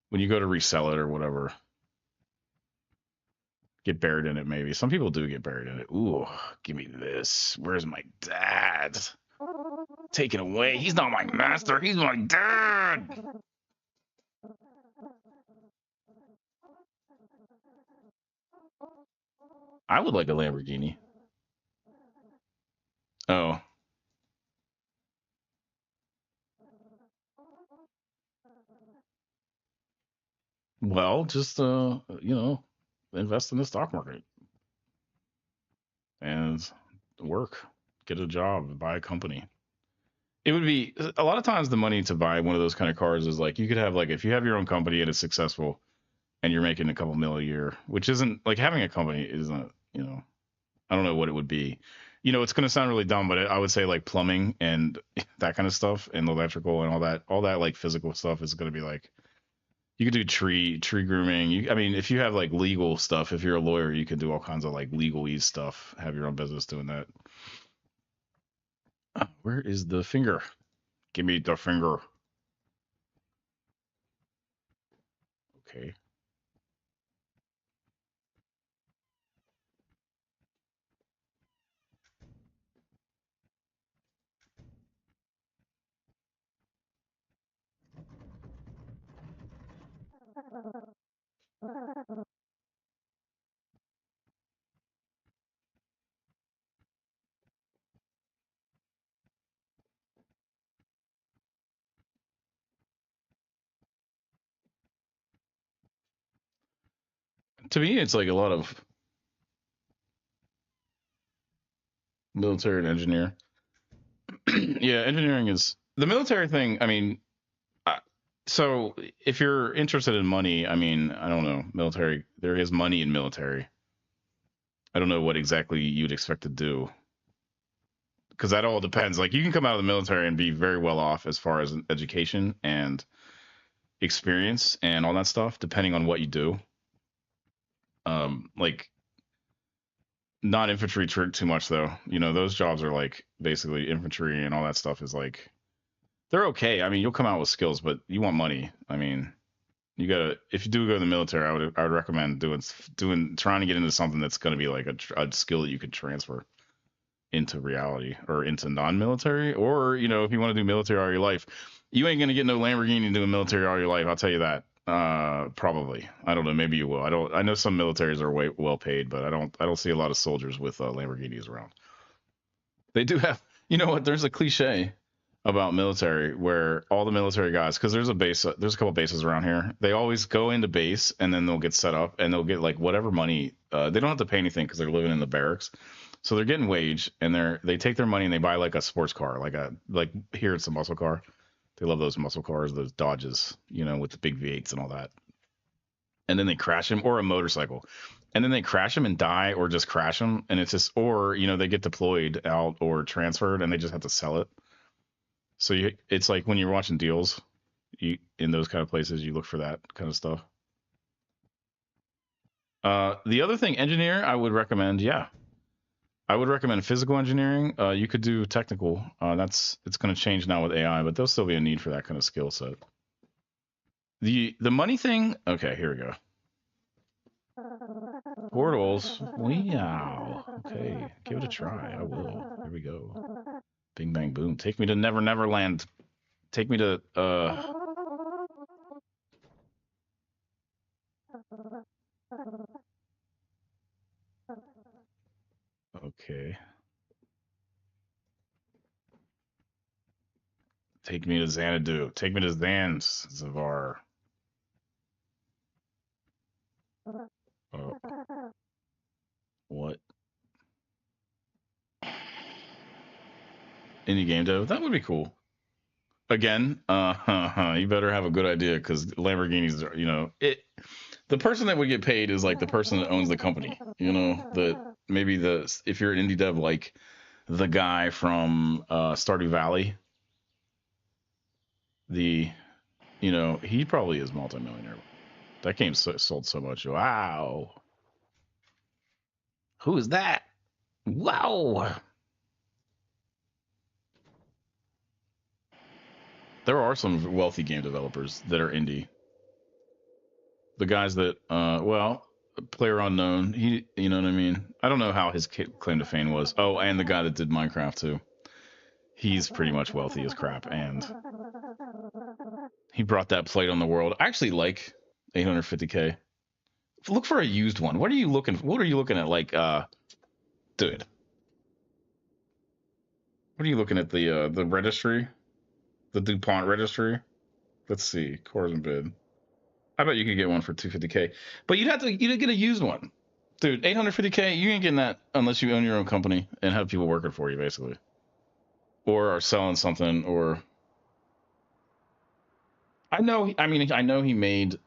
When you go to resell it or whatever, get buried in it maybe. Some people do get buried in it. Ooh, give me this. Where's my dad? Taken away. He's not my master. He's my dad. I would like a Lamborghini. Oh. Well, just invest in the stock market and work, get a job, buy a company. It would be a lot of times the money to buy one of those kind of cars is like you could have like if you have your own company and it's successful and you're making a couple mil a year, which isn't like having a company isn't, you know, I don't know what it would be. You know, it's going to sound really dumb, but I would say like plumbing and that kind of stuff and electrical and all that like physical stuff is going to be like you could do tree grooming. I mean, if you have like legal stuff, if you're a lawyer, you can do all kinds of like legalese stuff. Have your own business doing that. Where is the finger? Give me the finger. Okay. To me, it's like a lot of military and engineer. Yeah, engineering is the military thing. I mean, so if you're interested in money, I mean, I don't know, military. There is money in military. I don't know what exactly you'd expect to do because that all depends. Like you can come out of the military and be very well off as far as education and experience and all that stuff, depending on what you do. Like not infantry too much though. You know, those jobs are like basically infantry and all that stuff is like they're okay. I mean, you'll come out with skills, but you want money. I mean, You gotta, if you do go to the military, I would recommend trying to get into something that's going to be like a skill that you could transfer into reality or into non-military, or if you want to do military all your life, you ain't gonna get no Lamborghini doing military all your life. I'll tell you that. Probably. I don't know. Maybe you will. I know some militaries are way well paid, but I don't see a lot of soldiers with Lamborghinis around. They do have. You know what? There's a cliche about military where all the military guys, because there's a couple bases around here. They always go into base and then they'll get set up and they'll get like whatever money. They don't have to pay anything because they're living in the barracks, so they're getting wage and they take their money and they buy like a sports car, like here it's a muscle car. They love those muscle cars, those Dodges, with the big V8s and all that. And then they crash them, or a motorcycle, and then they crash them and die, or just crash them, and it's just, or they get deployed out or transferred, and they just have to sell it. So it's like when you're watching deals, in those kind of places, you look for that kind of stuff. The other thing, engineer, I would recommend, yeah, I would recommend physical engineering. You could do technical. It's going to change now with AI, but there'll still be a need for that kind of skill set. The money thing. Okay, here we go. Portals. Wow. Okay, give it a try. I will. Here we go. Bing bang boom. Take me to Never Never Land. Take me to Okay. Take me to Xanadu. Take me to Zanzibar. Oh. What? Indie game dev? That would be cool. Again, you better have a good idea because Lamborghinis are, the person that would get paid is like the person that owns the company. Maybe if you're an indie dev, like the guy from Stardew Valley, he probably is multimillionaire. That game sold so much. Wow. Who is that? Wow. There are some wealthy game developers that are indie. The guys that, Player Unknown, you know what I mean? I don't know how his claim to fame was. Oh, and the guy that did Minecraft too. He's pretty much wealthy as crap, and he brought that plate on the world. I actually like 850K. Look for a used one. What are you looking at? Like, dude. What are you looking at? The registry? The DuPont registry? Let's see. Cores and bid. I bet you could get one for 250K. But you'd get a used one. Dude, 850K, you ain't getting that unless you own your own company and have people working for you, basically. Or are selling something, or I know he made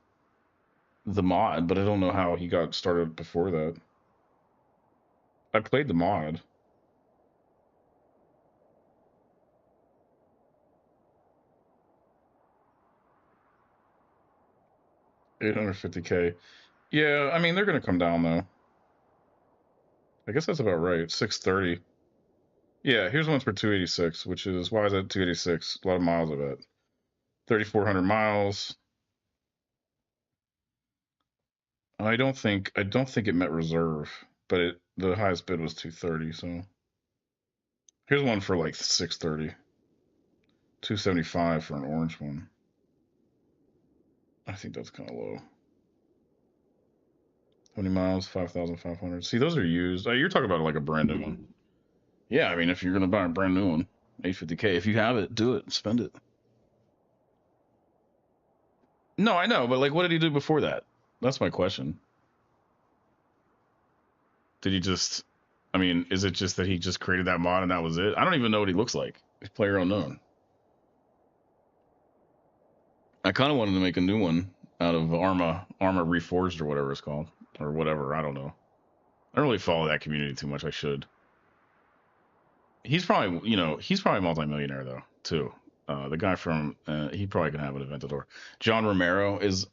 the mod, but I don't know how he got started before that. I played the mod. $850K. Yeah, I mean they're gonna come down though. I guess that's about right. 630. Yeah, here's one for 286, which is, why is that 286? A lot of miles of it. 3,400 miles. I don't think it met reserve, but the highest bid was 230. So here's one for like 630. 275 for an orange one. I think that's kind of low. 20 miles, 5,500. See, those are used. You're talking about like a brand new one. Yeah, I mean, if you're gonna buy a brand new one, 850K. If you have it, do it. Spend it. No, I know, but like, what did he do before that? That's my question. Did he just? I mean, is it just that he just created that mod and that was it? I don't even know what he looks like. He's player unknown. I kind of wanted to make a new one out of Arma Reforged or whatever it's called, or whatever. I don't know. I don't really follow that community too much. I should. He's probably multimillionaire though too. The guy from he probably can have an Aventador. John Romero is.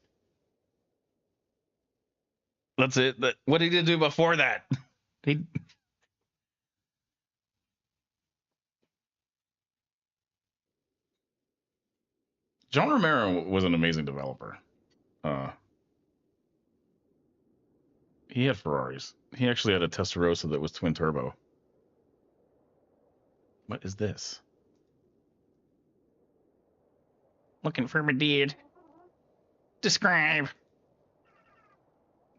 That's it. What did he do before that? He. John Romero was an amazing developer. He had Ferraris. He actually had a Testarossa that was twin turbo. What is this? Looking for my dude. Describe.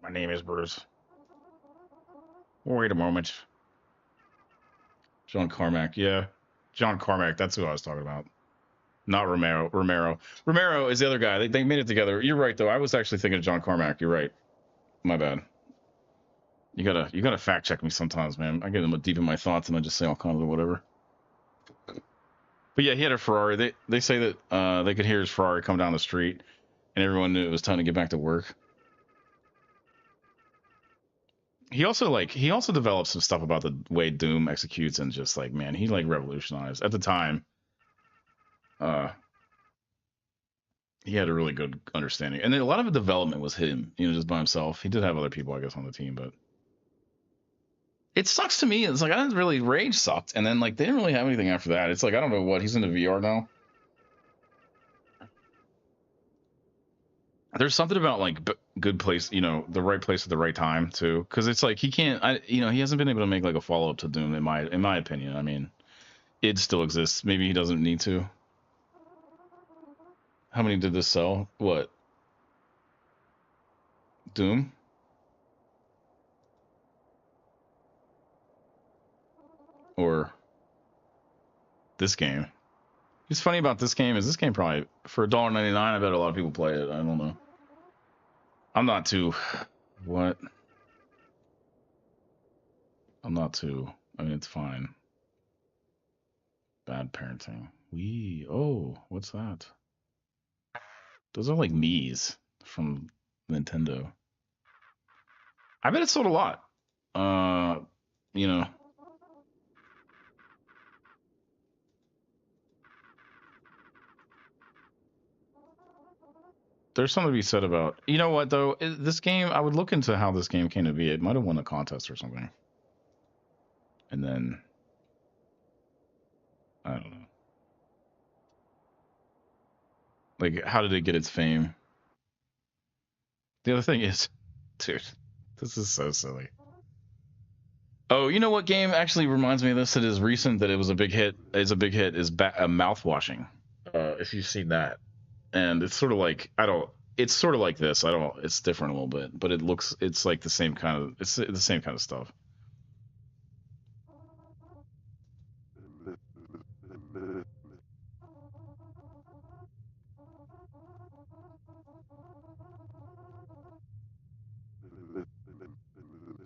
My name is Bruce. Wait a moment. John Carmack, yeah. John Carmack, that's who I was talking about. Not Romero. Romero is the other guy. They made it together. You're right, though. I was actually thinking of John Carmack. You're right. My bad. You gotta fact check me sometimes, man. I get deep in my thoughts and I just say all kinds of whatever. But yeah, he had a Ferrari. They say that they could hear his Ferrari come down the street, and everyone knew it was time to get back to work. He also developed some stuff about the way Doom executes, and just like, man, he like revolutionized at the time. He had a really good understanding, and then a lot of the development was him, just by himself. He did have other people, I guess, on the team, but it sucks to me. It's like, I didn't really Rage sucked, and then like they didn't really have anything after that. It's like, I don't know what he's into VR now. There's something about like good place, the right place at the right time too, because it's like he can't, he hasn't been able to make like a follow up to Doom in my opinion. I mean, it still exists. Maybe he doesn't need to. How many did this sell? What? Doom? Or this game? What's funny about this game is this game probably for $1.99. I bet a lot of people play it. I don't know. I'm not too. What? I'm not too. I mean, it's fine. Bad parenting. Oh, what's that? Those are like Mii's from Nintendo. I bet it sold a lot. You know. There's something to be said about. You know what though? This game, I would look into how this game came to be. It might have won a contest or something. And then I don't know. Like, how did it get its fame? The other thing is, dude, this is so silly. Oh, you know what game actually reminds me of this that is recent, that it was a big hit? Is mouth washing. If you've seen that, and it's sort of like It's sort of like this. It's different a little bit, but it's like the same kind of. It's the same kind of stuff.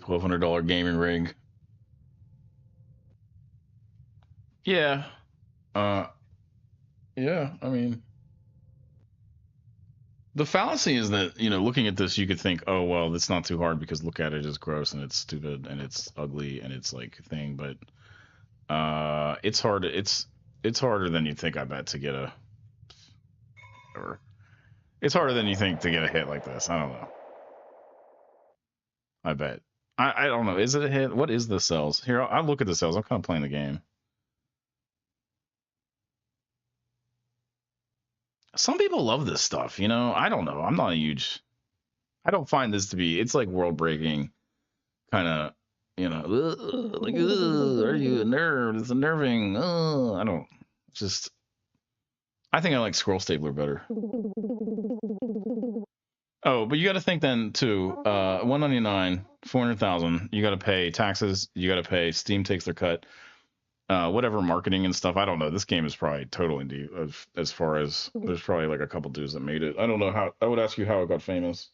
$1,200 gaming rig. Yeah. Yeah. I mean, the fallacy is that, looking at this, you could think, oh well, it's not too hard because look at it, it's gross and it's stupid and it's ugly and it's like a thing, but it's hard. It's harder than you think. I bet to get a. Or it's harder than you think to get a hit like this. I don't know. I bet. I don't know. Is it a hit? What is the cells? Here, I'll look at the cells. I'm kind of playing the game. Some people love this stuff, I don't know. I'm not a huge. I don't find this to be. It's like world breaking, kind of, like, are you a nerd? It's unnerving. I don't. Just. I think I like Scroll Stapler better. Oh, but you got to think then too. 199, 400,000. You got to pay taxes. You got to pay. Steam takes their cut. Whatever marketing and stuff. I don't know. This game is probably totally deep. As far as there's probably like a couple dudes that made it. I don't know how. I would ask you how it got famous.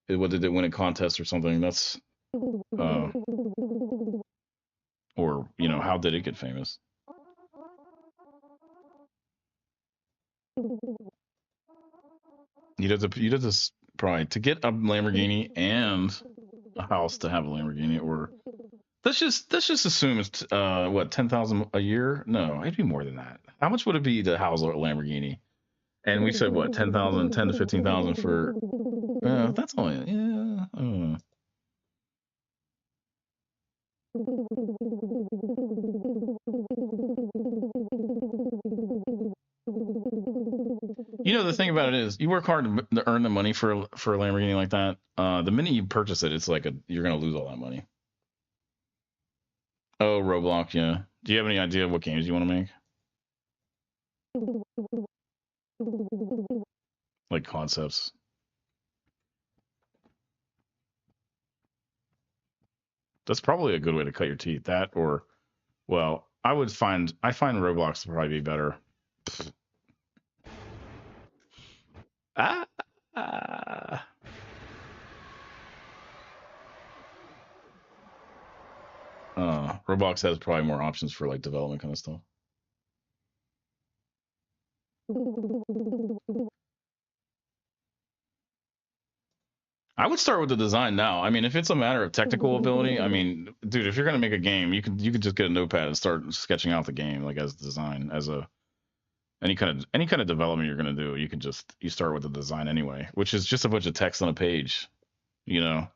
What did it win a contest or something? That's. Or how did it get famous? You'd have to probably to get a Lamborghini and a house to have a Lamborghini, or let's just assume it's what, 10,000 a year? No, it'd be more than that. How much would it be to house a Lamborghini? And we said what, 10,000, 10 to 15,000 for. That's only yeah. You know, the thing about it is, you work hard to earn the money for a Lamborghini like that. The minute you purchase it, it's like you're gonna lose all that money. Oh, Roblox, yeah. Do you have any idea what games you want to make? Like concepts. That's probably a good way to cut your teeth. That or, well, I find Roblox to probably be better. Ah. Roblox has probably more options for like development kind of stuff. I would start with the design now. I mean, if it's a matter of technical ability, I mean, dude, if you're gonna make a game, you could just get a notepad and start sketching out the game like as design, as any kind of development you're gonna do. You start with the design anyway, which is just a bunch of text on a page, you know.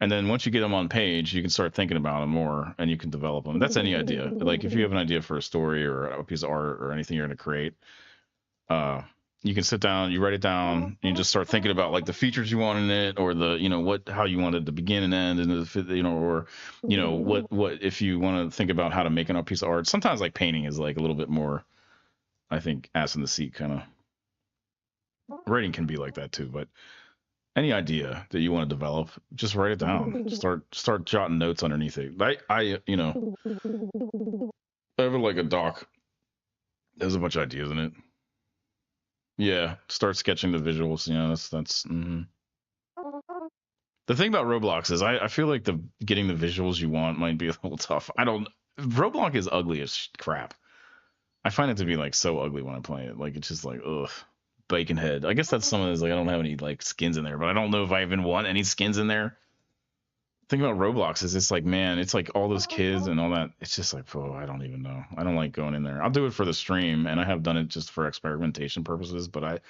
And then once you get them on page, you can start thinking about them more, and you can develop them. That's any idea. Like if you have an idea for a story or a piece of art or anything you're gonna create, you can sit down, you write it down, and you just start thinking about like the features you want in it, or the how you want it to begin and end, and or what if you want to think about how to make a piece of art. Sometimes like painting is like a little bit more, I think, ass in the seat kind of. Writing can be like that too, but any idea that you want to develop, just write it down. Start jotting notes underneath it. I have like a doc. There's a bunch of ideas in it. Yeah, start sketching the visuals. Yeah, that's. The thing about Roblox is I feel like getting the visuals you want might be a little tough. Roblox is ugly as crap. I find it to be like so ugly when I play it. Like it's just like ugh, bacon head. I guess that's some of this. Like I don't have any like skins in there, but I don't know if I even want any skins in there. The thing about Roblox is it's like, man, it's like all those kids and all that. It's just like, oh, I don't even know. I don't like going in there. I'll do it for the stream, and I have done it just for experimentation purposes. But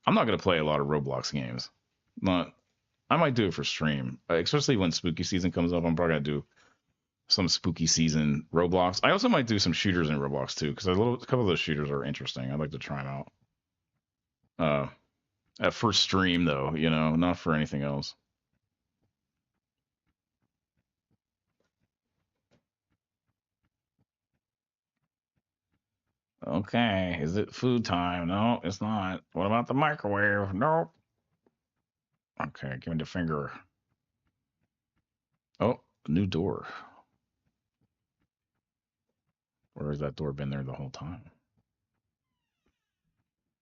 I'm not gonna play a lot of Roblox games. I might do it for stream, especially when spooky season comes up. I'm probably gonna do some spooky season Roblox. I also might do some shooters in Roblox too, because a couple of those shooters are interesting. I'd like to try them out. For stream though, not for anything else. Okay, is it food time? No, it's not. What about the microwave? Nope. Okay, give me the finger. Oh, new door. Or has that door been there the whole time?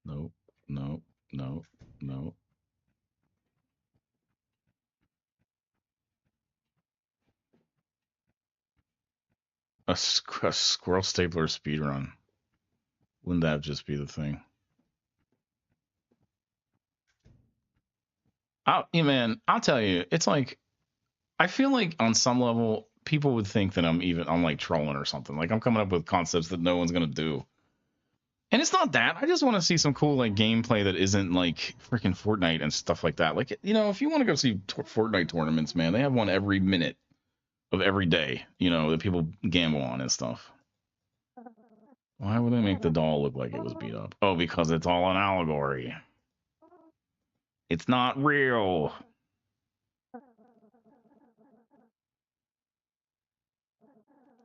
Nope, nope, nope, nope. A squirrel stapler speed run. Wouldn't that just be the thing? Man, I'll tell you, it's like I feel like on some level people would think that I'm like trolling or something. Like I'm coming up with concepts that no one's gonna do. And it's not that. I just want to see some cool like gameplay that isn't like freaking Fortnite and stuff like that. Like if you want to go see Fortnite tournaments, man, they have one every minute of every day. That people gamble on and stuff. Why would they make the doll look like it was beat up? Oh, because it's all an allegory. It's not real.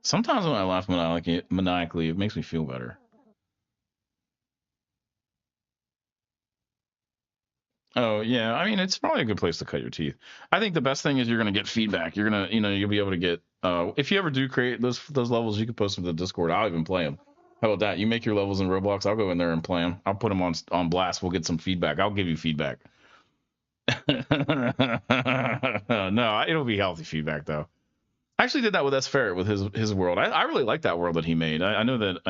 Sometimes when I laugh maniacally, it makes me feel better. Oh yeah, I mean it's probably a good place to cut your teeth. I think the best thing is you're gonna get feedback. You're gonna, you'll be able to get. If you ever do create those levels, you can post them to the Discord. I'll even play them. How about that? You make your levels in Roblox. I'll go in there and play them. I'll put them on blast. We'll get some feedback. I'll give you feedback. No, it'll be healthy feedback though. I actually did that with S Ferret with his world. I really like that world that he made. I know that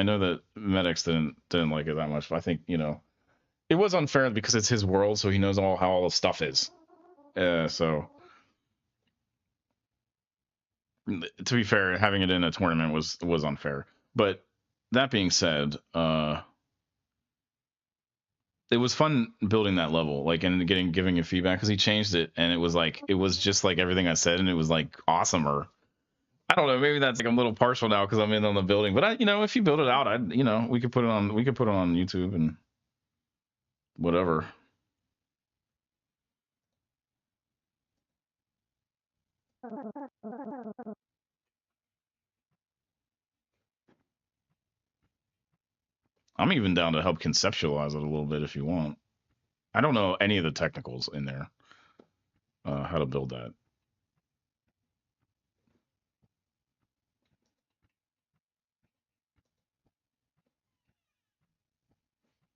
Medix didn't like it that much. But I think it was unfair because it's his world, so he knows how all the stuff is. So to be fair, having it in a tournament was unfair. But that being said, it was fun building that level, like, and giving you feedback because he changed it, and it was just like everything I said, and it was like awesomer. I don't know, maybe that's like I'm a little partial now because I'm in on the building, but if you build it out, we could put it on YouTube and whatever. I'm even down to help conceptualize it a little bit if you want. I don't know any of the technicals in there. How to build that.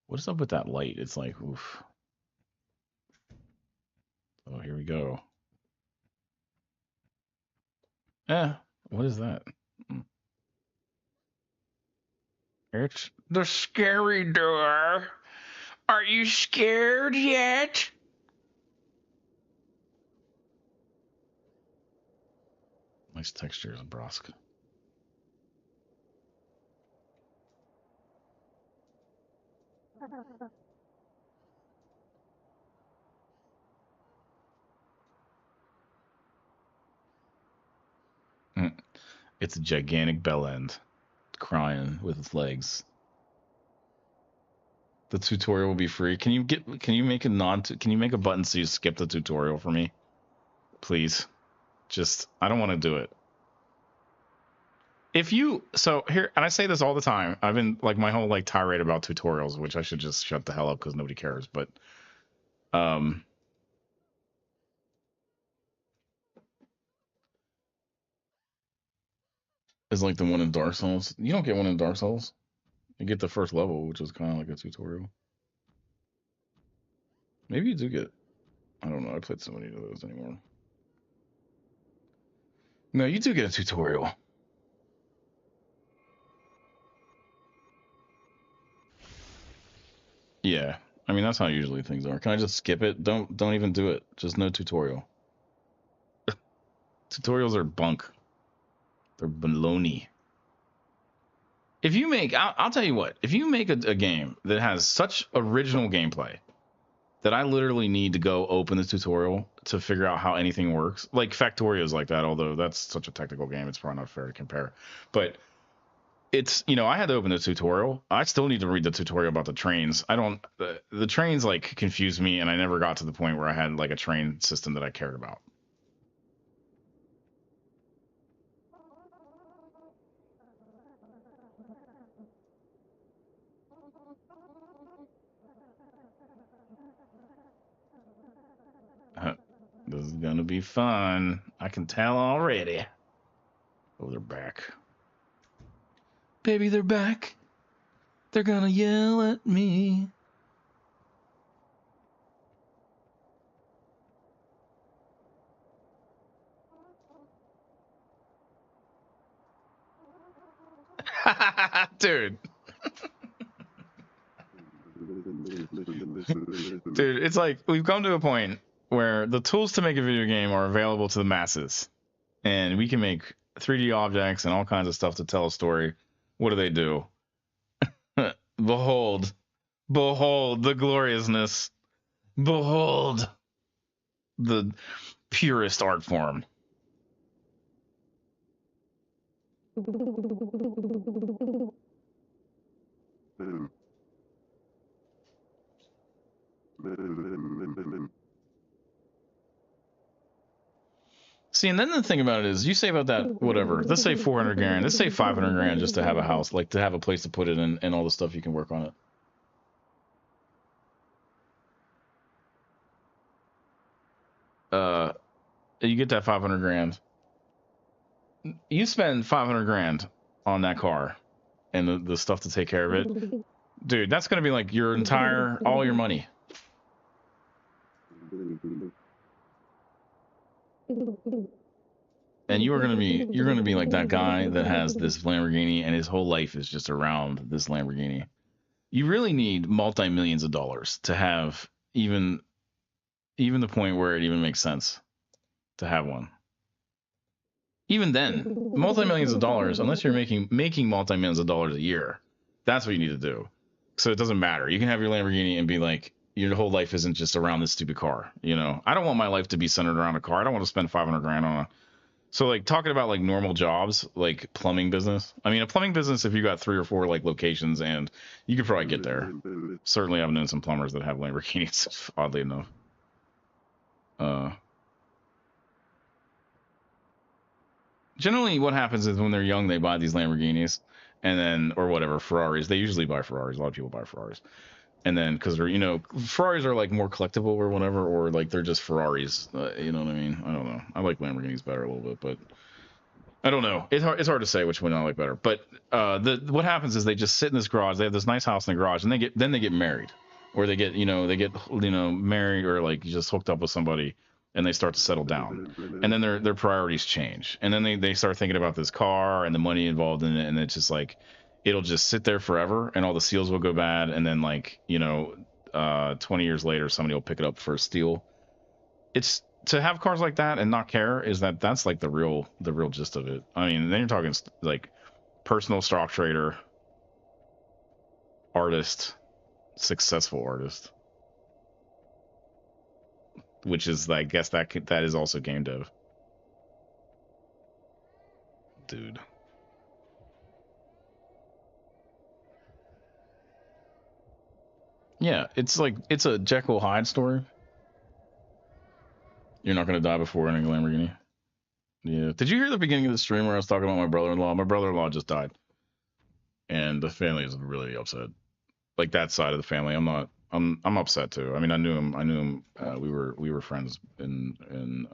What is up with that light? It's like, oof. Oh, here we go. What is that? It's the scary door. Are you scared yet? Nice textures, Brosk. It's a gigantic bell end, crying with its legs. The tutorial will be free. Can you make a button so you skip the tutorial for me? Please. Just, I don't want to do it. So here, and I say this all the time. I've been like my whole like tirade about tutorials, which I should just shut the hell up because nobody cares. But, it's like the one in Dark Souls. You don't get one in Dark Souls. You get the first level, which is kind of like a tutorial. Maybe you do get. I don't know. I played so many of those anymore. No, you do get a tutorial. Yeah, I mean that's how usually things are. Can I just skip it? Don't even do it. Just no tutorial. Tutorials are bunk. They're baloney. If you make, I'll tell you what. If you make a game that has such original gameplay that I literally need to go open the tutorial to figure out how anything works, like Factorio is like that. Although that's such a technical game, it's probably not fair to compare. But it's, I had to open the tutorial. I still need to read the tutorial about the trains. I don't, the trains like confuse me, and I never got to the point where I had like a train system that I cared about. This is gonna be fun. I can tell already. Oh, they're back. Baby, they're back. They're gonna yell at me. Dude. Dude, it's like we've come to a point where the tools to make a video game are available to the masses. And we can make 3D objects and all kinds of stuff to tell a story. What do? Behold the gloriousness. Behold the purest art form. See, and then the thing about it is, you say about that, whatever. Let's say 400 grand. Let's say 500 grand just to have a house, like to have a place to put it in, and all the stuff you can work on it. You get that 500 grand. You spend 500 grand on that car and the stuff to take care of it, dude. That's gonna be like your all your money. And you're gonna be like that guy that has this Lamborghini and his whole life is just around this Lamborghini. You really need multi-millions of dollars to have even the point where it even makes sense to have one. Even then, multi-millions of dollars, unless you're making multi-millions of dollars a year, that's what you need to do. So it doesn't matter. You can have your Lamborghini and be like, your whole life isn't just around this stupid car. I don't want my life to be centered around a car. I don't want to spend 500 grand on a So like talking about like normal jobs, like plumbing business. I mean, a plumbing business, if you got 3 or 4 like locations, and you could probably get there. Certainly, I've known some plumbers that have Lamborghinis. Oddly enough. Generally, what happens is when they're young, they buy these Lamborghinis, and then or whatever Ferraris. They usually buy Ferraris. A lot of people buy Ferraris, and then because they're Ferraris are like more collectible or whatever, or like they're just Ferraris. You know what I mean? I don't know. I like Lamborghinis better a little bit, but I don't know. It's hard to say which one I like better. But what happens is they just sit in this garage. They have this nice house in the garage, and they get married, or they get married, or like just hooked up with somebody, and they start to settle down, and then their priorities change, and then they start thinking about this car and the money involved in it, and it's just like it'll just sit there forever, and all the seals will go bad, and then 20 years later somebody will pick it up for a steal. It's to have cars like that and not care is that's like the real gist of it. I mean, then you're talking like personal stock trader, artist, successful artist, which is I guess that is also game dev, dude. Yeah, it's like it's a Jekyll Hyde story. You're not gonna die before owning a Lamborghini. Yeah. Did you hear the beginning of the stream where I was talking about my brother-in-law? My brother-in-law just died, and the family is really upset. Like that side of the family, I'm upset too. I mean, I knew him. We were friends in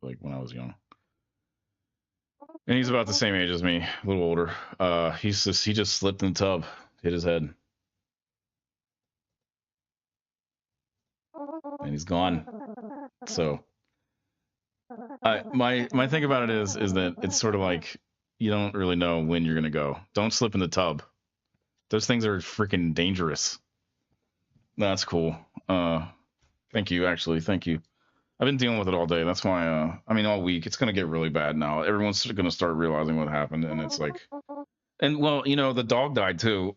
like when I was young, and he's about the same age as me, a little older. He just slipped in the tub, hit his head, and he's gone. So, my thing about it is that it's sort of like you don't really know when you're gonna go. Don't slip in the tub. Those things are freaking dangerous. That's cool. Thank you. Actually, thank you. I've been dealing with it all day. That's why, I mean, all week. It's going to get really bad now. Everyone's going to start realizing what happened. And it's like, and well, the dog died too.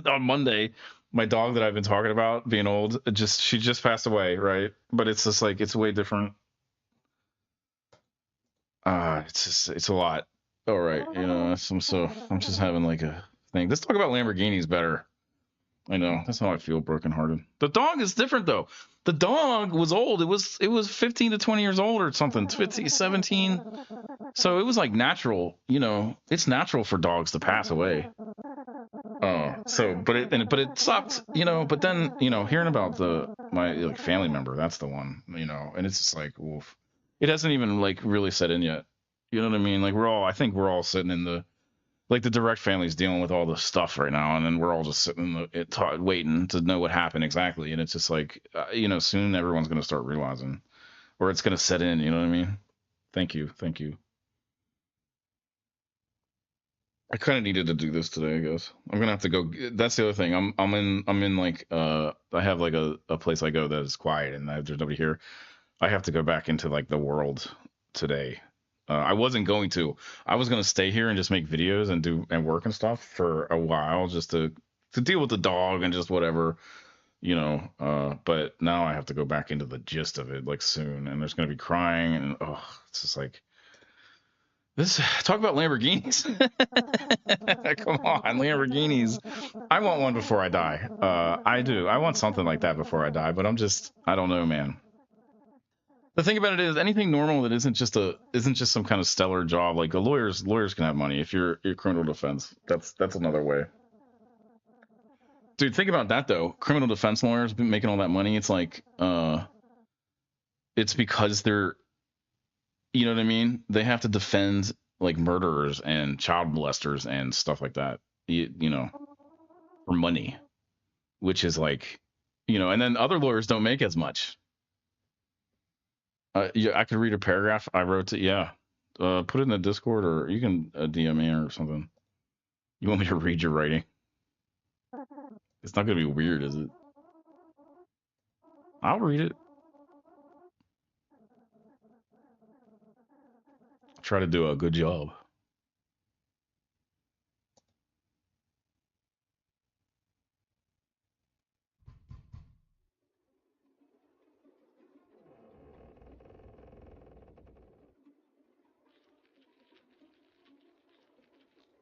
On Monday, my dog that I've been talking about being old, she just passed away, right? But it's just like, it's way different. It's a lot. All right. I'm just having like a thing. Let's talk about Lamborghinis better. I know that's how I feel, brokenhearted. The dog is different though. The dog was old. It was 15 to 20 years old or something, 15, 17. So it was like natural. It's natural for dogs to pass away. But it stopped. But then hearing about my like family member, that's the one. And it's just like, oof. It hasn't even like really set in yet. You know what I mean? Like I think we're all sitting in the. Like the direct family's dealing with all the stuff right now, and then we're all just sitting waiting to know what happened exactly. And it's just like, soon everyone's going to start realizing, or it's going to set in. You know what I mean? Thank you. I kind of needed to do this today, I guess. I'm gonna have to go. That's the other thing. I'm in like I have like a place I go that is quiet and there's nobody here. I have to go back into like the world today. I wasn't going to. I was going to stay here and just make videos and work and stuff for a while, just to deal with the dog and just whatever, But now I have to go back into the gist of it like soon, and there's going to be crying and it's just like this. Talk about Lamborghinis. Come on, Lamborghinis. I want one before I die. I do. I want something like that before I die, but I don't know, man. The thing about it is anything normal that isn't just some kind of stellar job. Like lawyers can have money if you're criminal defense. That's another way. Dude, think about that though. Criminal defense lawyers been making all that money. It's like it's because they're, you know what I mean? They have to defend like murderers and child molesters and stuff like that. For money, which is like, and then other lawyers don't make as much. Yeah, I could read a paragraph I wrote to. Yeah, put it in the Discord, or you can DM me or something. You want me to read your writing? It's not gonna be weird, is it? I'll read it. Try to do a good job.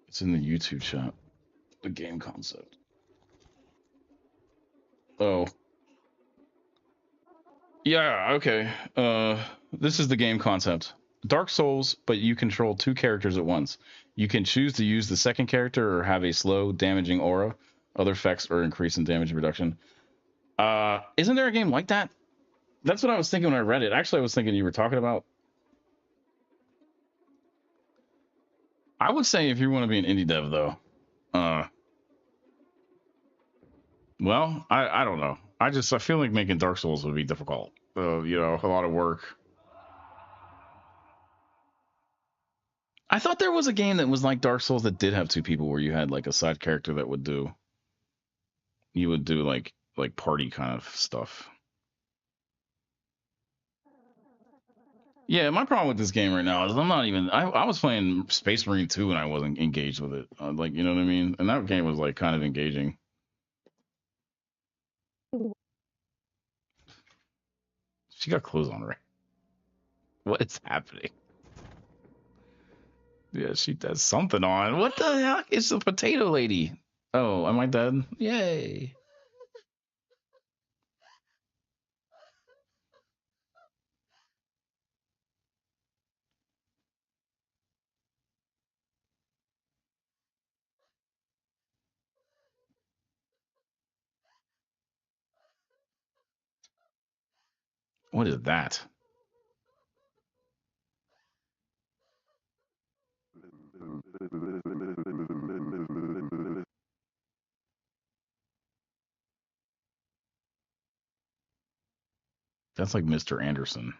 It's in the YouTube chat. The game concept. Oh. Yeah, okay. This is the game concept. Dark Souls, but you control two characters at once. You can choose to use the second character or have a slow, damaging aura. Other effects or increase in damage reduction. Isn't there a game like that? That's what I was thinking when I read it. Actually, I was thinking you were talking about. I would say if you want to be an indie dev, though, well, I don't know. I feel like making Dark Souls would be difficult. You know, a lot of work. I thought there was a game that was like Dark Souls that did have two people where you had like a side character that would do. You would do like party kind of stuff. Yeah, my problem with this game right now is I'm not even. I was playing Space Marine 2 and I wasn't engaged with it. Like, you know what I mean? And that game was like kind of engaging. She got clothes on, right? What is happening? Yeah, she does something on. What the heck is the potato lady? Oh, am I dead? Yay. What is that? That's like Mr. Anderson.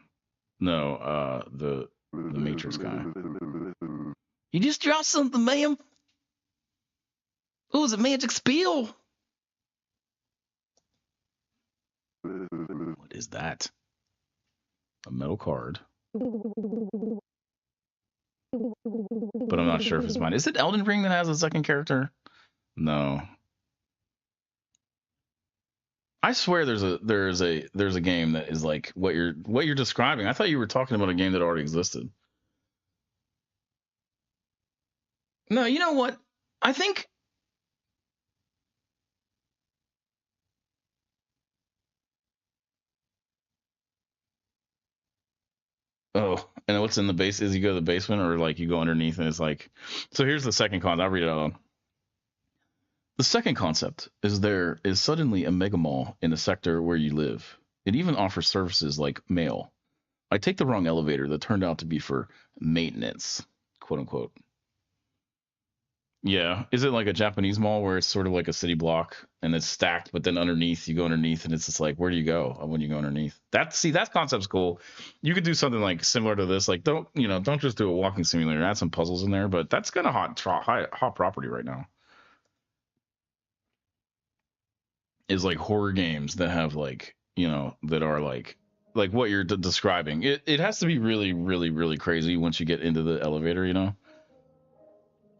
No, the Matrix guy. You just dropped something, ma'am. Oh, is it Magic Spiel? What is that? A metal card. But I'm not sure if it's mine. Is it Elden Ring that has a second character? No. I swear there's a game that is like what you're describing. I thought you were talking about a game that already existed. No, you know what? I think oh, and what's in the base is you go to the basement or like you go underneath and it's like so here's the second concept. I'll read it out. The second concept is there is suddenly a mega mall in the sector where you live. It even offers services like mail. I take the wrong elevator that turned out to be for maintenance, quote unquote. Yeah. Is it like a Japanese mall where it's sort of like a city block and it's stacked, but then underneath you go underneath and it's just like, where do you go when you go underneath? That concept's cool. You could do something like similar to this. Like don't just do a walking simulator. Add some puzzles in there, but that's kind of hot property right now. Is like horror games that have like, that are like what you're describing. It has to be really, really, really crazy once you get into the elevator.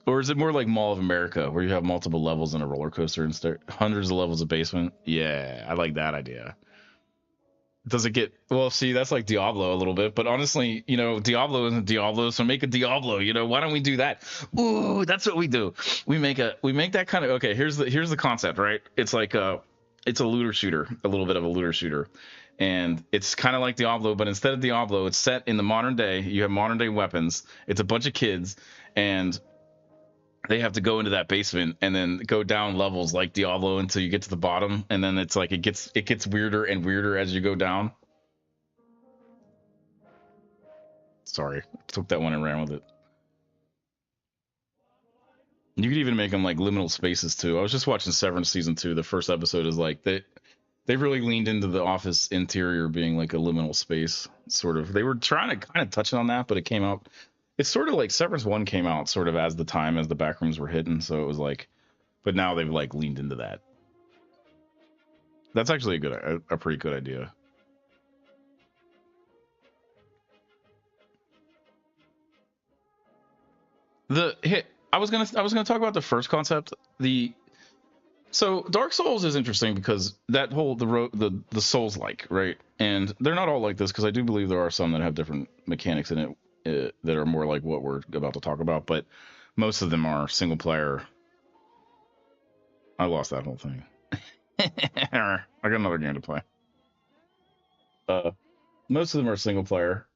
Or is it more like Mall of America, where you have multiple levels in a roller coaster and hundreds of levels of basement? Yeah, I like that idea. Does it get well? See, that's like Diablo a little bit, but honestly, Diablo isn't Diablo, so make a Diablo. Why don't we do that? Ooh, that's what we do. We make that kind of okay. Here's the concept, right? It's like it's a looter shooter, a little bit of a looter shooter, and it's kind of like Diablo, but instead of Diablo, it's set in the modern day. You have modern day weapons. It's a bunch of kids and they have to go into that basement and then go down levels like Diablo until you get to the bottom, and then it's like it gets weirder and weirder as you go down. Sorry, took that one and ran with it. You could even make them like liminal spaces too. I was just watching Severance season 2. The first episode is like they really leaned into the office interior being like a liminal space. Sort of. They were trying to kind of touch on that, but it came out. It's sort of like Severance 1 came out sort of as the backrooms were hitting, so it was like, but now they've like leaned into that. That's actually a pretty good idea. I was gonna talk about the first concept. So Dark Souls is interesting because that whole the Souls like, right? And they're not all like this because I do believe there are some that have different mechanics in it that are more like what we're about to talk about. But Most of them are single player. I lost that whole thing. I got another game to play. Most of them are single player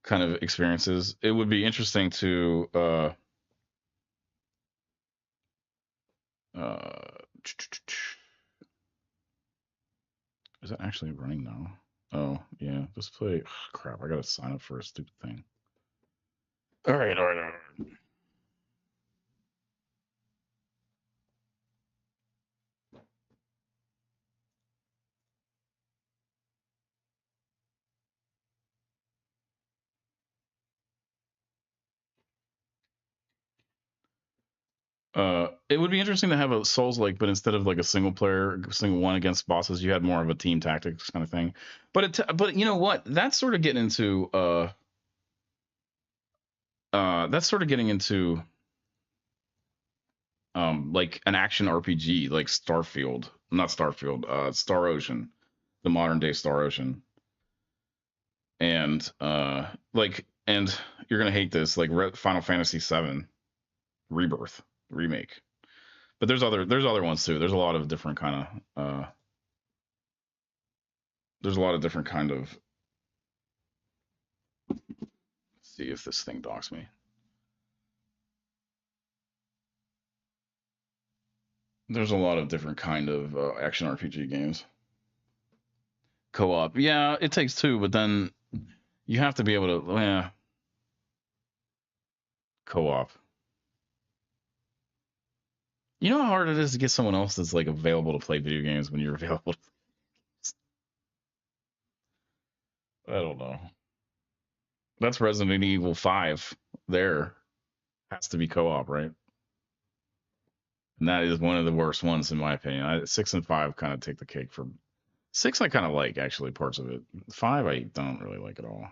kind of experiences. It would be interesting to is that actually running now? Oh yeah, just play. Oh, crap, I gotta sign up for a stupid thing. All right. It would be interesting to have a Souls like, but instead of like a single player, single one against bosses, you had more of a team tactics kind of thing. But you know what? That's sort of getting into that's sort of getting into like an action RPG like Starfield, not Starfield, Star Ocean, the modern day Star Ocean, and and you're gonna hate this, like Final Fantasy VII Rebirth remake. But there's other ones too. There's a lot of different kind of there's a lot of different kind of. Let's see if this thing docks me. There's a lot of different kind of action RPG games. Co-op, yeah, it takes two, but then you have to be able to, co-op. You know how hard it is to get someone else that's like available to play video games when you're available. I don't know. That's Resident Evil 5. There has to be co-op, right? And that is one of the worst ones in my opinion. 6 and 5 kind of take the cake for 6. I kind of like actually parts of it. 5 I don't really like at all.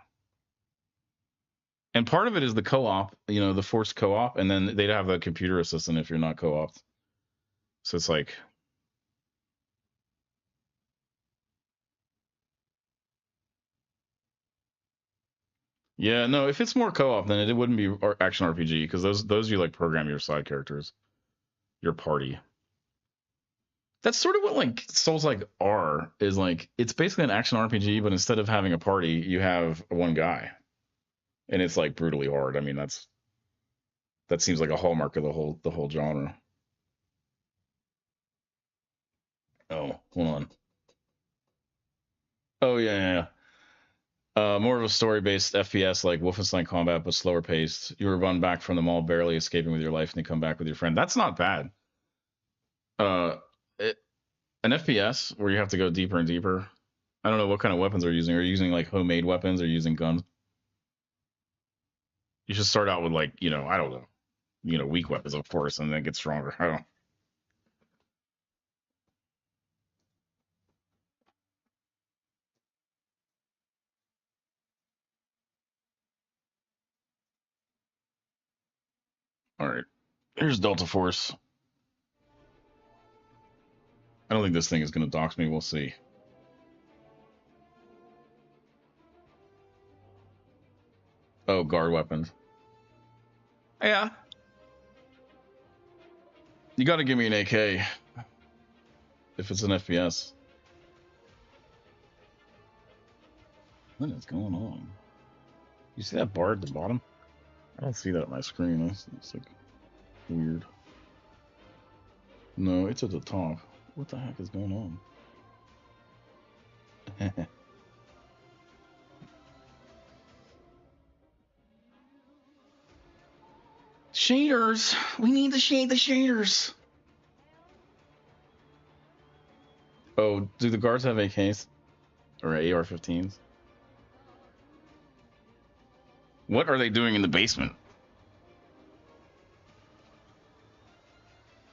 And part of it is the co-op, the forced co-op, and then they'd have a computer assistant if you're not co-oped. So it's like, yeah, no, if it's more co-op, then it wouldn't be action RPG, because those you like program your side characters, your party. That's sort of what like Souls like are, is like it's basically an action RPG, but instead of having a party, you have one guy, and it's like brutally hard. I mean, that seems like a hallmark of the whole genre. Oh, hold on. Oh yeah. More of a story-based FPS like Wolfenstein Combat, but slower paced. You run back from the mall, barely escaping with your life, and you come back with your friend. That's not bad. An FPS where you have to go deeper and deeper. I don't know what kind of weapons are you using. Are you using like homemade weapons or using guns? You should start out with like, I don't know, weak weapons, of course, and then get stronger. I don't. All right. Here's Delta Force. I don't think this thing is going to dox me. We'll see. Oh, guard weapons. Yeah. You got to give me an AK if it's an FPS. What is going on? You see that bar at the bottom? I don't see that on my screen. It's like weird. No, it's at the top. What the heck is going on? Shaders! We need to shade the shaders! Oh, do the guards have AKs? Or AR-15s? What are they doing in the basement?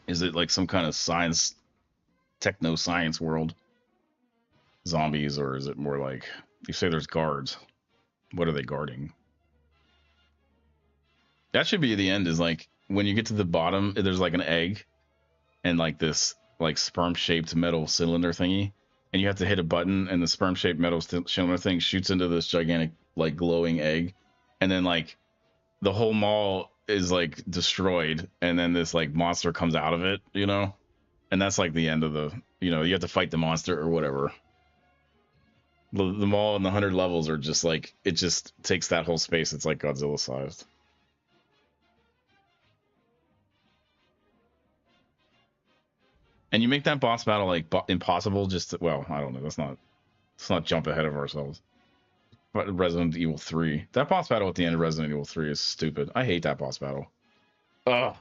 Is it like some kind of science, techno-science world? Zombies, or is it more like, you say there's guards. What are they guarding? That should be the end, is like, when you get to the bottom, there's like an egg, and like this like sperm-shaped metal cylinder thingy, and you have to hit a button, and the sperm-shaped metal cylinder thing shoots into this gigantic like glowing egg, and then like the whole mall is like destroyed, and then this like monster comes out of it, you know, and that's like the end of the, you know, you have to fight the monster or whatever. The mall and the 100 levels are just like, it just takes that whole space. It's like Godzilla sized. And you make that boss battle like impossible. Just to, well, I don't know. Let's not jump ahead of ourselves. But Resident Evil 3, that boss battle at the end of Resident Evil 3 is stupid. I hate that boss battle. Ugh.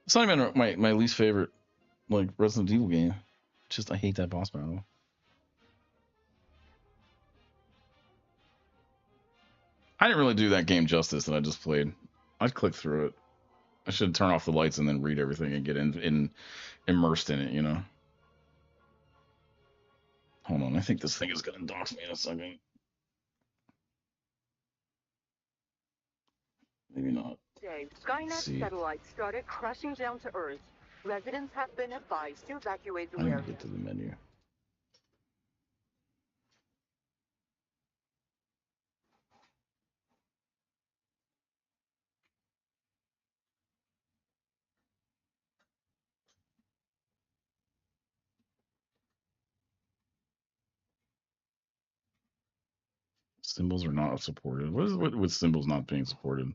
It's not even my least favorite like Resident Evil game. Just I hate that boss battle. I didn't really do that game justice that I just played. I'd click through it. I should turn off the lights and then read everything and get in immersed in it, you know. Hold on, I think this thing is gonna dox me in a second. Maybe not. Skynet satellites started crashing down to Earth. Residents have been advised to evacuate the I need area. to get to the menu. Symbols are not supported. What is with symbols not being supported?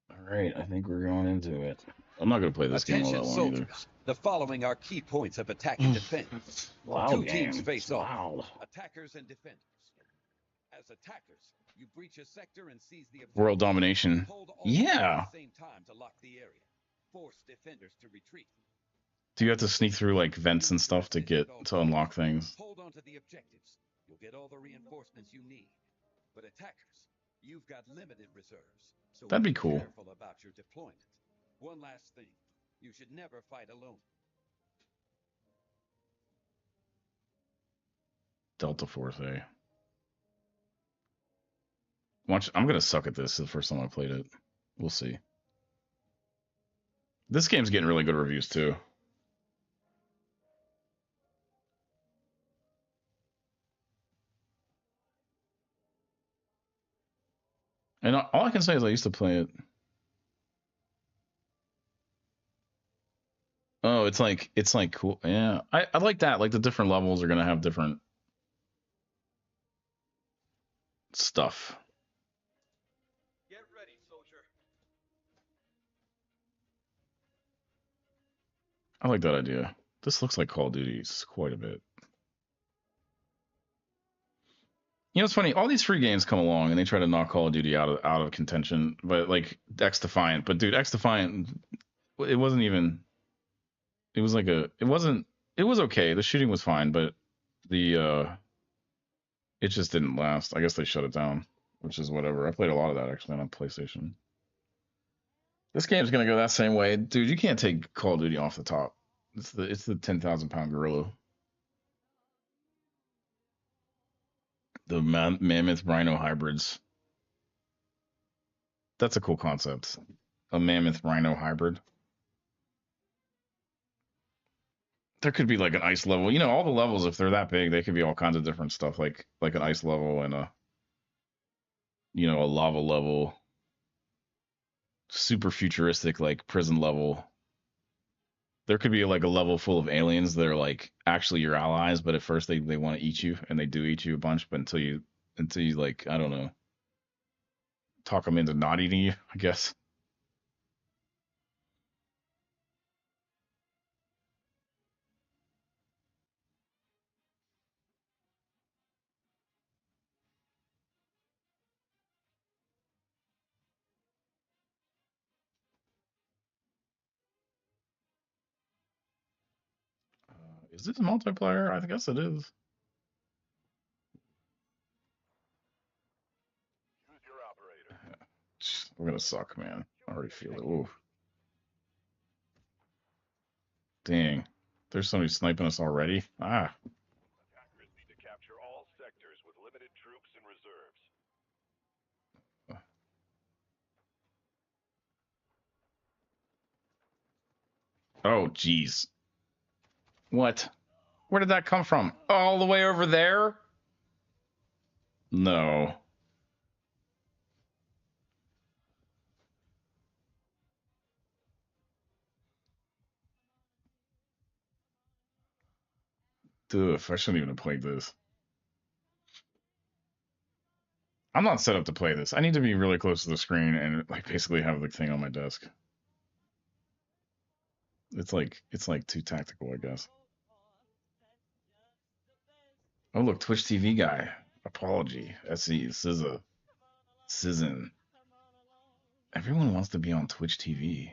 All right, I think we're going into it. I'm not going to play this game all that long soldiers. either. The following are key points of attack and defense. Two teams face off. Attackers and defenders. As attackers, you breach a sector and seize the objective. World domination. Yeah. At the same time to lock the area. Force defenders to retreat. Do you have to sneak through like vents and stuff to unlock things? Hold on to the objectives. You'll get all the reinforcements you need. But attackers, you've got limited reserves. So that'd be cool. Careful about your deployment. One last thing. You should never fight alone. Delta Force A. Watch, I'm gonna suck at this the first time I played it. We'll see. This game's getting really good reviews too. And all I can say is I used to play it. Oh, it's like cool. Yeah, I like that. Like the different levels are gonna have different stuff. Get ready, soldier. I like that idea. This looks like Call of Duty quite a bit. You know, it's funny. All these free games come along and they try to knock Call of Duty out of contention. But like X Defiant, but dude, X Defiant, it wasn't even. It was like a. It wasn't. It was okay. The shooting was fine, but the it just didn't last. I guess they shut it down, which is whatever. I played a lot of that actually on PlayStation. This game's gonna go that same way, dude. You can't take Call of Duty off the top. It's the 10,000-pound gorilla. The mammoth rhino hybrids. That's a cool concept. A mammoth rhino hybrid. There could be like an ice level. You know, all the levels, if they're that big, they could be all kinds of different stuff, like an ice level and a lava level, super futuristic like prison level. There could be like a level full of aliens that are like actually your allies, but at first they want to eat you, and they do eat you a bunch, but until you like, I don't know, talk them into not eating you, I guess. Is this multiplayer? I guess it is. Choose your operator. We're gonna suck, man. I already feel it. Ooh. Dang. There's somebody sniping us already. Ah. Attackers need to capture all sectors with limited troops and reserves. Oh, jeez. What? Where did that come from? All the way over there? No. Dude, I shouldn't even have played this. I'm not set up to play this. I need to be really close to the screen and like basically have the thing on my desk. It's like too tactical, I guess. Oh look, Twitch TV guy. Apology. SE Sizzin. Everyone wants to be on Twitch TV.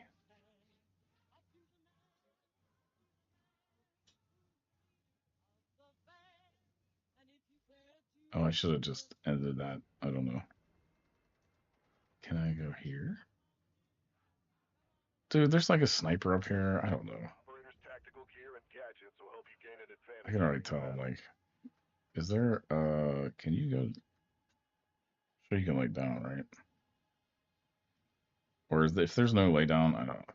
Oh, I should have just ended that. I don't know. Can I go here? Dude, there's like a sniper up here. I don't know. I can already tell. Like, is there? Can you go? Sure, you can lay down, right? Or is if there's no lay down, I don't.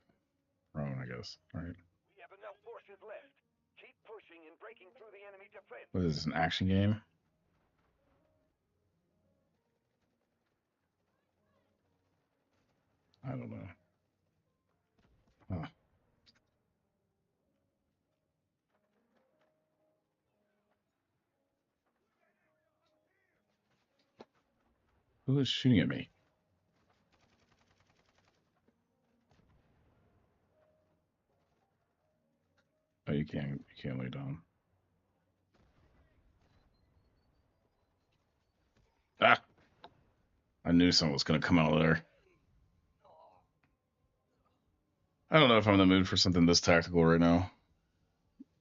Prone, I guess. All right. We have enough forces left. Keep pushing and breaking through the enemy defense. What is this? An action game? I don't know. Huh. Who is shooting at me? Oh, you can't lay down. Ah! I knew someone was gonna come out of there. I don't know if I'm in the mood for something this tactical right now.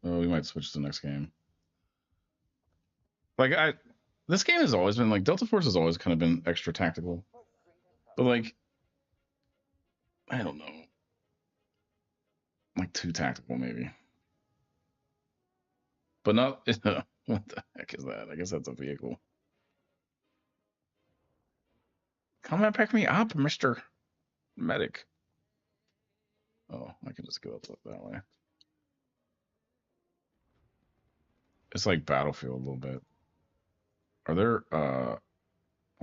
Oh, we might switch to the next game. Like this game has always been like Delta Force has always kind of been extra tactical, but like I don't know, like too tactical maybe, but not. What the heck is that? I guess that's a vehicle. Come and pick me up, Mister Medic. Oh, I can just go up that way. It's like Battlefield a little bit. Are there? I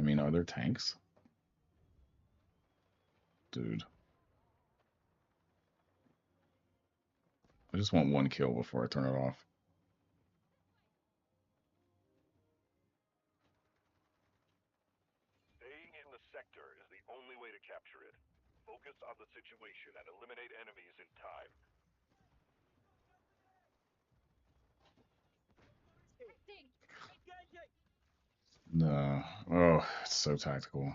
mean, are there tanks? Dude, I just want one kill before I turn it off. Staying in the sector is the only way to capture it. Focus on the situation and eliminate enemies in time. No. Oh, it's so tactical.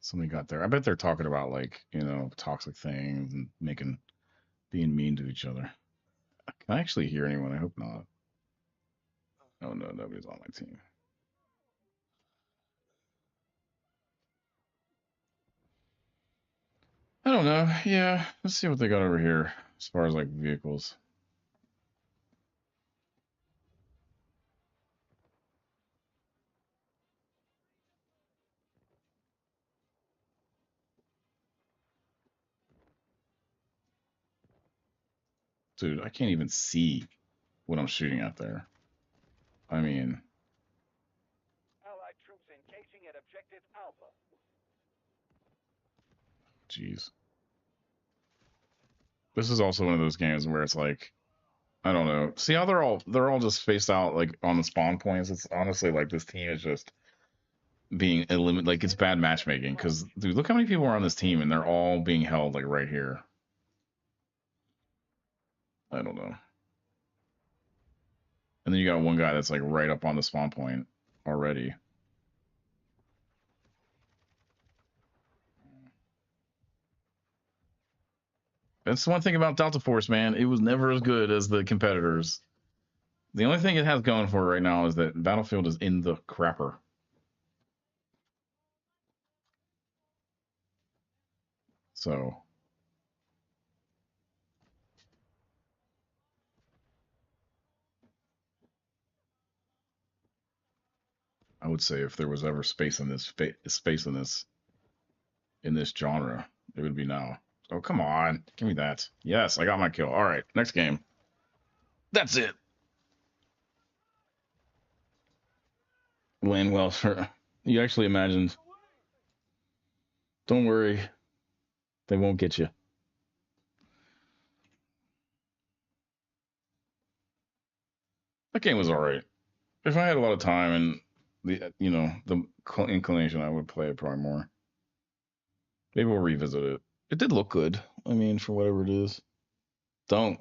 Somebody got there. I bet they're talking about like, toxic things and being mean to each other. Can I actually hear anyone? I hope not. Oh no, nobody's on my team. I don't know. Yeah, let's see what they got over here as far as like vehicles. Dude, I can't even see what I'm shooting at there. I mean, Allied troops engaging at objective Alpha. jeez. This is also one of those games where it's like, I don't know. See how they're all just spaced out like on the spawn points. It's honestly like this team is just being eliminated. Like it's bad matchmaking because dude, look how many people are on this team and they're all being held like right here. I don't know. And then you got one guy that's like right up on the spawn point already. That's one thing about Delta Force, man. It was never as good as the competitors. The only thing it has going for it right now is that Battlefield is in the crapper. So I would say if there was ever space in this genre, it would be now. Oh, come on. Give me that. Yes, I got my kill. All right, next game. That's it. Land welfare. You actually imagined. Don't worry. They won't get you. That game was all right. If I had a lot of time and the inclination, I would play it probably more. Maybe we'll revisit it. It did look good. I mean, for whatever it is. Don't.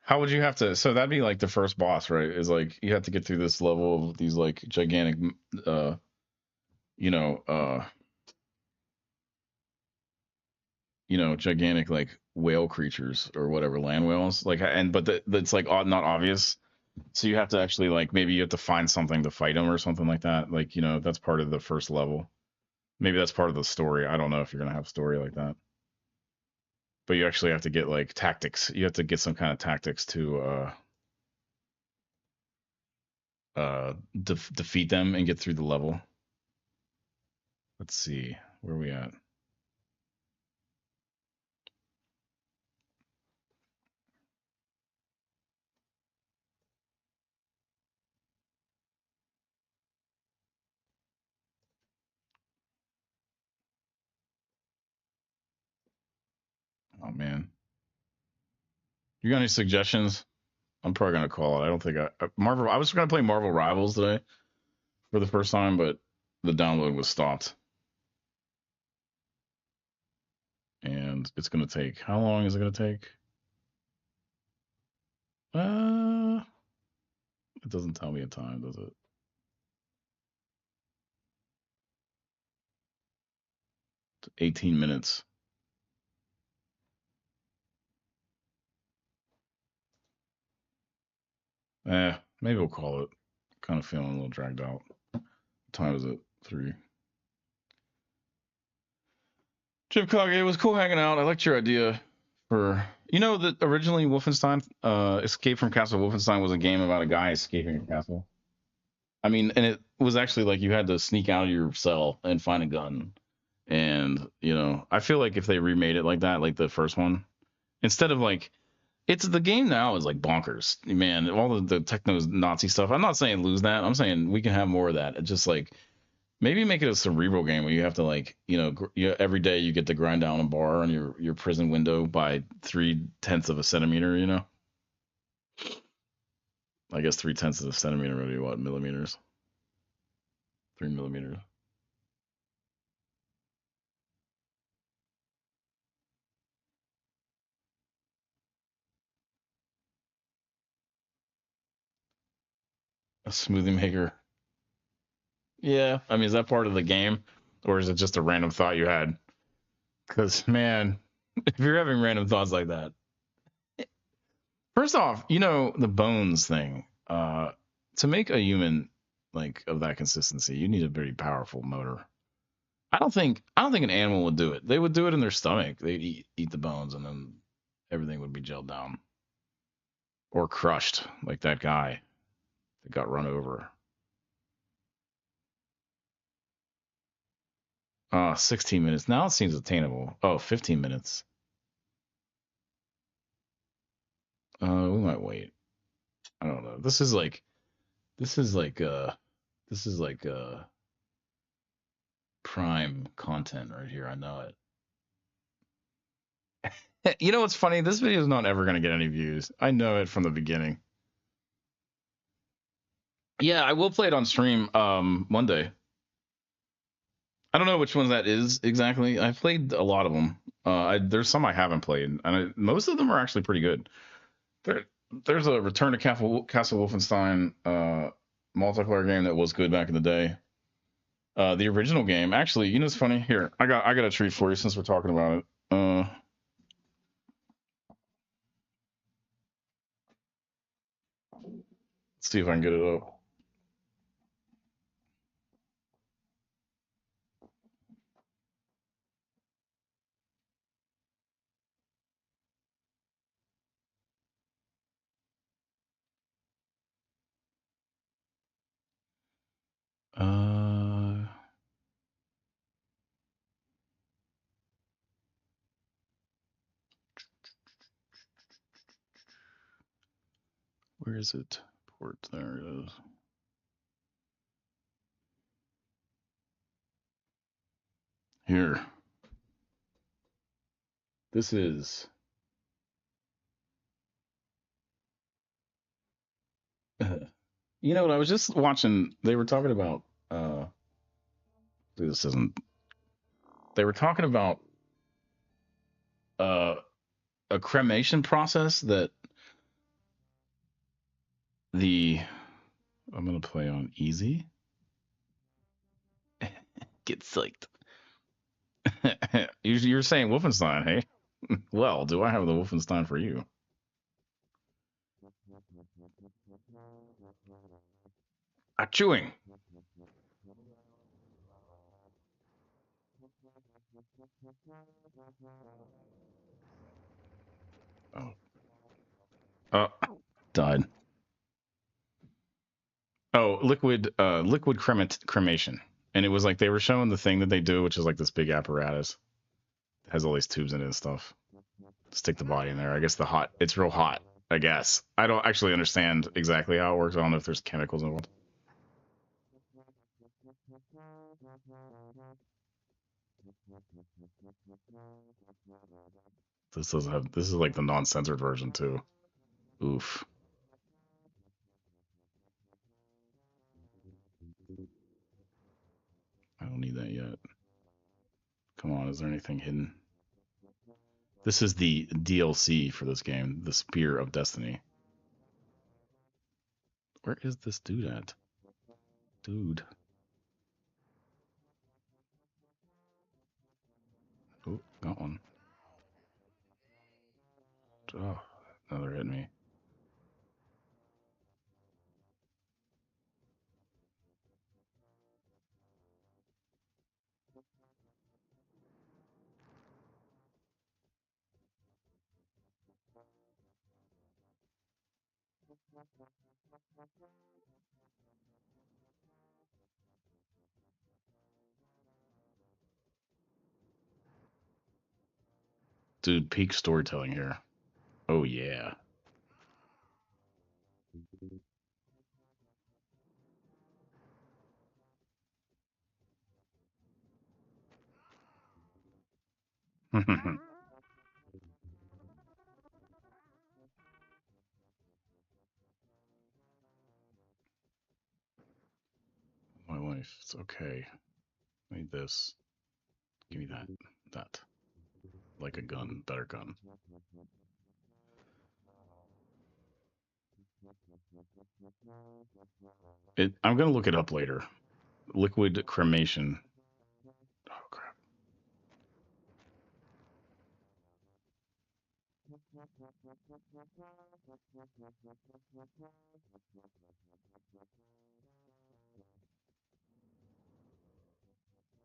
How would you have to? So that'd be like the first boss, right? Is like you have to get through this level of these like gigantic, uh, you know, uh, gigantic like whale creatures or whatever, land whales. Like, but that's like not obvious. So you have to actually like maybe you have to find something to fight them or something like that. Like that's part of the first level. Maybe that's part of the story. I don't know if you're gonna have a story like that. But you actually have to get like tactics. You have to get some kind of tactics to defeat them and get through the level. Let's see, where are we at? Oh man, you got any suggestions? I'm probably gonna call it. I don't think Marvel. I was gonna play Marvel Rivals today for the first time, but the download was stopped, and it's gonna take. How long is it gonna take? It doesn't tell me a time, does it? It's 18 minutes. Maybe we'll call it. Kind of feeling a little dragged out. What time is it? 3. Jim Cog, it was cool hanging out. I liked your idea for that originally Wolfenstein, Escape from Castle Wolfenstein was a game about a guy escaping a castle. I mean, and it was actually like you had to sneak out of your cell and find a gun. And I feel like if they remade it like that, like the first one, instead of like it's the game now is like bonkers, man. All the techno Nazi stuff. I'm not saying lose that. I'm saying we can have more of that. It's just like maybe make it a cerebral game where you have to like every day you get to grind down a bar on your prison window by 3/10 of a centimeter. I guess 3/10 of a centimeter would be what, millimeters? 3 millimeters. A smoothie maker. Yeah, I mean, is that part of the game, or is it just a random thought you had? Because man, if you're having random thoughts like that, first off, the bones thing. To make a human like of that consistency, you need a very powerful motor. I don't think an animal would do it. They would do it in their stomach. They'd eat the bones, and then everything would be gelled down or crushed, like that guy that got run over. 16 minutes. Now it seems attainable. Oh, 15 minutes. We might wait. I don't know. This is like this is like prime content right here. I know it. You know what's funny? This video is not ever going to get any views. I know it from the beginning. Yeah, I will play it on stream one day. I don't know which ones that is exactly. I've played a lot of them. There's some I haven't played, and most of them are actually pretty good. There's a Return to Castle Wolfenstein multiplayer game that was good back in the day. The original game, actually, it's funny. Here, I got a treat for you since we're talking about it. Let's see if I can get it up. Uh, Where is it? Port. There it is. Here. This is. You know what? I was just watching. They were talking about. This isn't. They were talking about uh, a cremation process that the. I'm gonna play on easy. Get psyched. You're saying Wolfenstein, hey? Well, do I have the Wolfenstein for you? Chewing. Oh. Died. Oh, liquid cremation. And it was like they were showing the thing that they do, which is like this big apparatus. It has all these tubes in it and stuff. Stick the body in there. I guess it's real hot, I guess. I don't actually understand exactly how it works. I don't know if there's chemicals involved. This is like the non-censored version too. Oof. I don't need that yet. Come on, is there anything hidden? This is the DLC for this game, the Spear of Destiny. Where is this dude at? Dude. Oh, got one. Oh, another hit me. Dude, peak storytelling here. Oh, yeah. My life. It's okay. I need this. Give me that. That. Like a gun. Better gun. I'm going to look it up later. Liquid cremation. Oh, crap.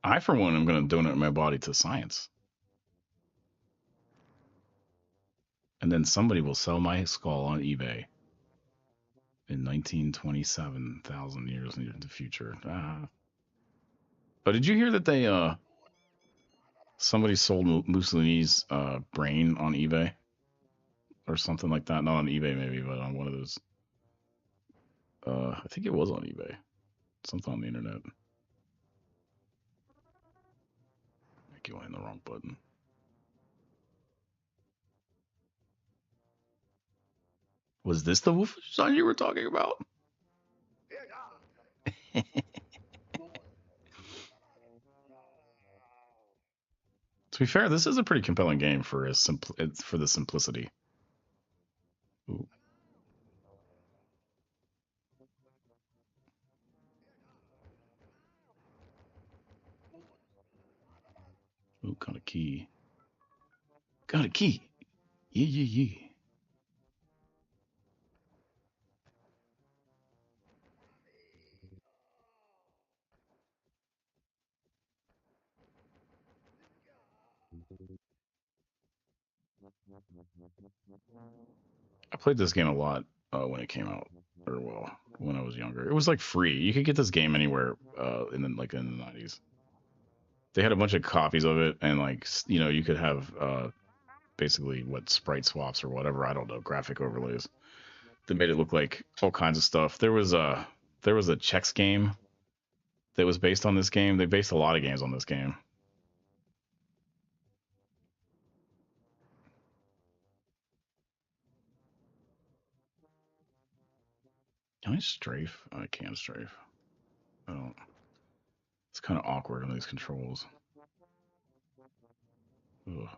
I, for one, am going to donate my body to science. And then somebody will sell my skull on eBay in 1927,000 years into the future. But did you hear that they somebody sold Mussolini's brain on eBay or something like that? Not on eBay maybe, but on one of those. I think it was on eBay. Something on the internet. I think you went in the wrong button. Was this the Wolfenstein you were talking about? To be fair, this is a pretty compelling game for the simplicity. Ooh. Ooh, got a key. Got a key. Yeah. I played this game a lot when it came out, or well, when I was younger. It was like free. You could get this game anywhere in the 90s. They had a bunch of copies of it, and you could have basically sprite swaps or whatever. I don't know, graphic overlays. They made it look like all kinds of stuff. There was a chess game that was based on this game. They based a lot of games on this game. Can I strafe? I can't strafe. I don't. It's kind of awkward on these controls. Ugh.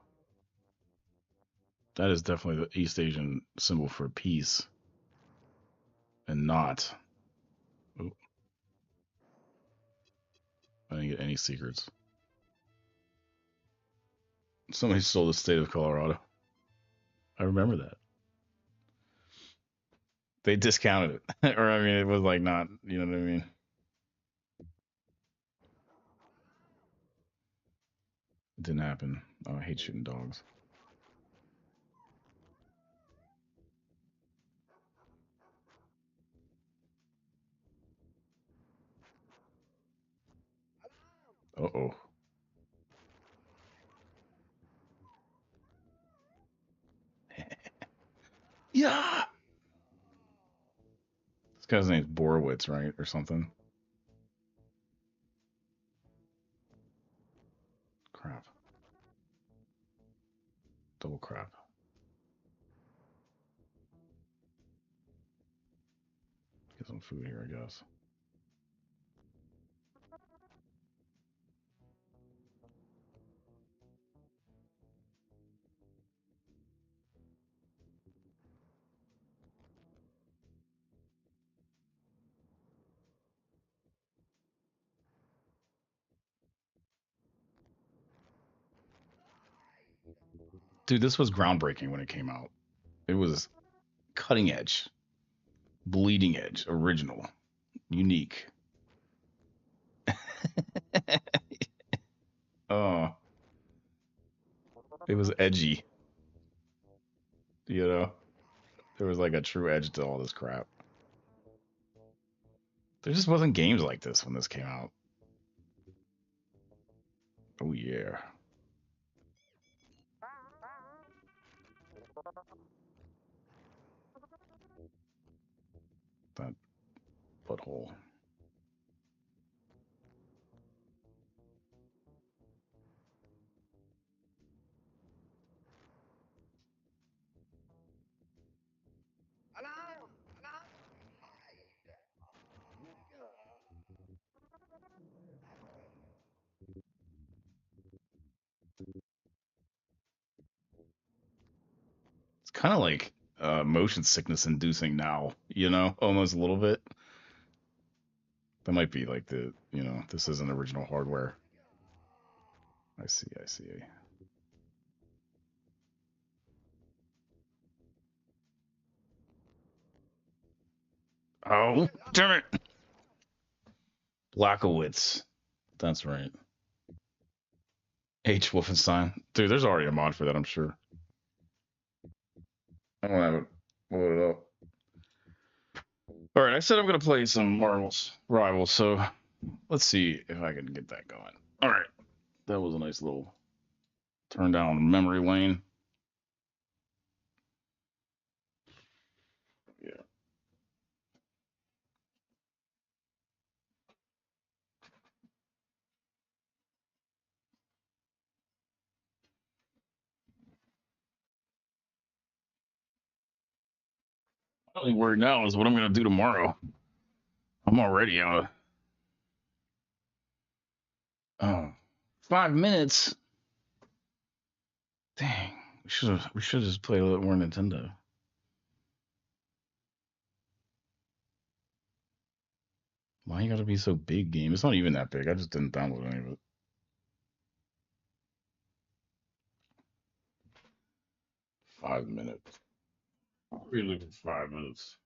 That is definitely the East Asian symbol for peace, and not. Oop. I didn't get any secrets. Somebody stole the state of Colorado. I remember that. They discounted it, or I mean, it was like not. You know what I mean? It didn't happen. Oh, I hate shooting dogs. Uh-oh. Yeah. This guy's name's Borowitz, right? Or something. Crap. Double crap. Get some food here, I guess. Dude, this was groundbreaking when it came out. It was cutting edge, bleeding edge, original, unique. Oh, it was edgy. You know, there was like a true edge to all this crap. There just wasn't games like this when this came out. Oh yeah. That butthole. It's kind of like motion sickness inducing now, you know, almost a little bit. That might be like this isn't original hardware. I see, I see. Oh, damn it. Blackowitz. That's right. H. Wolfenstein. Dude, there's already a mod for that, I'm sure. I don't have it loaded up. All right, I said I'm going to play some Marvel's Rivals, so let's see if I can get that going. All right. That was a nice little turn down memory lane. Yeah. The only worry now is what I'm going to do tomorrow. I'm already out of 5 minutes. Dang, we should just play a little more Nintendo. Why you gotta be so big, game? It's not even that big. I just didn't download any of it. Five minutes. Really for 5 minutes.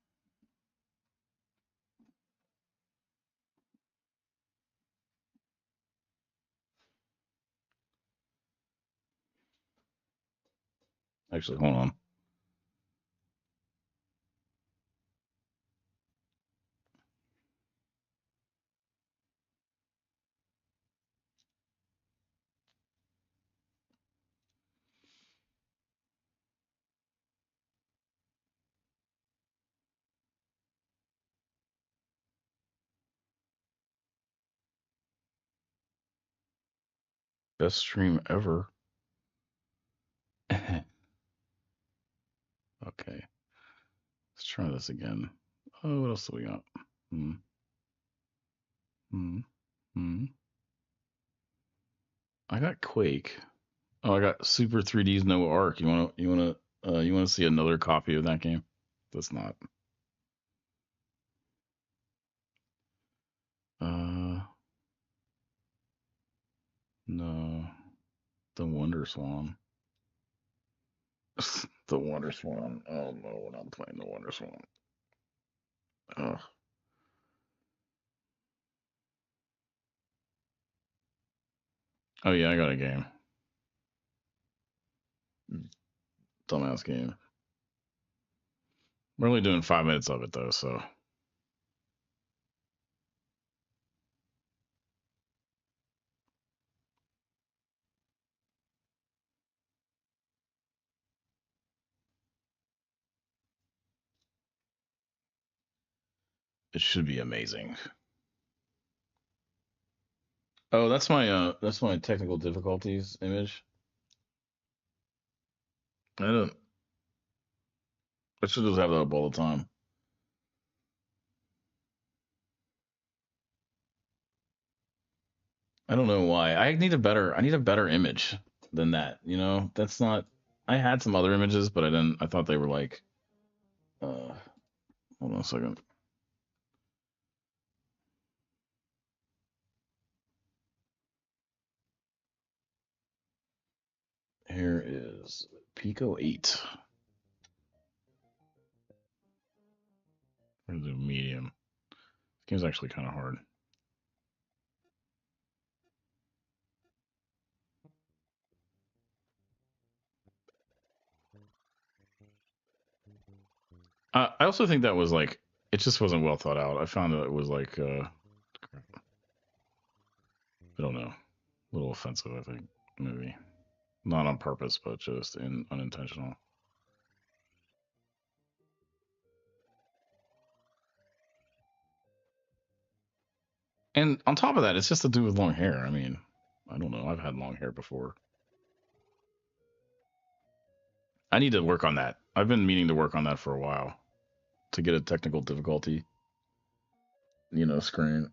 Actually, hold on. Best stream ever. Okay. Let's try this again. Oh, what else do we got? Hmm. Hmm. Hmm. I got Quake. Oh, I got Super 3D's No Arc. You wanna see another copy of that game? That's not. No. The Wonder Swan. The Wonder Swan. Oh no, we're not playing the Wonder Swan. Ugh. Oh yeah, I got a game. Dumbass game. We're only doing 5 minutes of it though, so it should be amazing. Oh, that's my technical difficulties image. I should just have that up all the time. I don't know why. I need a better image than that. You know, that's not. I had some other images, but I didn't. I thought they were like. Hold on a second. Here is Pico 8. We're gonna do medium. This game's actually kind of hard. I also think that was like it just wasn't well thought out. I found that it was like I don't know, a little offensive. I think maybe not on purpose, but just unintentional. And on top of that, it's just a dude with long hair. I mean, I don't know. I've had long hair before. I need to work on that. I've been meaning to work on that for a while to get a technical difficulty, screen.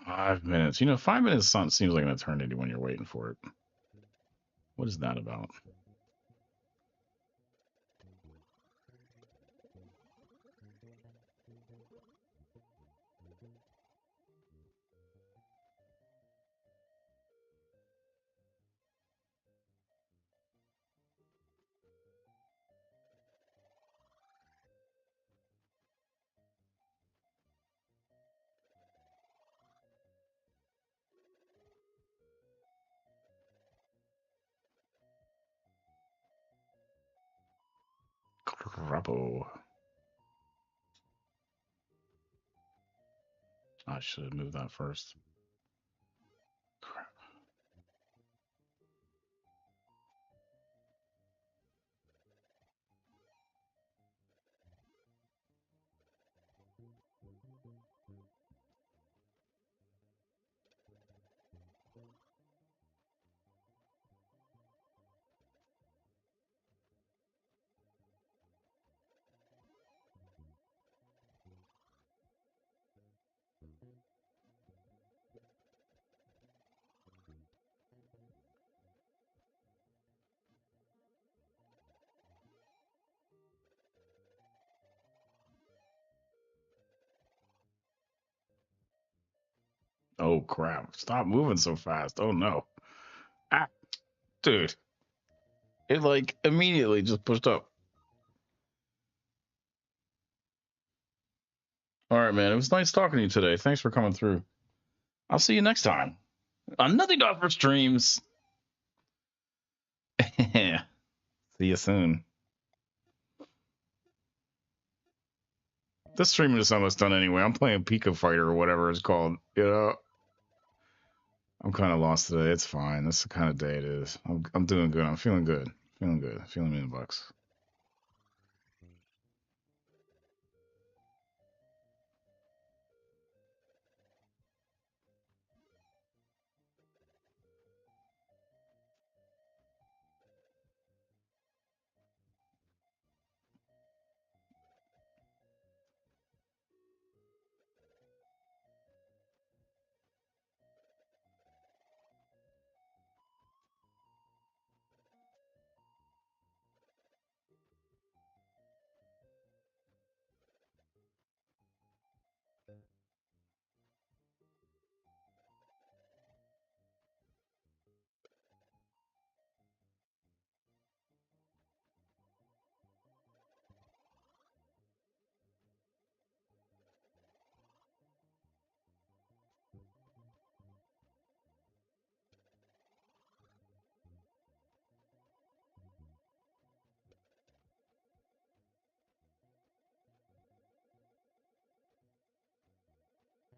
Five minutes. 5 minutes seems like an eternity when you're waiting for it. What is that about? Crappo. I should have moved that first. Crap. Oh crap! Stop moving so fast. Oh no. Ah, dude. It like immediately just pushed up. All right, man. It was nice talking to you today. Thanks for coming through. I'll see you next time on Nothing Dot for Streams. See you soon. This stream is almost done anyway. I'm playing Pika Fighter or whatever it's called. You know, I'm kind of lost today. It's fine. That's the kind of day it is. I'm doing good. I'm feeling good. Feeling good. Feeling me in the bucks.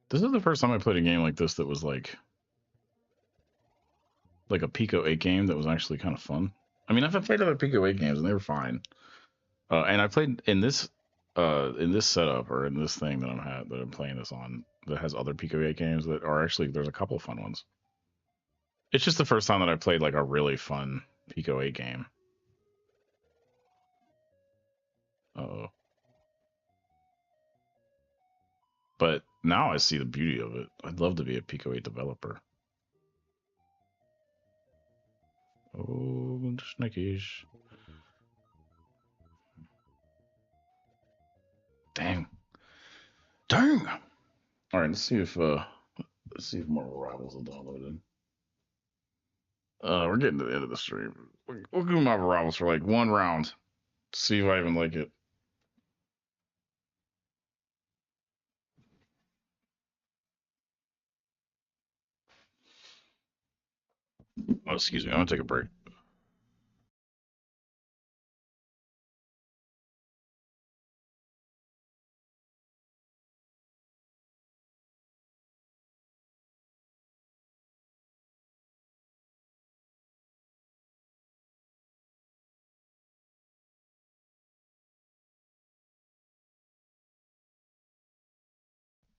This is the first time I played a game like this that was like a Pico 8 game that was actually kind of fun. I mean, I've played other Pico 8 games and they were fine. And I played in this setup or in this thing that I'm playing this on that has other Pico 8 games that are actually there's a couple of fun ones. It's just the first time that I played like a really fun Pico 8 game. Uh-oh. But now I see the beauty of it. I'd love to be a Pico 8 developer. Oh, snickies. Dang. Dang. All right, let's see if Marvel Rivals are downloaded. We're getting to the end of the stream. We'll do Marvel Rivals for like one round. See if I even like it. Oh, excuse me. I'm gonna take a break.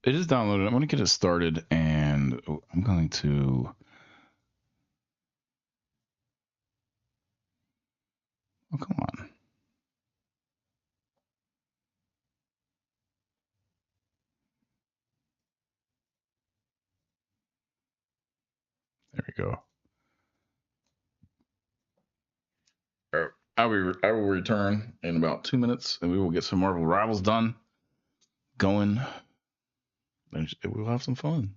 It is downloaded. I'm gonna get it started, and I'm going to. Oh, come on. There we go. I will return in about 2 minutes, and we will get some Marvel Rivals done, going, and we'll have some fun.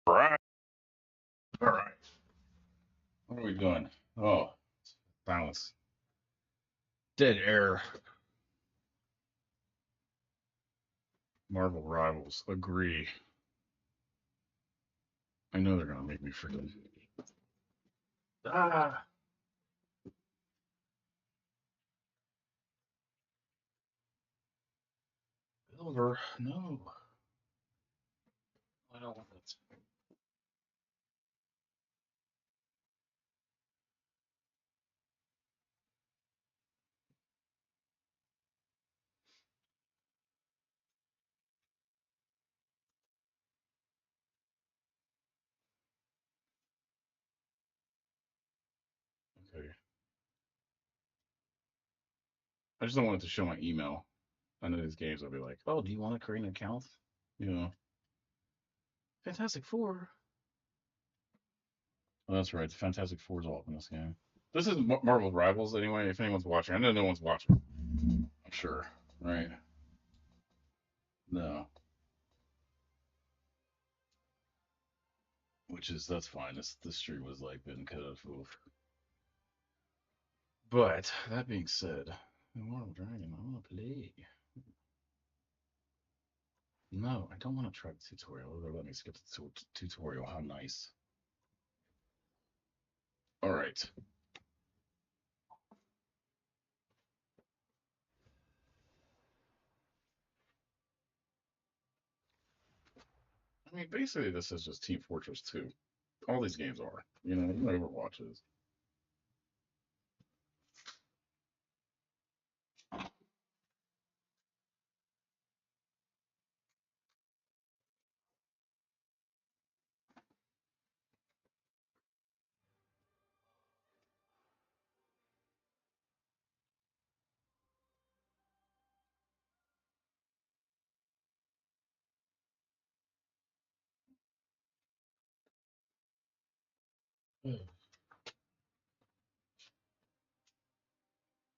Right. All right. What are we doing? Oh, silence. Dead air. Marvel Rivals. Agree. I know they're gonna make me freaking. Ah. Silver. No. I don't want that. Okay. I just don't want it to show my email. I know these games will be like, oh, do you want to create an account? You know, Fantastic Four. Oh, that's right. Fantastic Four is all in this game. This is Marvel Rivals anyway. If anyone's watching, I know no one's watching. I'm sure, right? No, which is that's fine. This stream was like been cut off. But that being said, Marvel Dragon, I want to play. No, I don't want to try the tutorial. They'll let me skip the tutorial. How nice. All right. I mean, basically, this is just Team Fortress 2. All these games are. You know, Overwatch is.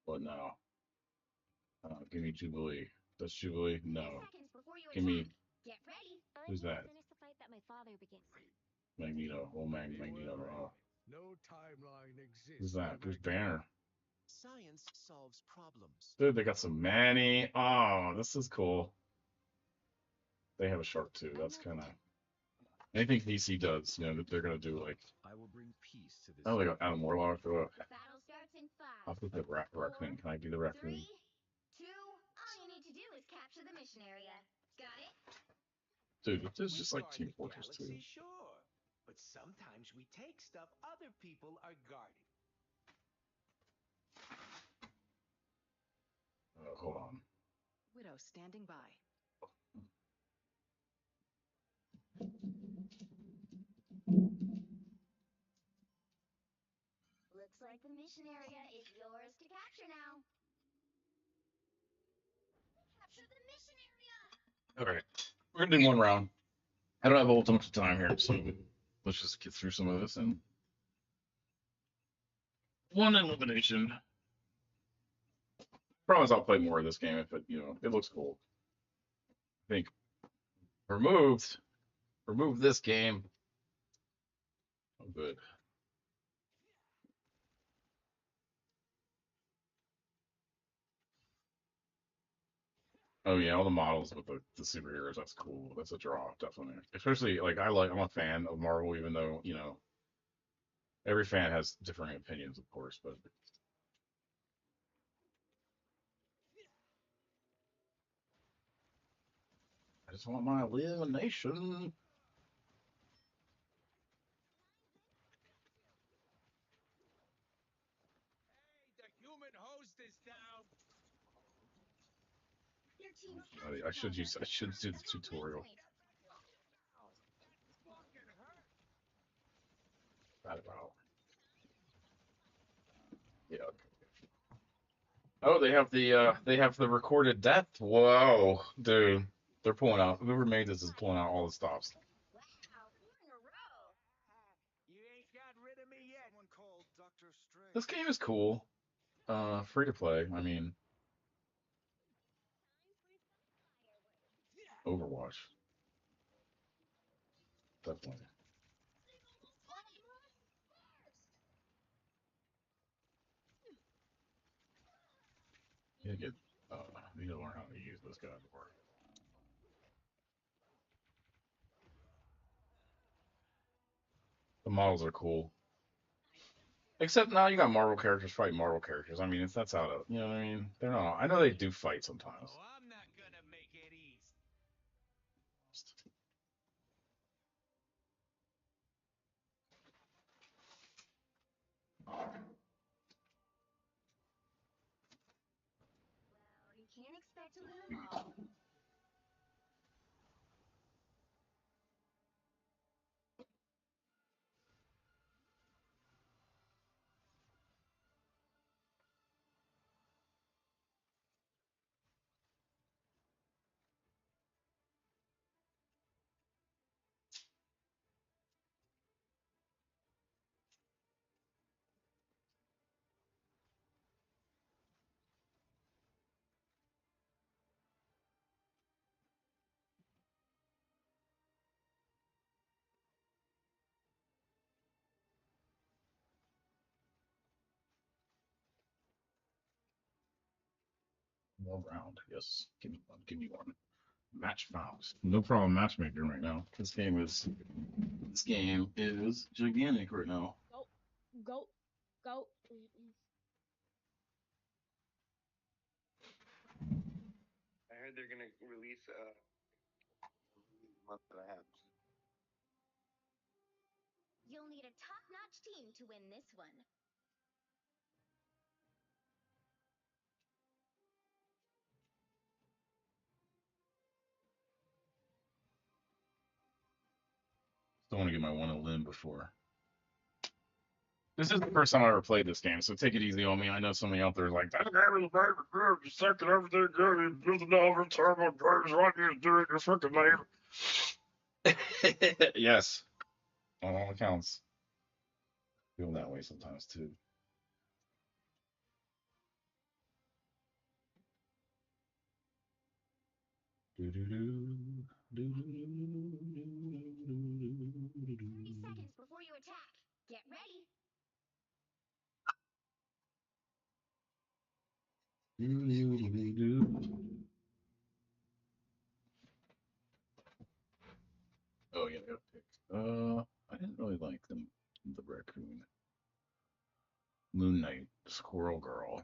What now? Give me Jubilee. That's Jubilee? No. Give me. Who's that? Magneto. Oh, Magneto. Oh. No timeline exists. Who's that? Who's Banner? Science solves problems. Dude, they got some Manny. Oh, this is cool. They have a shark too. That's kind of anything DC does. You know, they're gonna do like. I will bring peace to this. Oh, they got Adam Warlock. I'll put the raccoon. Can I do the raccoon? 3, 2, all you need to do is capture the mission area. Got it? Dude, this is just like Team Fortress 2. Sure, but sometimes we take stuff other people are guarding. Hold on. Widow standing by. Looks like the mission area is yours to capture now. Capture the mission area! All right. We're gonna do one round. I don't have a whole bunch of time here, so let's just get through some of this and one elimination. Promise I'll play more of this game if it, you know, it looks cool. I think remove this game. Oh, good. Oh yeah, all the models with the superheroes. That's cool. That's a draw, definitely. Especially like I'm a fan of Marvel, even though you know every fan has differing opinions, of course. But I just want my elimination. Hey, the human host is down. I should do the tutorial. Bad about. Yeah. Oh, they have the recorded death. Whoa, dude, they're pulling out. Whoever made this is pulling out all the stops. Wow, 4 in a row. You ain't got rid of me yet. Someone called Dr. Strange. This game is cool. Free to play. I mean, Overwatch. Definitely. You get. Need to learn how to use this guy more. The models are cool. Except now you got Marvel characters fighting Marvel characters. I mean, if that's out of, you know what I mean? They're not. I know they do fight sometimes. Oh, I'm not gonna make it easy. Well, you can't expect to win them all. More round. Yes. Give me one. Give me one. Match found. No problem matchmaking right now. This game is gigantic right now. Go, go, go. I heard they're gonna release a month and a half. You'll need a top-notch team to win this one. Still want to get my one limb before. This is the first time I ever played this game, so take it easy on me. I know somebody out there is like, that game is great, you suck at everything good, you build it over turbo drives, right you to do it, you're fucking name. Yes. On all accounts. Feel that way sometimes too. Do do do. 30 seconds before you attack. Get ready. Oh yeah, I got picked. I didn't really like the raccoon. Moon Knight, Squirrel Girl,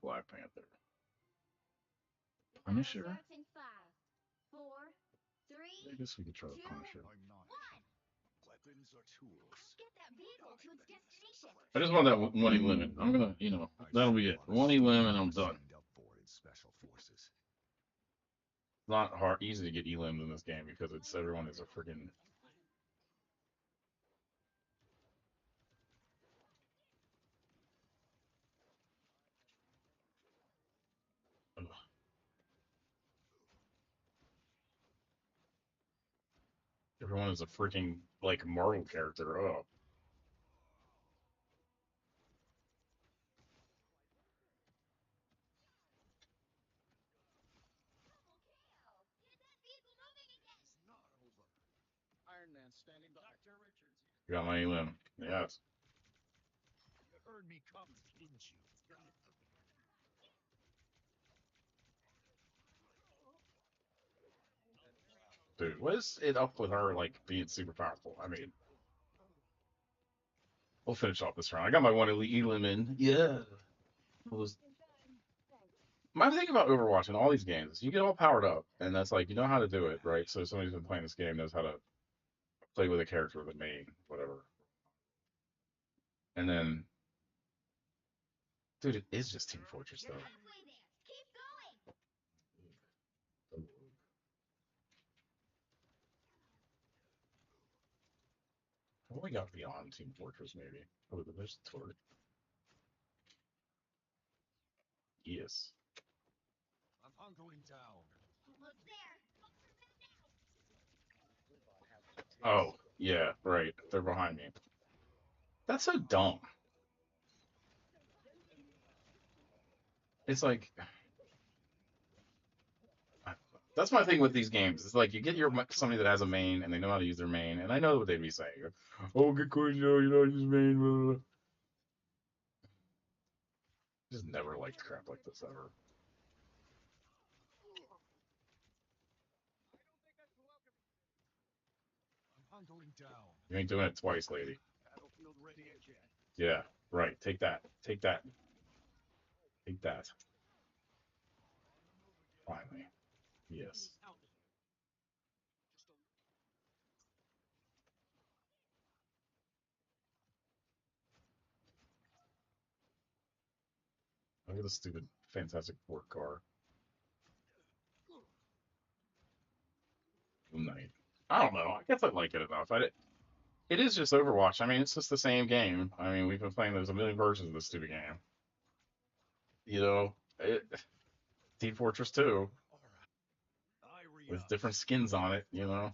Black Panther. Punisher? Starts in 5, 4, 3. I guess we could try the Punisher. Weapons or tools. Get that vehicle to its destination. I just want that 1E limit. I'm gonna, that'll be it. 1E limit and I'm done. Special forces. It's not hard, easy to get elims in this game because everyone is a freaking. Everyone is a freaking like Marvel character. Oh. Iron Man standing by. Dr. Richards. You got my elim. Yes. You heard me come, didn't you? Dude, what is it up with her like being super powerful? I mean, we'll finish off this round. I got my 1 elim in. Yeah. My thing about Overwatch and all these games, you get all powered up, and that's like you know how to do it, right? So somebody who's been playing this game knows how to play with a character with a main, whatever. And then, dude, it is just Team Fortress though. I've only got beyond Team Fortress, maybe. Oh, there's the turret. Yes. I'm hunkering down. Almost there. Oh, yeah, right. They're behind me. That's so dumb. It's like that's my thing with these games. It's like you get somebody that has a main and they know how to use their main, and I know what they'd be saying. Oh, get cool, you know, use main. Blah, blah. Just never liked crap like this ever. You ain't doing it twice, lady. Battlefield ready again. Yeah, right. Take that. Take that. Take that. Finally. Yes. Look at the stupid Fantastic Four car. Night. I don't know. I guess I like it enough. It is just Overwatch. I mean, it's just the same game. I mean, we've been playing. There's a million versions of this stupid game. You know, Team Fortress 2 with different skins on it. You know.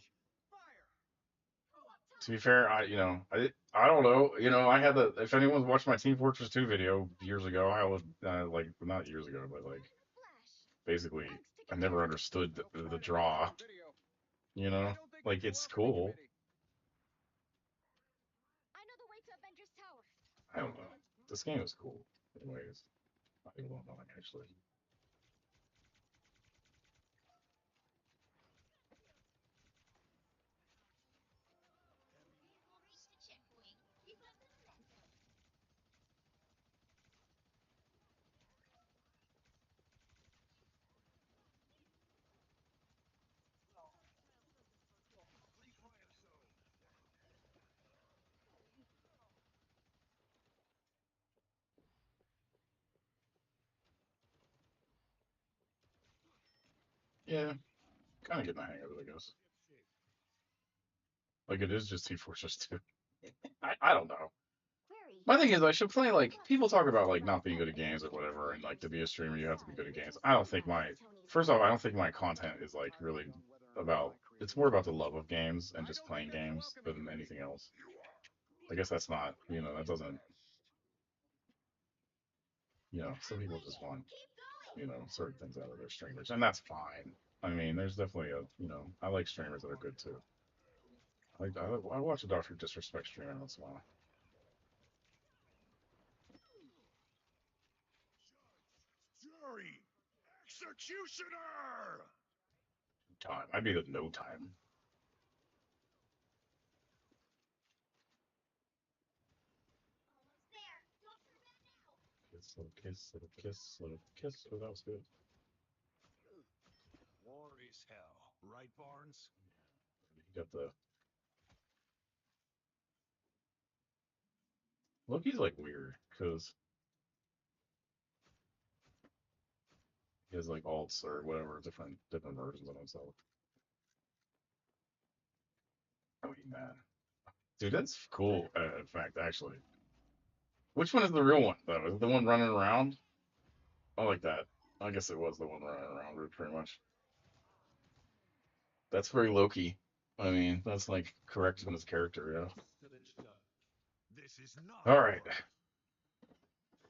To be fair, I don't know. You know, I had the. If anyone's watched my Team Fortress 2 video years ago, I was like not years ago, but like basically, I never understood the draw. You know, like it's cool. I don't know. This game is cool. Anyways, I think well done actually. Yeah, kind of getting the hang of it, I guess. Like it is just Team Fortress 2. I don't know. My thing is, I should play like people talk about like not being good at games or whatever, and like to be a streamer you have to be good at games. I don't think my first off, I don't think my content is like really about. It's more about the love of games and just playing games than anything else. I guess that's not, that doesn't, some people just want, certain things out of their streamers, and that's fine. I mean, there's definitely I like streamers that are good too. I watch a Doctor Disrespect streamer once in a while. Jury! Executioner! Time. I'd be the no time. Kiss, little kiss, little kiss, little kiss. Oh, that was good. War is hell, right, Barnes? You got the Loki's like weird because he has like alts or whatever, different versions of himself. Oh, man, dude, that's cool. In fact, actually, which one is the real one though? Is it the one running around? I like that. I guess it was the one running around, pretty much. That's very Loki. I mean, that's like correct in his character, yeah. This is not All right.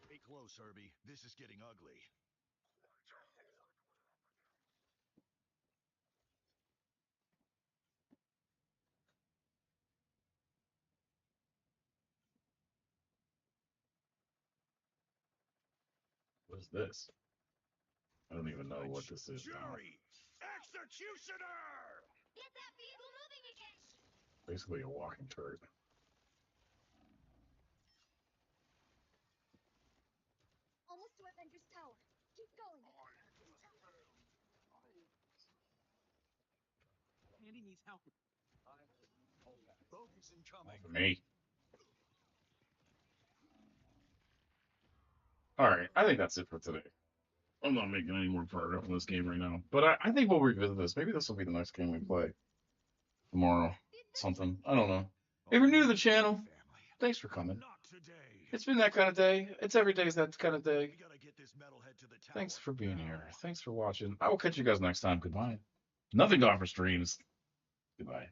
Stay close, Herbie. This is getting ugly. What is this? I don't even know what this is. Jury! Executioner! Get that vehicle moving again! Basically a walking turret. Almost to Avengers Tower. Keep going. Andy needs help. Bogey's incoming. For me. All right, I think that's it for today. I'm not making any more progress on this game right now, but I think we'll revisit this. Maybe this will be the next game we play tomorrow. Something. I don't know. If you're new to the channel, thanks for coming. It's been that kind of day. It's every day is that kind of day. Thanks for being here. Thanks for watching. I will catch you guys next time. Goodbye. Nothing to offer streams. Goodbye.